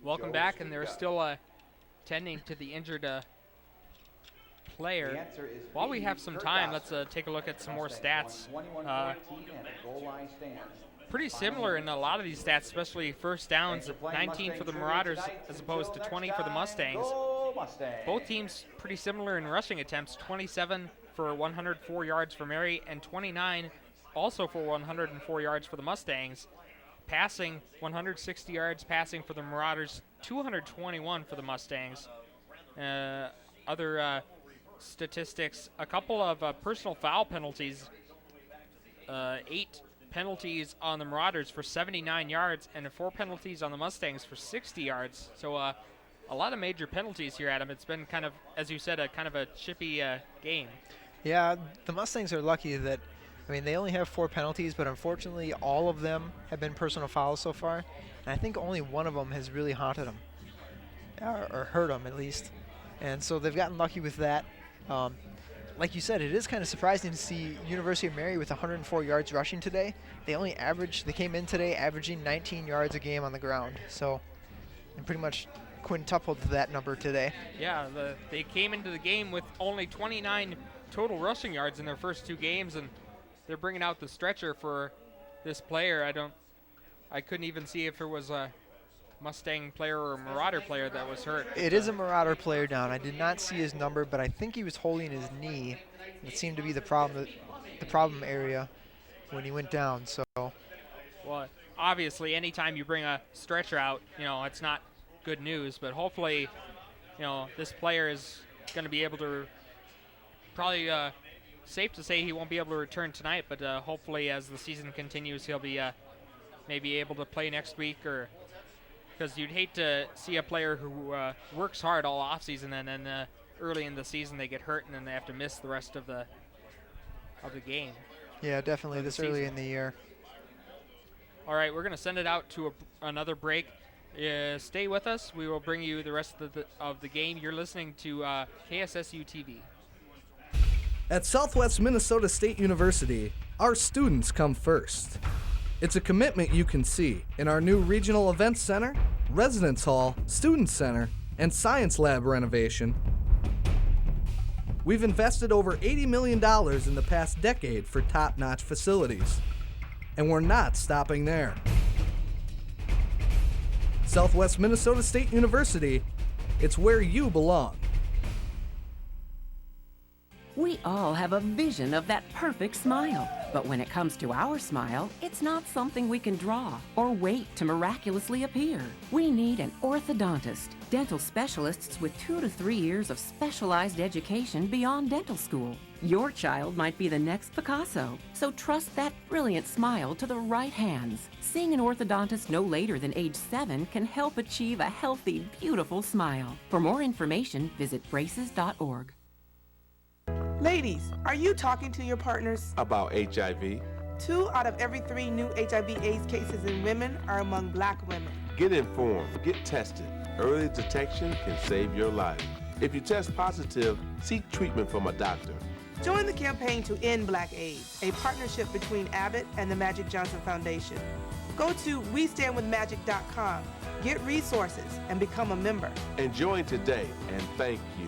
Welcome back, and they're still tending to the injured player. While we have some time, let's take a look at some more stats. Pretty similar in a lot of these stats, especially first downs, 19 for the Marauders as opposed to 20 for the Mustangs. Both teams pretty similar in rushing attempts, 27 for 104 yards for Mary and 29 also for 104 yards for the Mustangs. Passing, 160 yards passing for the Marauders, 221 for the Mustangs. Other statistics, a couple of personal foul penalties, 8 penalties on the Marauders for 79 yards and 4 penalties on the Mustangs for 60 yards. So a lot of major penalties here, Adam. It's been kind of, as you said, a kind of a chippy game. Yeah, the Mustangs are lucky that, they only have 4 penalties, but unfortunately all of them have been personal fouls so far. And I think only one of them has really haunted them, or hurt them at least. And so they've gotten lucky with that. Like you said, it is kind of surprising to see University of Mary with 104 yards rushing today. They came in today averaging 19 yards a game on the ground. So they pretty much quintupled that number today. Yeah, they came into the game with only 29 total rushing yards in their first 2 games, and they're bringing out the stretcher for this player. I couldn't even see if it was a Mustang player or a Marauder player that was hurt. It is a Marauder player down. I did not see his number, but I think he was holding his knee. It seemed to be the problem area when he went down. So, well, obviously, anytime you bring a stretcher out, it's not good news. But hopefully, this player is going to be able to. Probably safe to say he won't be able to return tonight, but hopefully, as the season continues, he'll be may be able to play next week, or because you'd hate to see a player who works hard all offseason and then early in the season they get hurt and then they have to miss the rest of the game. Yeah, definitely this season. early in the year. All right, we're going to send it out to another break. Stay with us. We will bring you the rest of the game. You're listening to KSSU TV. At Southwest Minnesota State University, our students come first. It's a commitment you can see in our new Regional Events Center, Residence Hall, Student Center, and Science Lab renovation. We've invested over $80 million in the past decade for top-notch facilities. And we're not stopping there. Southwest Minnesota State University, it's where you belong. We all have a vision of that perfect smile. But when it comes to our smile, it's not something we can draw or wait to miraculously appear. We need an orthodontist, dental specialists with 2 to 3 years of specialized education beyond dental school. Your child might be the next Picasso, so trust that brilliant smile to the right hands. Seeing an orthodontist no later than age 7 can help achieve a healthy, beautiful smile. For more information, visit braces.org. Ladies, are you talking to your partners? About HIV. 2 out of every 3 new HIV/AIDS cases in women are among black women. Get informed, get tested. Early detection can save your life. If you test positive, seek treatment from a doctor. Join the campaign to end Black AIDS, a partnership between Abbott and the Magic Johnson Foundation. Go to westandwithmagic.com, get resources, and become a member. And join today, and thank you.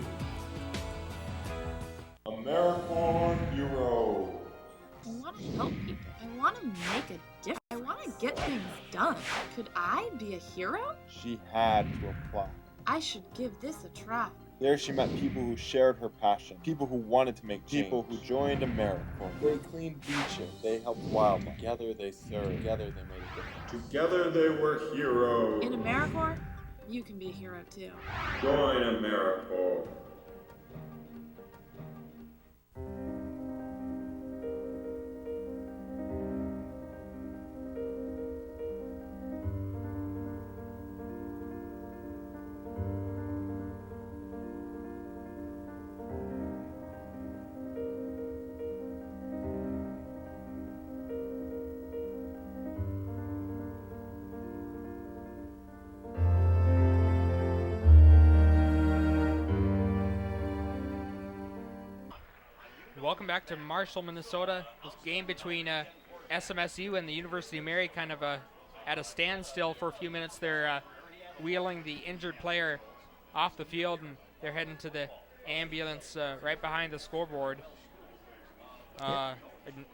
American hero. I want to help people. I want to make a difference. I want to get things done. Could I be a hero? She had to apply. I should give this a try. There she met people who shared her passion, people who wanted to make change, people who joined AmeriCorps. They cleaned beaches, they helped wildlife. Together they served, together they made a difference. Together they were heroes. In AmeriCorps, you can be a hero too. Join AmeriCorps. Welcome back to Marshall, Minnesota. This game between SMSU and the University of Mary kind of at a standstill for a few minutes. They're wheeling the injured player off the field, and they're heading to the ambulance right behind the scoreboard. A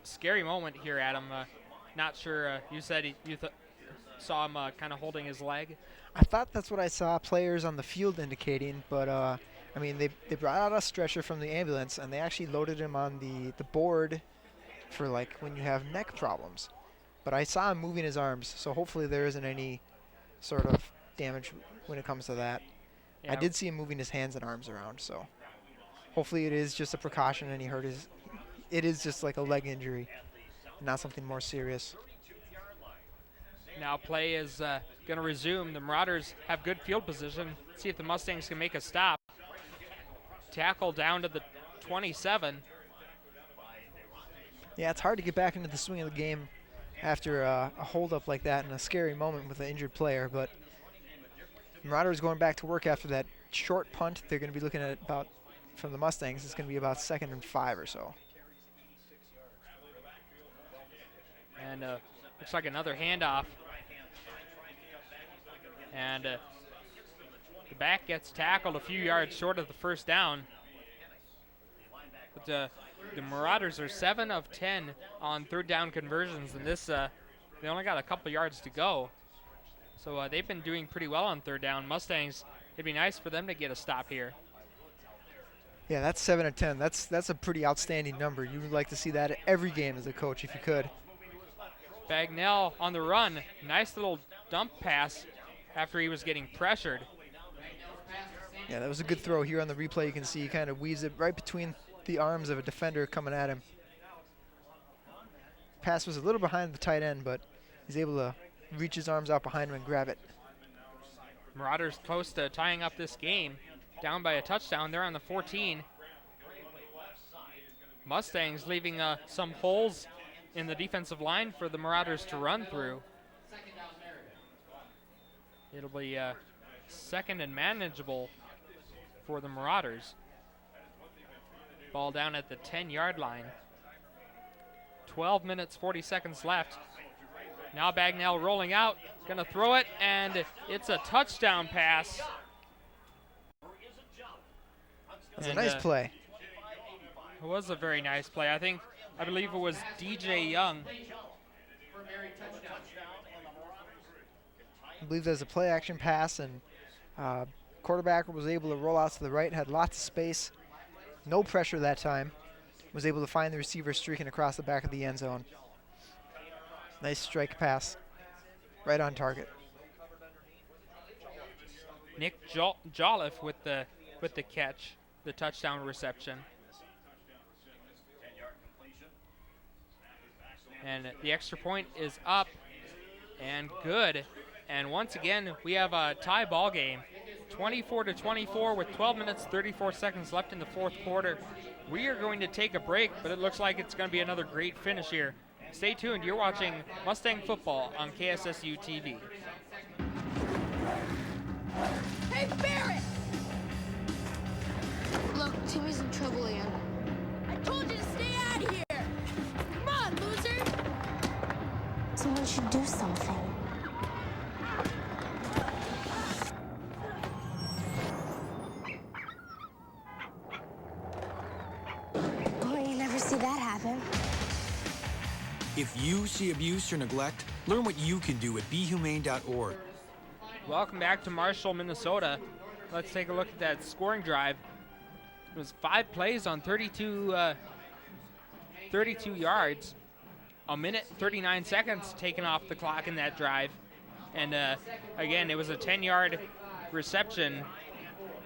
scary moment here, Adam. Not sure, you said you saw him kind of holding his leg. I thought that's what I saw players on the field indicating, but I mean, they brought out a stretcher from the ambulance, and they actually loaded him on the board for, like, when you have neck problems. But I saw him moving his arms, so hopefully there isn't any sort of damage when it comes to that. Yeah. I did see him moving his hands and arms around, so hopefully it is just a precaution and he hurt his... It is just like a leg injury, not something more serious. Now play is going to resume. The Marauders have good field position. See if the Mustangs can make a stop. Tackle down to the 27. Yeah, it's hard to get back into the swing of the game after a holdup like that and a scary moment with an injured player, but Marauders going back to work after that short punt. They're going to be looking at about, from the Mustangs, it's going to be about 2nd and 5 or so. And looks like another handoff. And the back gets tackled a few yards short of the first down. But the Marauders are 7 of 10 on 3rd down conversions, and this they only got a couple yards to go. So they've been doing pretty well on 3rd down. Mustangs, it'd be nice for them to get a stop here. Yeah, that's 7 of 10. That's a pretty outstanding number. You would like to see that at every game as a coach if you could. Bagnell on the run. Nice little dump pass after he was getting pressured. Yeah, that was a good throw. Here on the replay, you can see he kind of weaves it right between the arms of a defender coming at him. Pass was a little behind the tight end, but he's able to reach his arms out behind him and grab it. Marauders close to tying up this game, down by a touchdown. They're on the 14. Mustangs leaving some holes in the defensive line for the Marauders to run through. It'll be second and manageable for the Marauders. Ball down at the 10-yard line. 12 minutes, 40 seconds left. Now Bagnell rolling out, gonna throw it, and it's a touchdown pass. That's a nice play. It was a very nice play. I believe it was DJ Young. I believe there's a play action pass, and quarterback was able to roll out to the right, had lots of space, no pressure that time, was able to find the receiver streaking across the back of the end zone. Nice strike pass, right on target. Nick Jolliffe with the catch, the touchdown reception. And the extra point is up and good. And once again, we have a tie ball game. 24-24 with 12 minutes, 34 seconds left in the fourth quarter. We are going to take a break, but it looks like it's going to be another great finish here. Stay tuned. You're watching Mustang football on KSSU TV. Hey, Barrett! Look, Timmy's in trouble again. I told you to stay out of here! Come on, loser! Someone should do something. Boy, you never see that happen. If you see abuse or neglect, learn what you can do at BeHumane.org. Welcome back to Marshall, Minnesota. Let's take a look at that scoring drive. It was 5 plays on 32 yards. A minute, 39 seconds taken off the clock in that drive. And again, it was a 10-yard reception.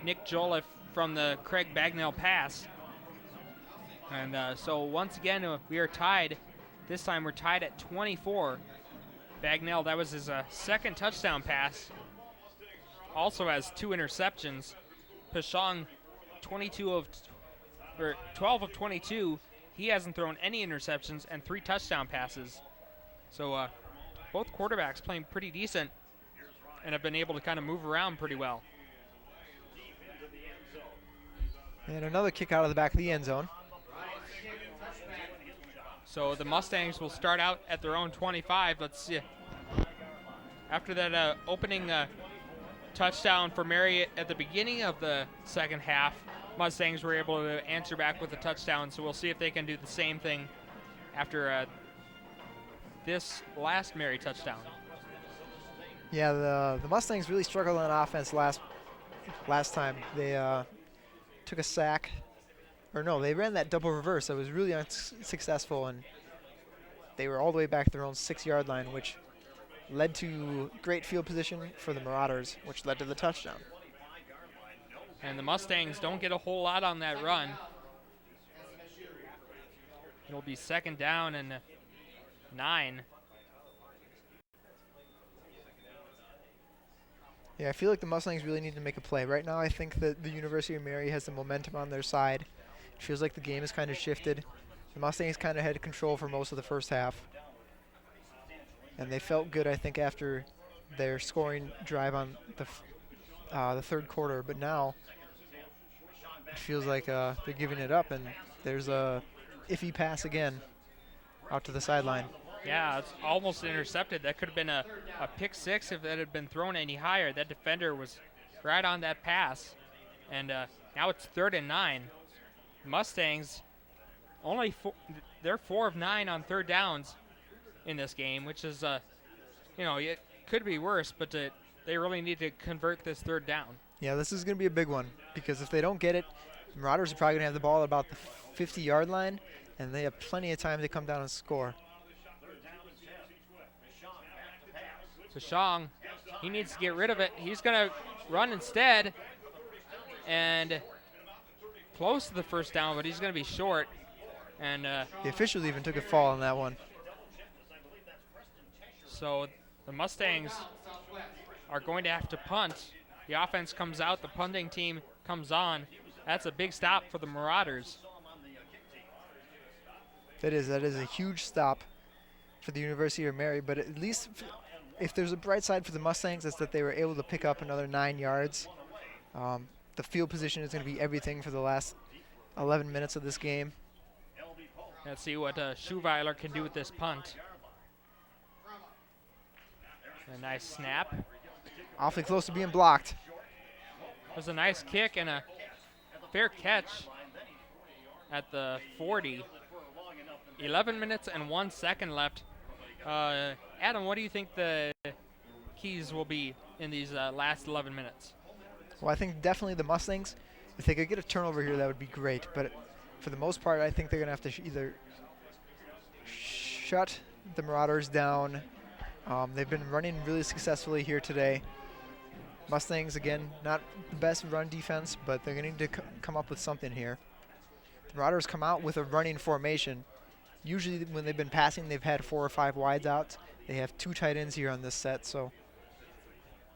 Nick Jolliffe from the Craig Bagnell pass. And so once again, we are tied. This time we're tied at 24. Bagnell, that was his second touchdown pass. Also has 2 interceptions. Pashong, 12 of 22. He hasn't thrown any interceptions and 3 touchdown passes. So both quarterbacks playing pretty decent and have been able to kind of move around pretty well. And another kick out of the back of the end zone. So the Mustangs will start out at their own 25. Let's see. After that opening touchdown for Mary at the beginning of the second half, Mustangs were able to answer back with a touchdown. So we'll see if they can do the same thing after this last Mary touchdown. Yeah, the Mustangs really struggled on offense last time. They took a sack. Or no, they ran that double reverse that was really unsuccessful, and they were all the way back to their own 6-yard line, which led to great field position for the Marauders, which led to the touchdown. And the Mustangs don't get a whole lot on that run. It'll be second down and 9. Yeah, I feel like the Mustangs really need to make a play. Right now, I think that the University of Mary has the momentum on their side. It feels like the game has kind of shifted. The Mustangs kind of had control for most of the first half. And they felt good, I think, after their scoring drive on the third quarter. But now it feels like they're giving it up, and there's a iffy pass again out to the sideline. Yeah, it's almost intercepted. That could have been a pick 6 if that had been thrown any higher. That defender was right on that pass. And now it's 3rd and 9. Mustangs they're 4 of 9 on 3rd downs in this game, which is it could be worse, but they really need to convert this 3rd down. Yeah, this is going to be a big one, because if they don't get it, the Marauders are probably going to have the ball at about the 50-yard line, and they have plenty of time to come down and score. So Shong, he needs to get rid of it. He's going to run instead, and close to the first down, but he's going to be short. And the officials even took a fall on that one. So The Mustangs are going to have to punt. The offense comes out, the punting team comes on. That's a big stop for the Marauders. That is a huge stop for the University of Mary, but at least if there's a bright side for the Mustangs, it's that they were able to pick up another 9 yards. The field position is going to be everything for the last 11 minutes of this game. Let's see what Schuweiler can do with this punt. A nice snap. Awfully close to being blocked. It was a nice kick and a fair catch at the 40. 11 minutes and 1 second left. Adam, what do you think the keys will be in these last 11 minutes? Well, I think definitely the Mustangs. If they could get a turnover here, that would be great. But for the most part, I think they're going to have to either shut the Marauders down. They've been running really successfully here today. Mustangs, again, not the best run defense, but they're going to need to come up with something here. The Marauders come out with a running formation. Usually when they've been passing, they've had 4 or 5 wides out. They have 2 tight ends here on this set, so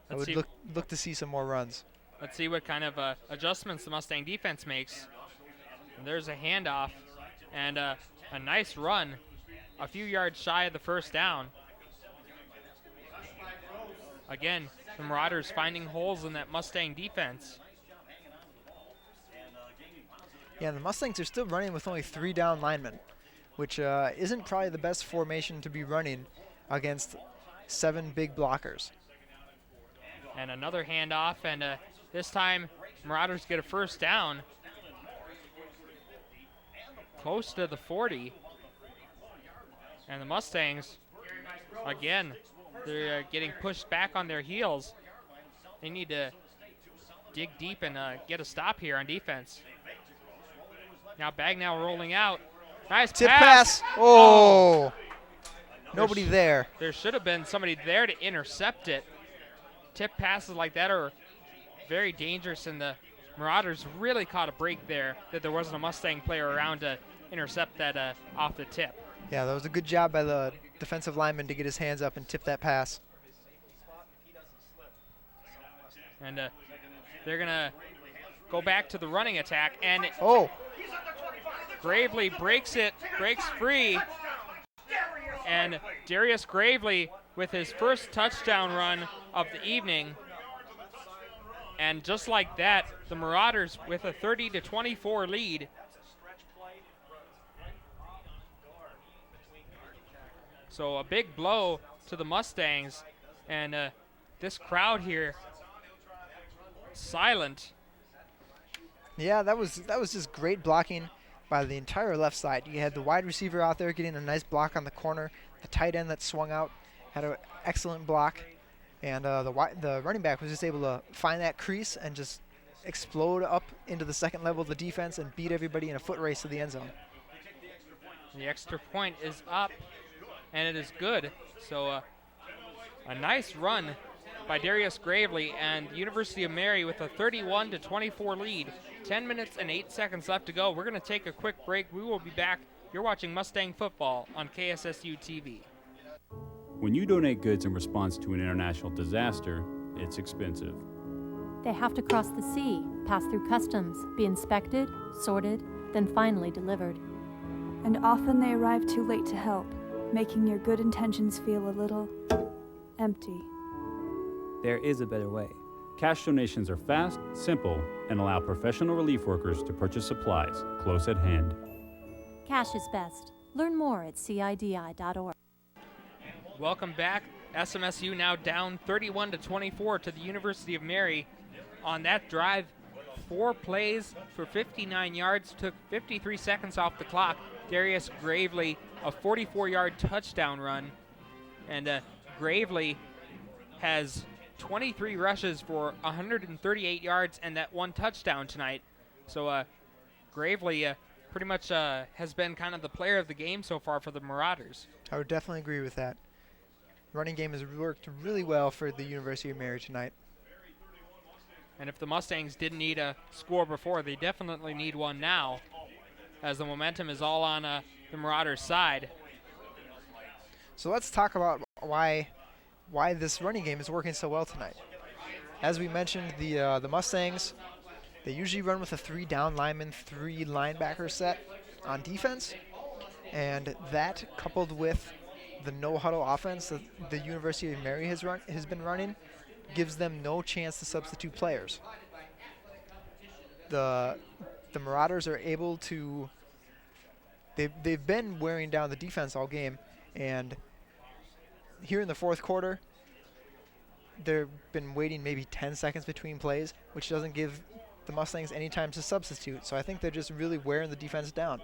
I would look to see some more runs. Let's see what kind of adjustments the Mustang defense makes. And there's a handoff and a nice run, a few yards shy of the first down. Again, the Marauders finding holes in that Mustang defense. Yeah, the Mustangs are still running with only 3 down linemen, which isn't probably the best formation to be running against 7 big blockers. And another handoff, and this time Marauders get a first down. Close to the 40. And the Mustangs, again, they're getting pushed back on their heels. They need to dig deep and get a stop here on defense. Now Bagnell rolling out. Nice tip pass. Oh! Nobody there. There should have been somebody there to intercept it. Tip passes like that are very dangerous, and the Marauders really caught a break there that there wasn't a Mustang player around to intercept that off the tip. Yeah, that was a good job by the defensive lineman to get his hands up and tip that pass. And they're going to go back to the running attack, and Gravely breaks free, and Darius Gravely with his first touchdown run of the evening. And just like that, the Marauders with a 30-24 lead. So a big blow to the Mustangs, and this crowd here silent. Yeah, that was just great blocking by the entire left side. You had the wide receiver out there getting a nice block on the corner. The tight end that swung out had an excellent block, and the running back was just able to find that crease and just explode up into the second level of the defense and beat everybody in a foot race to the end zone. The extra point is up, and it is good. So a nice run by Darius Gravely, and University of Mary with a 31-24 lead. 10 minutes and 8 seconds left to go. We're going to take a quick break. We will be back. You're watching Mustang Football on KSSU TV. When you donate goods in response to an international disaster, it's expensive. They have to cross the sea, pass through customs, be inspected, sorted, then finally delivered. And often they arrive too late to help, making your good intentions feel a little empty. There is a better way. Cash donations are fast, simple, and allow professional relief workers to purchase supplies close at hand. Cash is best. Learn more at CIDI.org. Welcome back. SMSU now down 31-24 to the University of Mary. On that drive, 4 plays for 59 yards, took 53 seconds off the clock. Darius Gravely, a 44-yard touchdown run. And Gravely has 23 rushes for 138 yards and that 1 touchdown tonight. So Gravely pretty much has been kind of the player of the game so far for the Marauders. I would definitely agree with that. Running game has worked really well for the University of Mary tonight. And if the Mustangs didn't need a score before, they definitely need one now, as the momentum is all on the Marauders' side. So let's talk about why why this running game is working so well tonight. As we mentioned, the Mustangs, they usually run with a 3 down lineman, 3 linebacker set on defense, and that coupled with the no-huddle offense that the University of Mary has been running gives them no chance to substitute players. The Marauders are able to. They've been wearing down the defense all game, and here in the fourth quarter, they've been waiting maybe 10 seconds between plays, which doesn't give the Mustangs any time to substitute. So I think they're just really wearing the defense down.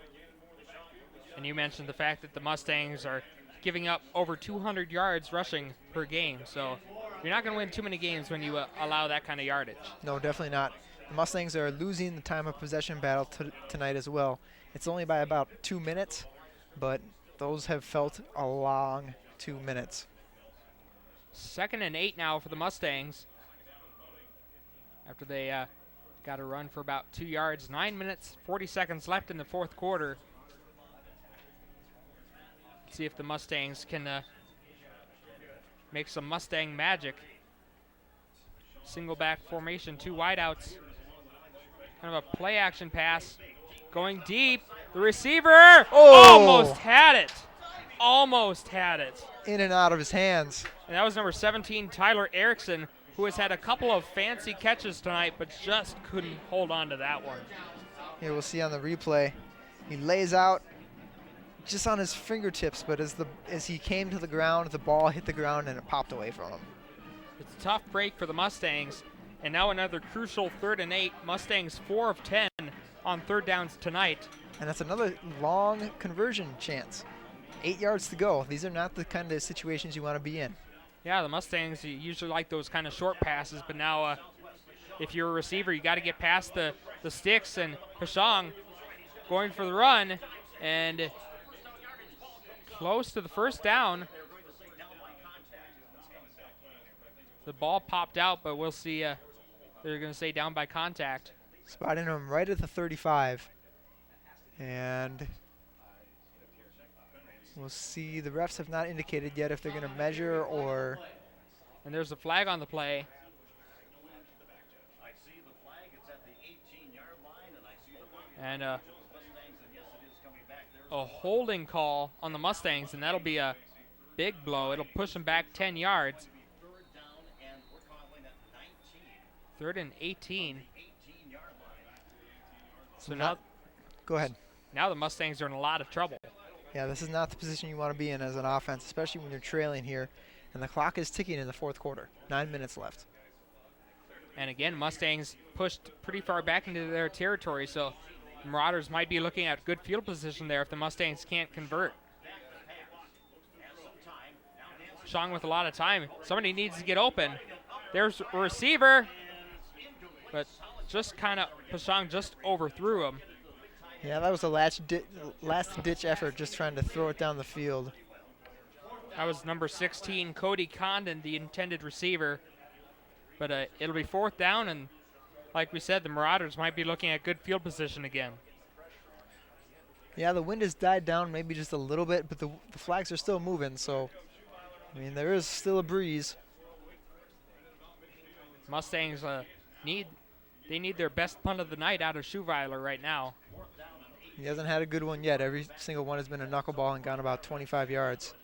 And you mentioned the fact that the Mustangs are giving up over 200 yards rushing per game. So you're not going to win too many games when you allow that kind of yardage. No, definitely not. The Mustangs are losing the time of possession battle tonight as well. It's only by about 2 minutes, but those have felt a long 2 minutes. 2nd and 8 now for the Mustangs. After they got a run for about 2 yards. 9 minutes, 40 seconds left in the fourth quarter. See if the Mustangs can make some Mustang magic. Single back formation, 2 wideouts. Kind of a play action pass. Going deep. The receiver almost had it. Almost had it. In and out of his hands. And that was number 17, Tyler Erickson, who has had a couple of fancy catches tonight, but just couldn't hold on to that one. Here we'll see on the replay. He lays out just on his fingertips, but as he came to the ground, the ball hit the ground and it popped away from him. It's a tough break for the Mustangs. And now another crucial 3rd and 8. Mustangs 4 of 10 on 3rd downs tonight. And that's another long conversion chance. 8 yards to go. These are not the kind of situations you want to be in. Yeah, the Mustangs usually like those kind of short passes, but now if you're a receiver, you got to get past the sticks, and Pashong going for the run and close to the first down. The ball popped out, but we'll see. They're going to say down by contact. Spotting him right at the 35. And we'll see. The refs have not indicated yet if they're going to measure or. And there's a flag on the play. And a holding call on the Mustangs, and that'll be a big blow. It'll push them back 10 yards. 3rd and 18. So now, go ahead. Now the Mustangs are in a lot of trouble. Yeah, this is not the position you want to be in as an offense, especially when you're trailing here. And the clock is ticking in the fourth quarter. 9 minutes left. And again, Mustangs pushed pretty far back into their territory, so the Marauders might be looking at good field position there if the Mustangs can't convert. Shong with a lot of time. Somebody needs to get open. There's a receiver, but just kind of, Pashong just overthrew him. Yeah, that was a last-ditch effort, just trying to throw it down the field. That was number 16, Cody Condon, the intended receiver. But it'll be 4th down, and like we said, the Marauders might be looking at good field position again. Yeah, the wind has died down maybe just a little bit, but the flags are still moving, so, I mean, there is still a breeze. Mustangs need their best punt of the night out of Schuweiler right now. He hasn't had a good one yet. Every single one has been a knuckleball and gone about 25 yards.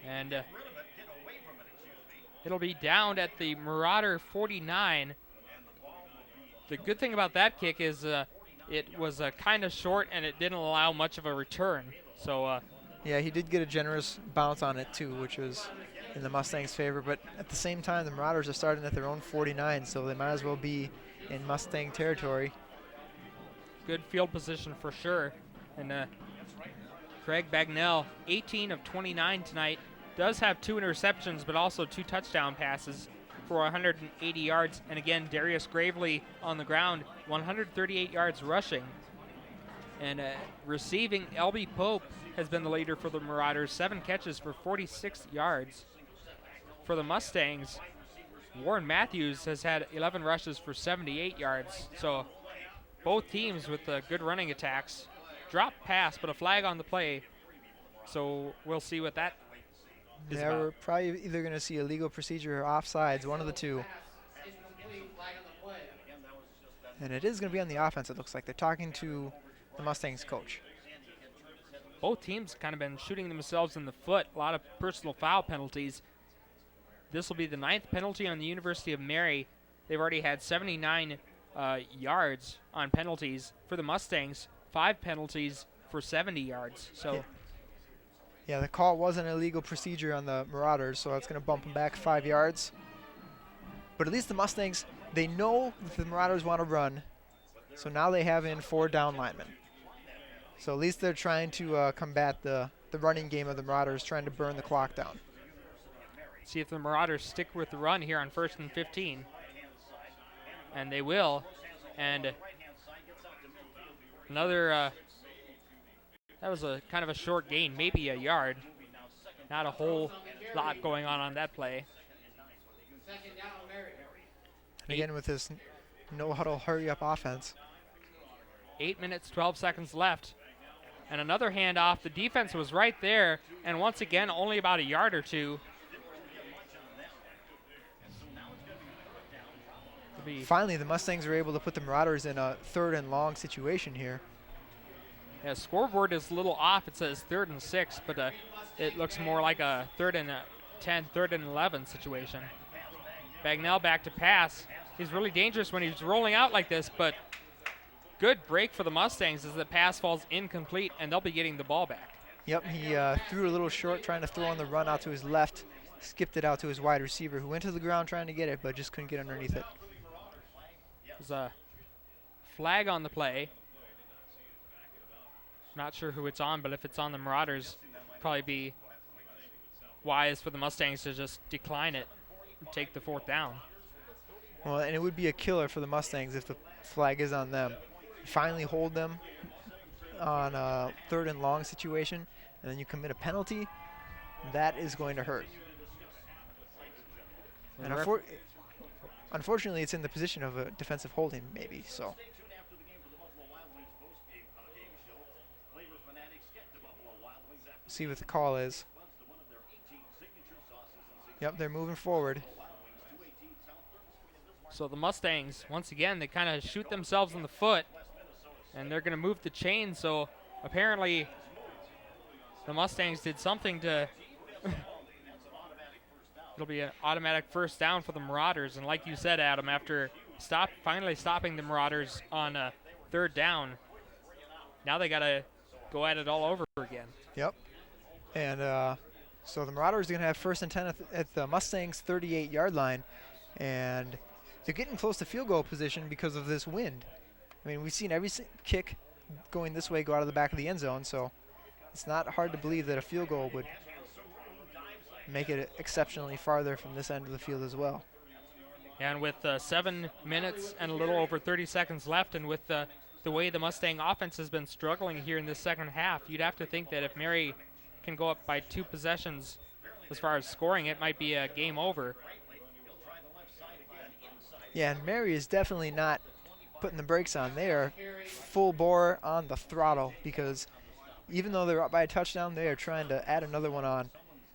And it'll be down at the Marauder 49. The good thing about that kick is it was kind of short and it didn't allow much of a return. So yeah, he did get a generous bounce on it too, which was in the Mustangs' favor. But at the same time, the Marauders are starting at their own 49, so they might as well be in Mustang territory. Good field position for sure. And Craig Bagnell, 18 of 29 tonight, does have 2 interceptions, but also 2 touchdown passes for 180 yards. And again, Darius Gravely on the ground, 138 yards rushing. And receiving, L.B. Pope has been the leader for the Marauders, 7 catches for 46 yards. For the Mustangs, Warren Matthews has had 11 rushes for 78 yards. So both teams with good running attacks. Drop pass, but a flag on the play. So we'll see what that is Yeah, about. we're probably either going to see a legal procedure or offsides, one of the two. And it is going to be on the offense, it looks like. They're talking to the Mustangs coach. Both teams kind of been shooting themselves in the foot. A lot of personal foul penalties. This will be the 9th penalty on the University of Mary. They've already had 79 yards on penalties. For the Mustangs, 5 penalties for 70 yards. So, yeah, the call was an illegal procedure on the Marauders, so it's going to bump them back 5 yards. But at least the Mustangs, they know that the Marauders want to run, so now they have in 4 down linemen. So at least they're trying to combat the running game of the Marauders, trying to burn the clock down. see if the Marauders stick with the run here on 1st and 15. And they will. And another, that was a kind of a short gain, maybe a yard. Not a whole lot going on that play. And again, with this no-huddle, hurry-up offense. 8 minutes, 12 seconds left. And another handoff. The defense was right there. And once again, only about a yard or two. Finally, the Mustangs are able to put the Marauders in a 3rd and long situation here. Yeah, scoreboard is a little off. It says 3rd and 6, but it looks more like a 3rd and 10, 3rd and 11 situation. Bagnell back to pass. He's really dangerous when he's rolling out like this, but good break for the Mustangs as the pass falls incomplete, and they'll be getting the ball back. Yep, he threw a little short, trying to throw on the run out to his left, skipped it out to his wide receiver, who went to the ground trying to get it, but just couldn't get underneath it. There's a flag on the play. Not sure who it's on, but if it's on the Marauders, probably be wise for the Mustangs to just decline it and take the 4th down. Well, and it would be a killer for the Mustangs if the flag is on them. Finally hold them on a 3rd and long situation, and then you commit a penalty. That is going to hurt. And unfortunately, it's in the position of a defensive holding, maybe, so. See what the call is. Yep, they're moving forward. So the Mustangs, once again, they kind of shoot themselves in the foot, and they're going to move the chain. So apparently the Mustangs did something to it'll be an automatic 1st down for the Marauders. And like you said, Adam, after finally stopping the Marauders on 3rd down, now they got to go at it all over again. Yep. And so the Marauders are going to have 1st and 10 at the Mustangs' 38-yard line. And they're getting close to field goal position because of this wind. I mean, we've seen every kick going this way go out of the back of the end zone, so it's not hard to believe that a field goal would make it exceptionally farther from this end of the field as well. And with 7 minutes and a little over 30 seconds left, and with the way the Mustang offense has been struggling here in this second half, you'd have to think that if Mary can go up by 2 possessions as far as scoring, it might be a game over. Yeah, and Mary is definitely not putting the brakes on. They are full bore on the throttle because even though they're up by a touchdown, they are trying to add another one on.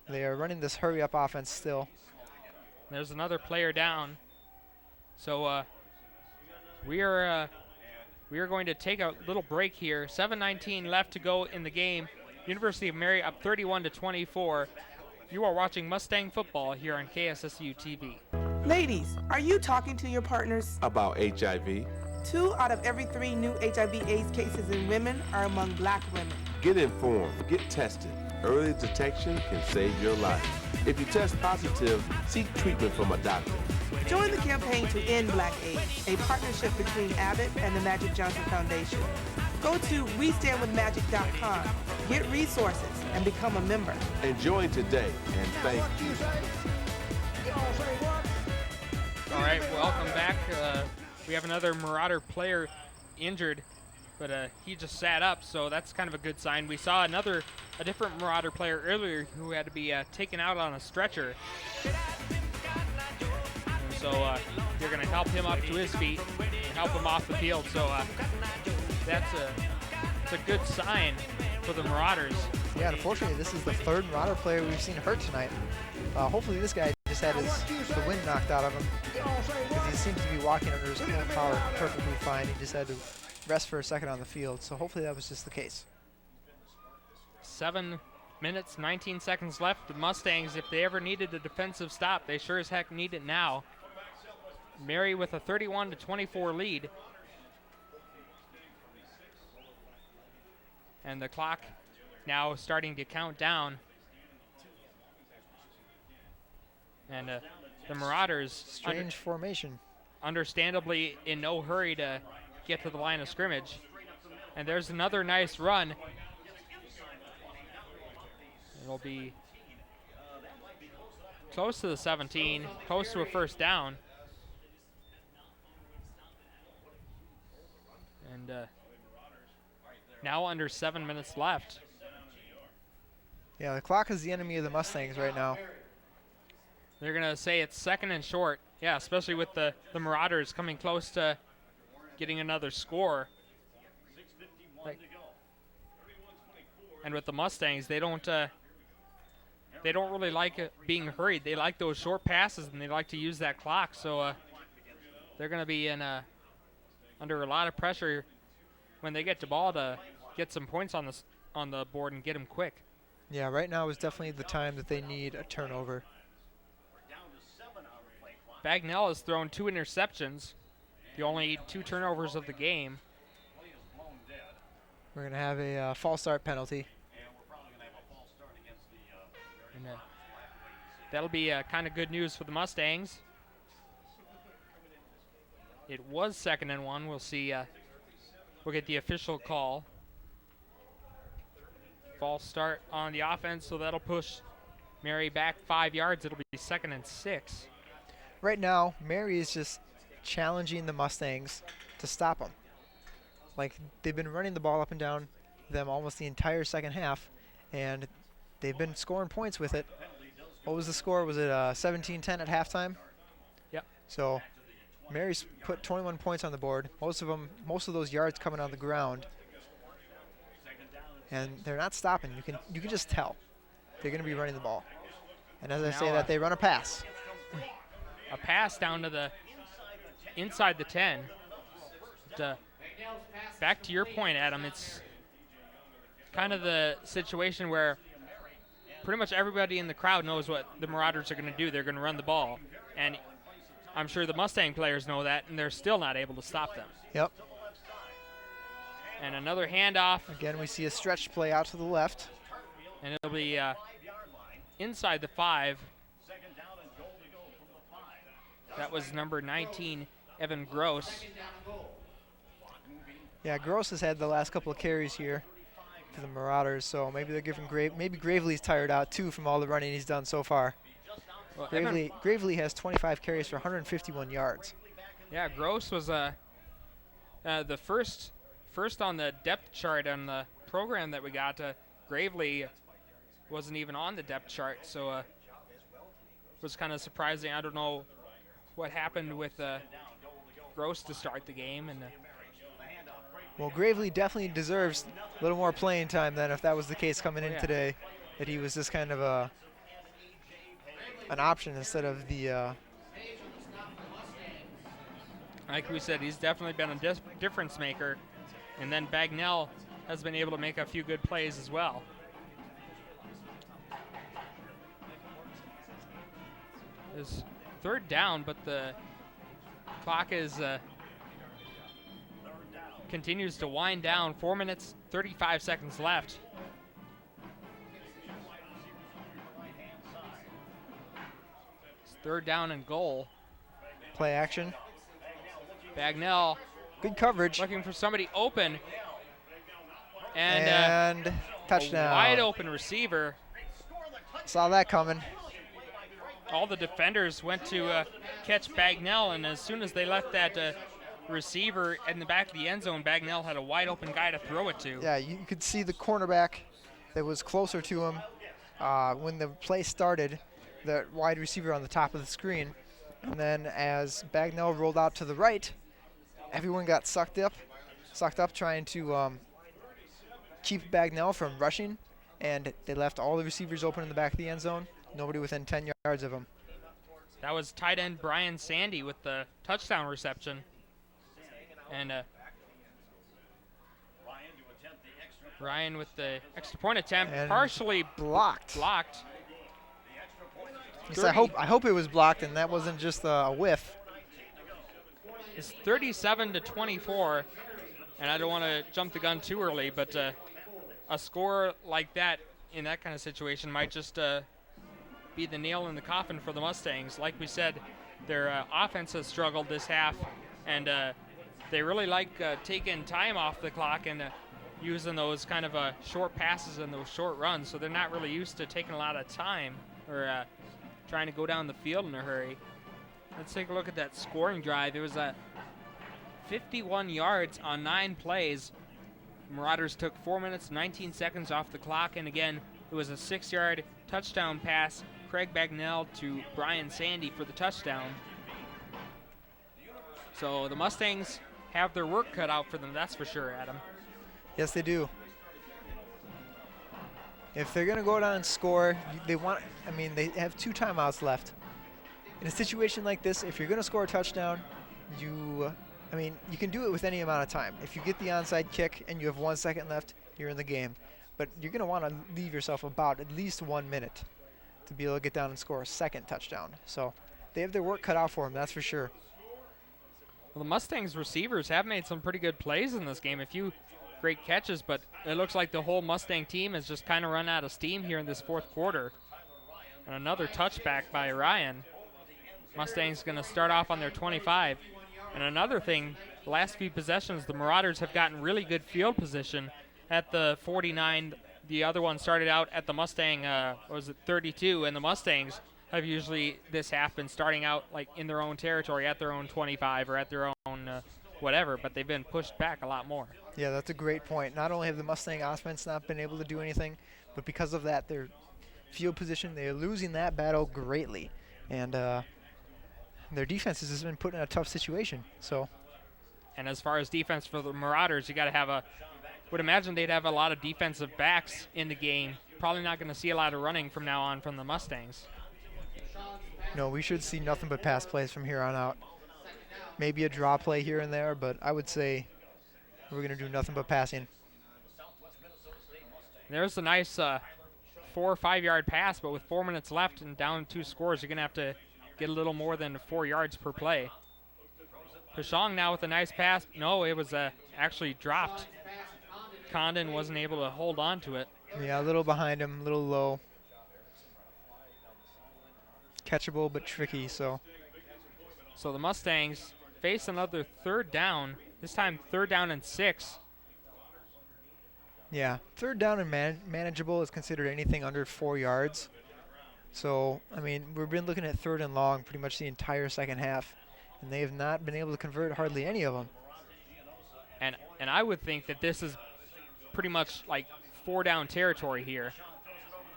They are running this hurry-up offense still. There's another player down. So we are going to take a little break here. 7:19 left to go in the game. University of Mary up 31-24. You are watching Mustang football here on KSSU TV. Ladies, are you talking to your partners about HIV? 2 out of every 3 new HIV/AIDS cases in women are among black women. Get informed, get tested. Early detection can save your life. If you test positive, seek treatment from a doctor. Join the campaign to end Black AIDS, a partnership between Abbott and the Magic Johnson Foundation. Go to westandwithmagic.com, get resources, and become a member. And join today, and thank you. All right, welcome back. We have another Marauder player injured, but he just sat up, so that's kind of a good sign. We saw a different Marauder player earlier who had to be taken out on a stretcher. And so you're going to help him up to his feet and help him off the field. So that's a good sign for the Marauders. Yeah, unfortunately, this is the third Marauder player we've seen hurt tonight. Hopefully this guy just had the wind knocked out of him, because he seems to be walking under his own power perfectly fine. He just had to rest for a second on the field, so hopefully that was just the case. 7 minutes, 19 seconds left. The Mustangs, if they ever needed a defensive stop, they sure as heck need it now. Mary with a 31-24 lead. And the clock now starting to count down. And the Marauders, strange formation, understandably in no hurry to get to the line of scrimmage. And there's another nice run. It'll be close to the 17, close to a first down. And now under 7 minutes left. Yeah, the clock is the enemy of the Mustangs right now. They're going to say it's second and short. Yeah, especially with the Marauders coming close to getting another score. And with the Mustangs, they don't really like being hurried. They like those short passes, and they like to use that clock. So they're going to be under a lot of pressure when they get the ball to get some points on the board and get them quick. Yeah, right now is definitely the time that they need a turnover. Bagnell has thrown 2 interceptions, the only 2 turnovers of the game. We're going to have a false start penalty. And, that'll be kind of good news for the Mustangs. It was 2nd and 1. We'll see. We'll get the official call. False start on the offense, so that'll push Mary back 5 yards. It'll be 2nd and 6. Right now, Mary is just challenging the Mustangs to stop them. Like, they've been running the ball up and down them almost the entire second half, and they've been scoring points with it. What was the score? Was it 17-10 at halftime? Yep. So Mary's put 21 points on the board. Most of those yards coming on the ground, and they're not stopping. You can just tell they're going to be running the ball. And as I say that, they run a pass. A pass down to the inside the 10. Back to your point, Adam, it's kind of the situation where pretty much everybody in the crowd knows what the Marauders are going to do. They're going to run the ball. And I'm sure the Mustang players know that, and they're still not able to stop them. Yep. And another handoff. Again, we see a stretch play out to the left. And it'll be inside the 5. That was number 19, Evan Gross. Yeah, Gross has had the last couple of carries here for the Marauders, so maybe they're giving maybe Gravely's tired out too from all the running he's done so far. Well, Gravely has 25 carries for 151 yards. Yeah, Gross was the first on the depth chart on the program that we got. Gravely wasn't even on the depth chart, so it was kind of surprising. I don't know what happened with Gross to start the game. Well, Gravely definitely deserves a little more playing time than if that was the case coming in today, that he was just kind of an option instead of the... Like we said, he's definitely been a difference maker. And then Bagnell has been able to make a few good plays as well. It's 3rd down, but the clock is continues to wind down. 4 minutes, 35 seconds left. It's 3rd down and goal. Play action. Bagnell. Good coverage. Looking for somebody open. And touchdown. A wide open receiver. Saw that coming. All the defenders went to catch Bagnell, and as soon as they left that receiver in the back of the end zone, Bagnell had a wide open guy to throw it to. Yeah, you could see the cornerback that was closer to him when the play started, the wide receiver on the top of the screen. And then as Bagnell rolled out to the right, everyone got sucked up trying to keep Bagnell from rushing, and they left all the receivers open in the back of the end zone. Nobody within 10 yards of him. That was tight end Brian Sandy with the touchdown reception. And Ryan with the extra point attempt, and partially blocked. Yes, I hope it was blocked and that wasn't just a whiff. It's 37-24, and I don't want to jump the gun too early, but a score like that in that kind of situation might just be the nail in the coffin for the Mustangs. Like we said, their offense has struggled this half, and they really like taking time off the clock and using those kind of short passes and those short runs, so they're not really used to taking a lot of time or trying to go down the field in a hurry. Let's take a look at that scoring drive. It was 51 yards on 9 plays. Marauders took 4 minutes, 19 seconds off the clock, and again, it was a 6-yard touchdown pass. Craig Bagnell to Brian Sandy for the touchdown. So the Mustangs have their work cut out for them, that's for sure, Adam. Yes, they do. If they're going to go down and score, they have 2 timeouts left. In a situation like this, if you're going to score a touchdown, you can do it with any amount of time. If you get the onside kick and you have 1 second left, you're in the game. But you're going to want to leave yourself about at least 1 minute to be able to get down and score a second touchdown. So they have their work cut out for them, that's for sure. Well, the Mustangs receivers have made some pretty good plays in this game. A few great catches, but it looks like the whole Mustang team has just kind of run out of steam here in this fourth quarter. And another touchback by Ryan. Mustangs going to start off on their 25. And another thing, the last few possessions, the Marauders have gotten really good field position at the 49. The other one started out at the Mustang, 32, and the Mustangs have usually this half been starting out like in their own territory at their own 25 or at their own whatever, but they've been pushed back a lot more. Yeah, that's a great point. Not only have the Mustang offense not been able to do anything, but because of that, their field position, they're losing that battle greatly. And their defense has just been put in a tough situation. So, and as far as defense for the Marauders, you got to have would imagine they'd have a lot of defensive backs in the game. Probably not going to see a lot of running from now on from the Mustangs. No, we should see nothing but pass plays from here on out. Maybe a draw play here and there, but I would say we're going to do nothing but passing. There's a nice 4 or 5 yard pass, but with 4 minutes left and down 2 scores, you're going to have to get a little more than 4 yards per play. Pashong now with a nice pass. No, it was actually dropped. Condon wasn't able to hold on to it. Yeah, a little behind him, a little low. Catchable but tricky, so. So the Mustangs face another 3rd down, this time 3rd down and 6. Yeah, 3rd down and manageable is considered anything under 4 yards. So, we've been looking at 3rd and long pretty much the entire second half, and they have not been able to convert hardly any of them. And I would think that this is pretty much like 4 down territory here.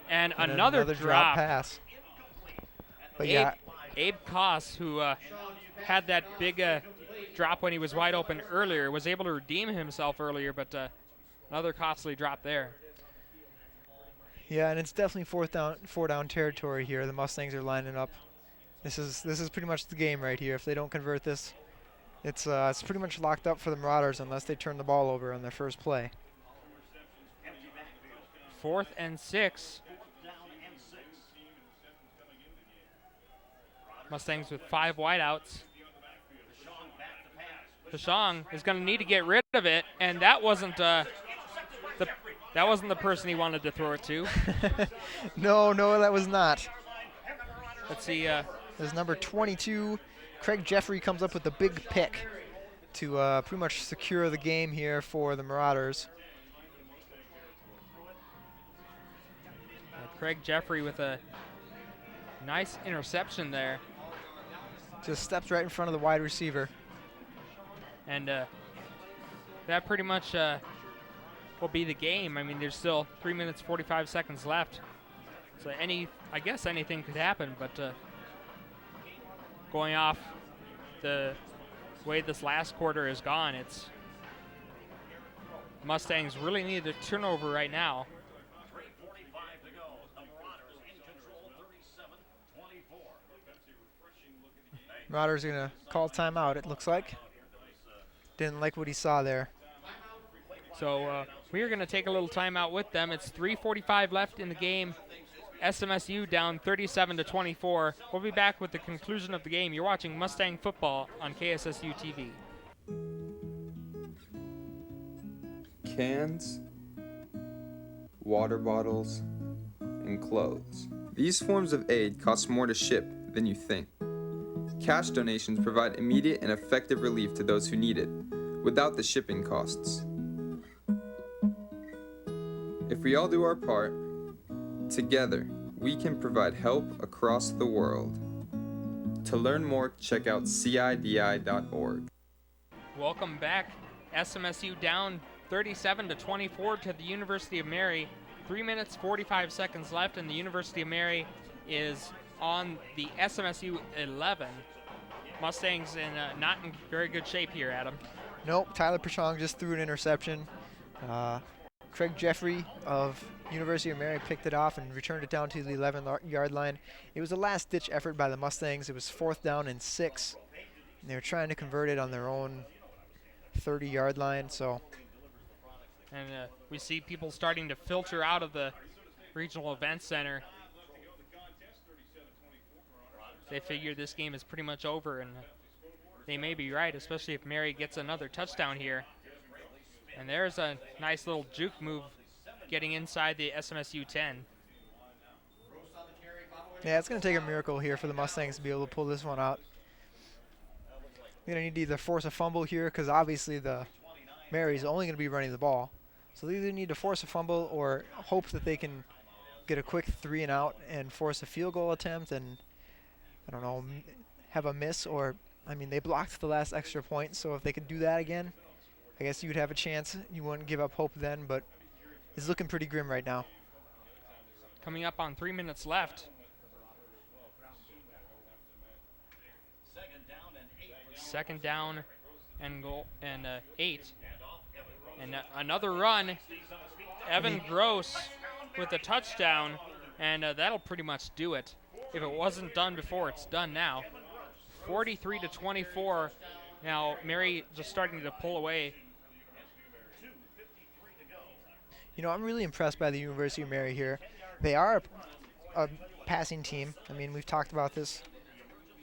And another drop pass. But Abe Koss, who had that big drop when he was wide open earlier, was able to redeem himself earlier, but another costly drop there. Yeah, and it's definitely 4 down territory here. The Mustangs are lining up. This is pretty much the game right here. If they don't convert this, it's pretty much locked up for the Marauders unless they turn the ball over on their first play. 4th and 6. Mustangs with 5 wideouts. Pashong is going to need to get rid of it, and that wasn't the person he wanted to throw it to. No, that was not. Let's see. There's number 22. Craig Jeffrey comes up with a big pick to pretty much secure the game here for the Marauders. Craig Jeffrey with a nice interception there. Just steps right in front of the wide receiver. And that pretty much will be the game. There's still 3 minutes, 45 seconds left. So I guess anything could happen, but going off the way this last quarter has gone, Mustangs really need a turnover right now. Marauders are going to call timeout, it looks like. Didn't like what he saw there. So we are going to take a little timeout with them. It's 3:45 left in the game. SMSU down 37-24. We'll be back with the conclusion of the game. You're watching Mustang football on KSSU TV. Cans, water bottles, and clothes. These forms of aid cost more to ship than you think. Cash donations provide immediate and effective relief to those who need it, without the shipping costs. If we all do our part, together, we can provide help across the world. To learn more, check out CIDI.org. Welcome back. SMSU down 37-24 to the University of Mary. 3 minutes, 45 seconds left, and the University of Mary is on the SMSU 11. Mustangs not in very good shape here, Adam. Nope, Tyler Pachong just threw an interception. Craig Jeffrey of University of Mary picked it off and returned it down to the 11-yard line. It was a last-ditch effort by the Mustangs. It was 4th down and 6. And they were trying to convert it on their own 30-yard line. And we see people starting to filter out of the regional event center. They figure this game is pretty much over, and they may be right, especially if Mary gets another touchdown here. And there's a nice little juke move getting inside the SMSU 10. Yeah, it's going to take a miracle here for the Mustangs to be able to pull this one out. They're going to need to either force a fumble here, because obviously the Mary's only going to be running the ball. So they either need to force a fumble or hope that they can get a quick 3 and out and force a field goal attempt and, I don't know, have a miss. Or, I mean, they blocked the last extra point, so if they could do that again, I guess you would have a chance. You wouldn't give up hope then, but it's looking pretty grim right now. Coming up on 3 minutes left. Second down and goal and 8. And another run. Evan Gross with a touchdown, and that'll pretty much do it. If it wasn't done before, it's done now. 43-24. Now Mary just starting to pull away. You know, I'm really impressed by the University of Mary here. They are a passing team. I mean, we've talked about this.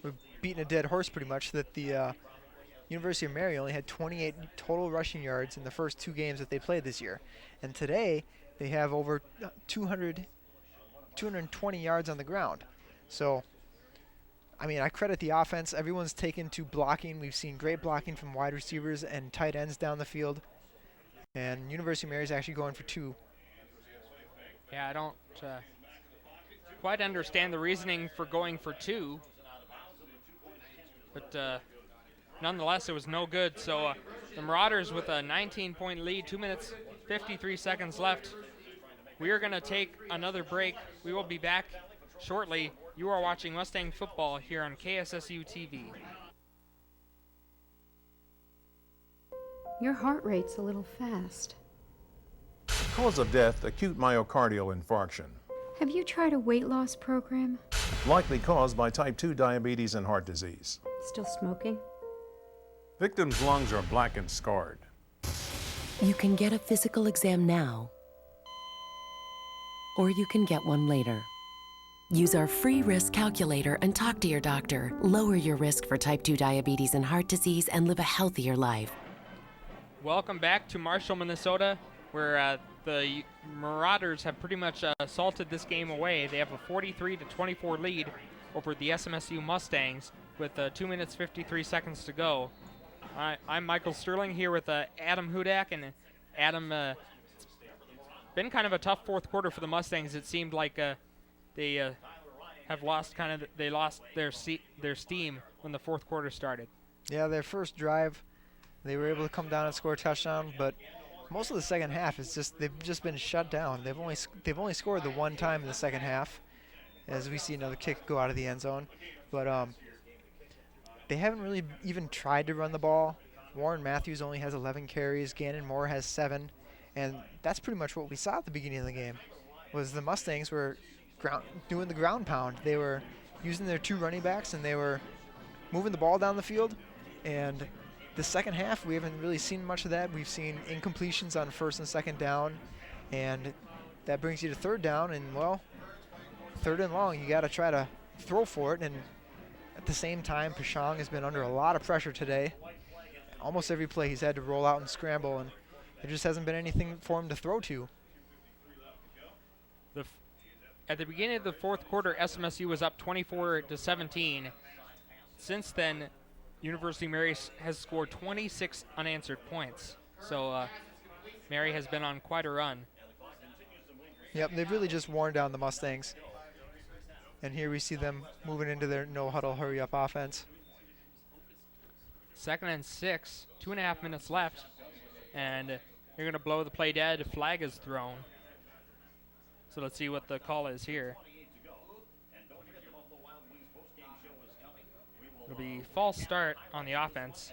We're beating a dead horse pretty much, that the University of Mary only had 28 total rushing yards in the first 2 games that they played this year. And today, they have over 220 yards on the ground. So, I mean, I credit the offense. Everyone's taken to blocking. We've seen great blocking from wide receivers and tight ends down the field. And University of Mary is actually going for 2. Yeah, I don't quite understand the reasoning for going for 2. But nonetheless, it was no good. So the Marauders with a 19-point lead, 2 minutes, 53 seconds left. We are going to take another break. We will be back shortly. You are watching Mustang football here on KSSU TV. Your heart rate's a little fast. Cause of death, acute myocardial infarction. Have you tried a weight loss program? Likely caused by type 2 diabetes and heart disease. Still smoking? Victim's lungs are black and scarred. You can get a physical exam now, or you can get one later. Use our free risk calculator and talk to your doctor. Lower your risk for type 2 diabetes and heart disease and live a healthier life. Welcome back to Marshall, Minnesota, where the Marauders have pretty much assaulted this game away. They have a 43-24 lead over the SMSU Mustangs with 2 minutes, 53 seconds to go. I'm Michael Sterling here with Adam Hudak, and Adam, it's been kind of a tough fourth quarter for the Mustangs. It seemed like they have lost their steam when the fourth quarter started. Yeah, their first drive, they were able to come down and score a touchdown, but most of the second half is they've just been shut down. They've only scored the one time in the second half, as we see another kick go out of the end zone. But they haven't really even tried to run the ball. Warren Matthews only has 11 carries. Gannon Moore has 7. And that's pretty much what we saw at the beginning of the game, was the Mustangs were doing the ground pound. They were using their 2 running backs, and they were moving the ball down the field. And the second half, we haven't really seen much of that. We've seen incompletions on 1st and 2nd down, and that brings you to 3rd down. And, well, 3rd and long, you got to try to throw for it. And at the same time, Pashang has been under a lot of pressure today. Almost every play he's had to roll out and scramble, and there just hasn't been anything for him to throw to. At the beginning of the 4th quarter, SMSU was up 24-17. Since then, University of Mary has scored 26 unanswered points. So Mary has been on quite a run. Yep, they've really just worn down the Mustangs. And here we see them moving into their no-huddle, hurry-up offense. 2nd and 6, 2.5 minutes left. And you're going to blow the play dead. Flag is thrown. So let's see what the call is here. It'll be false start on the offense.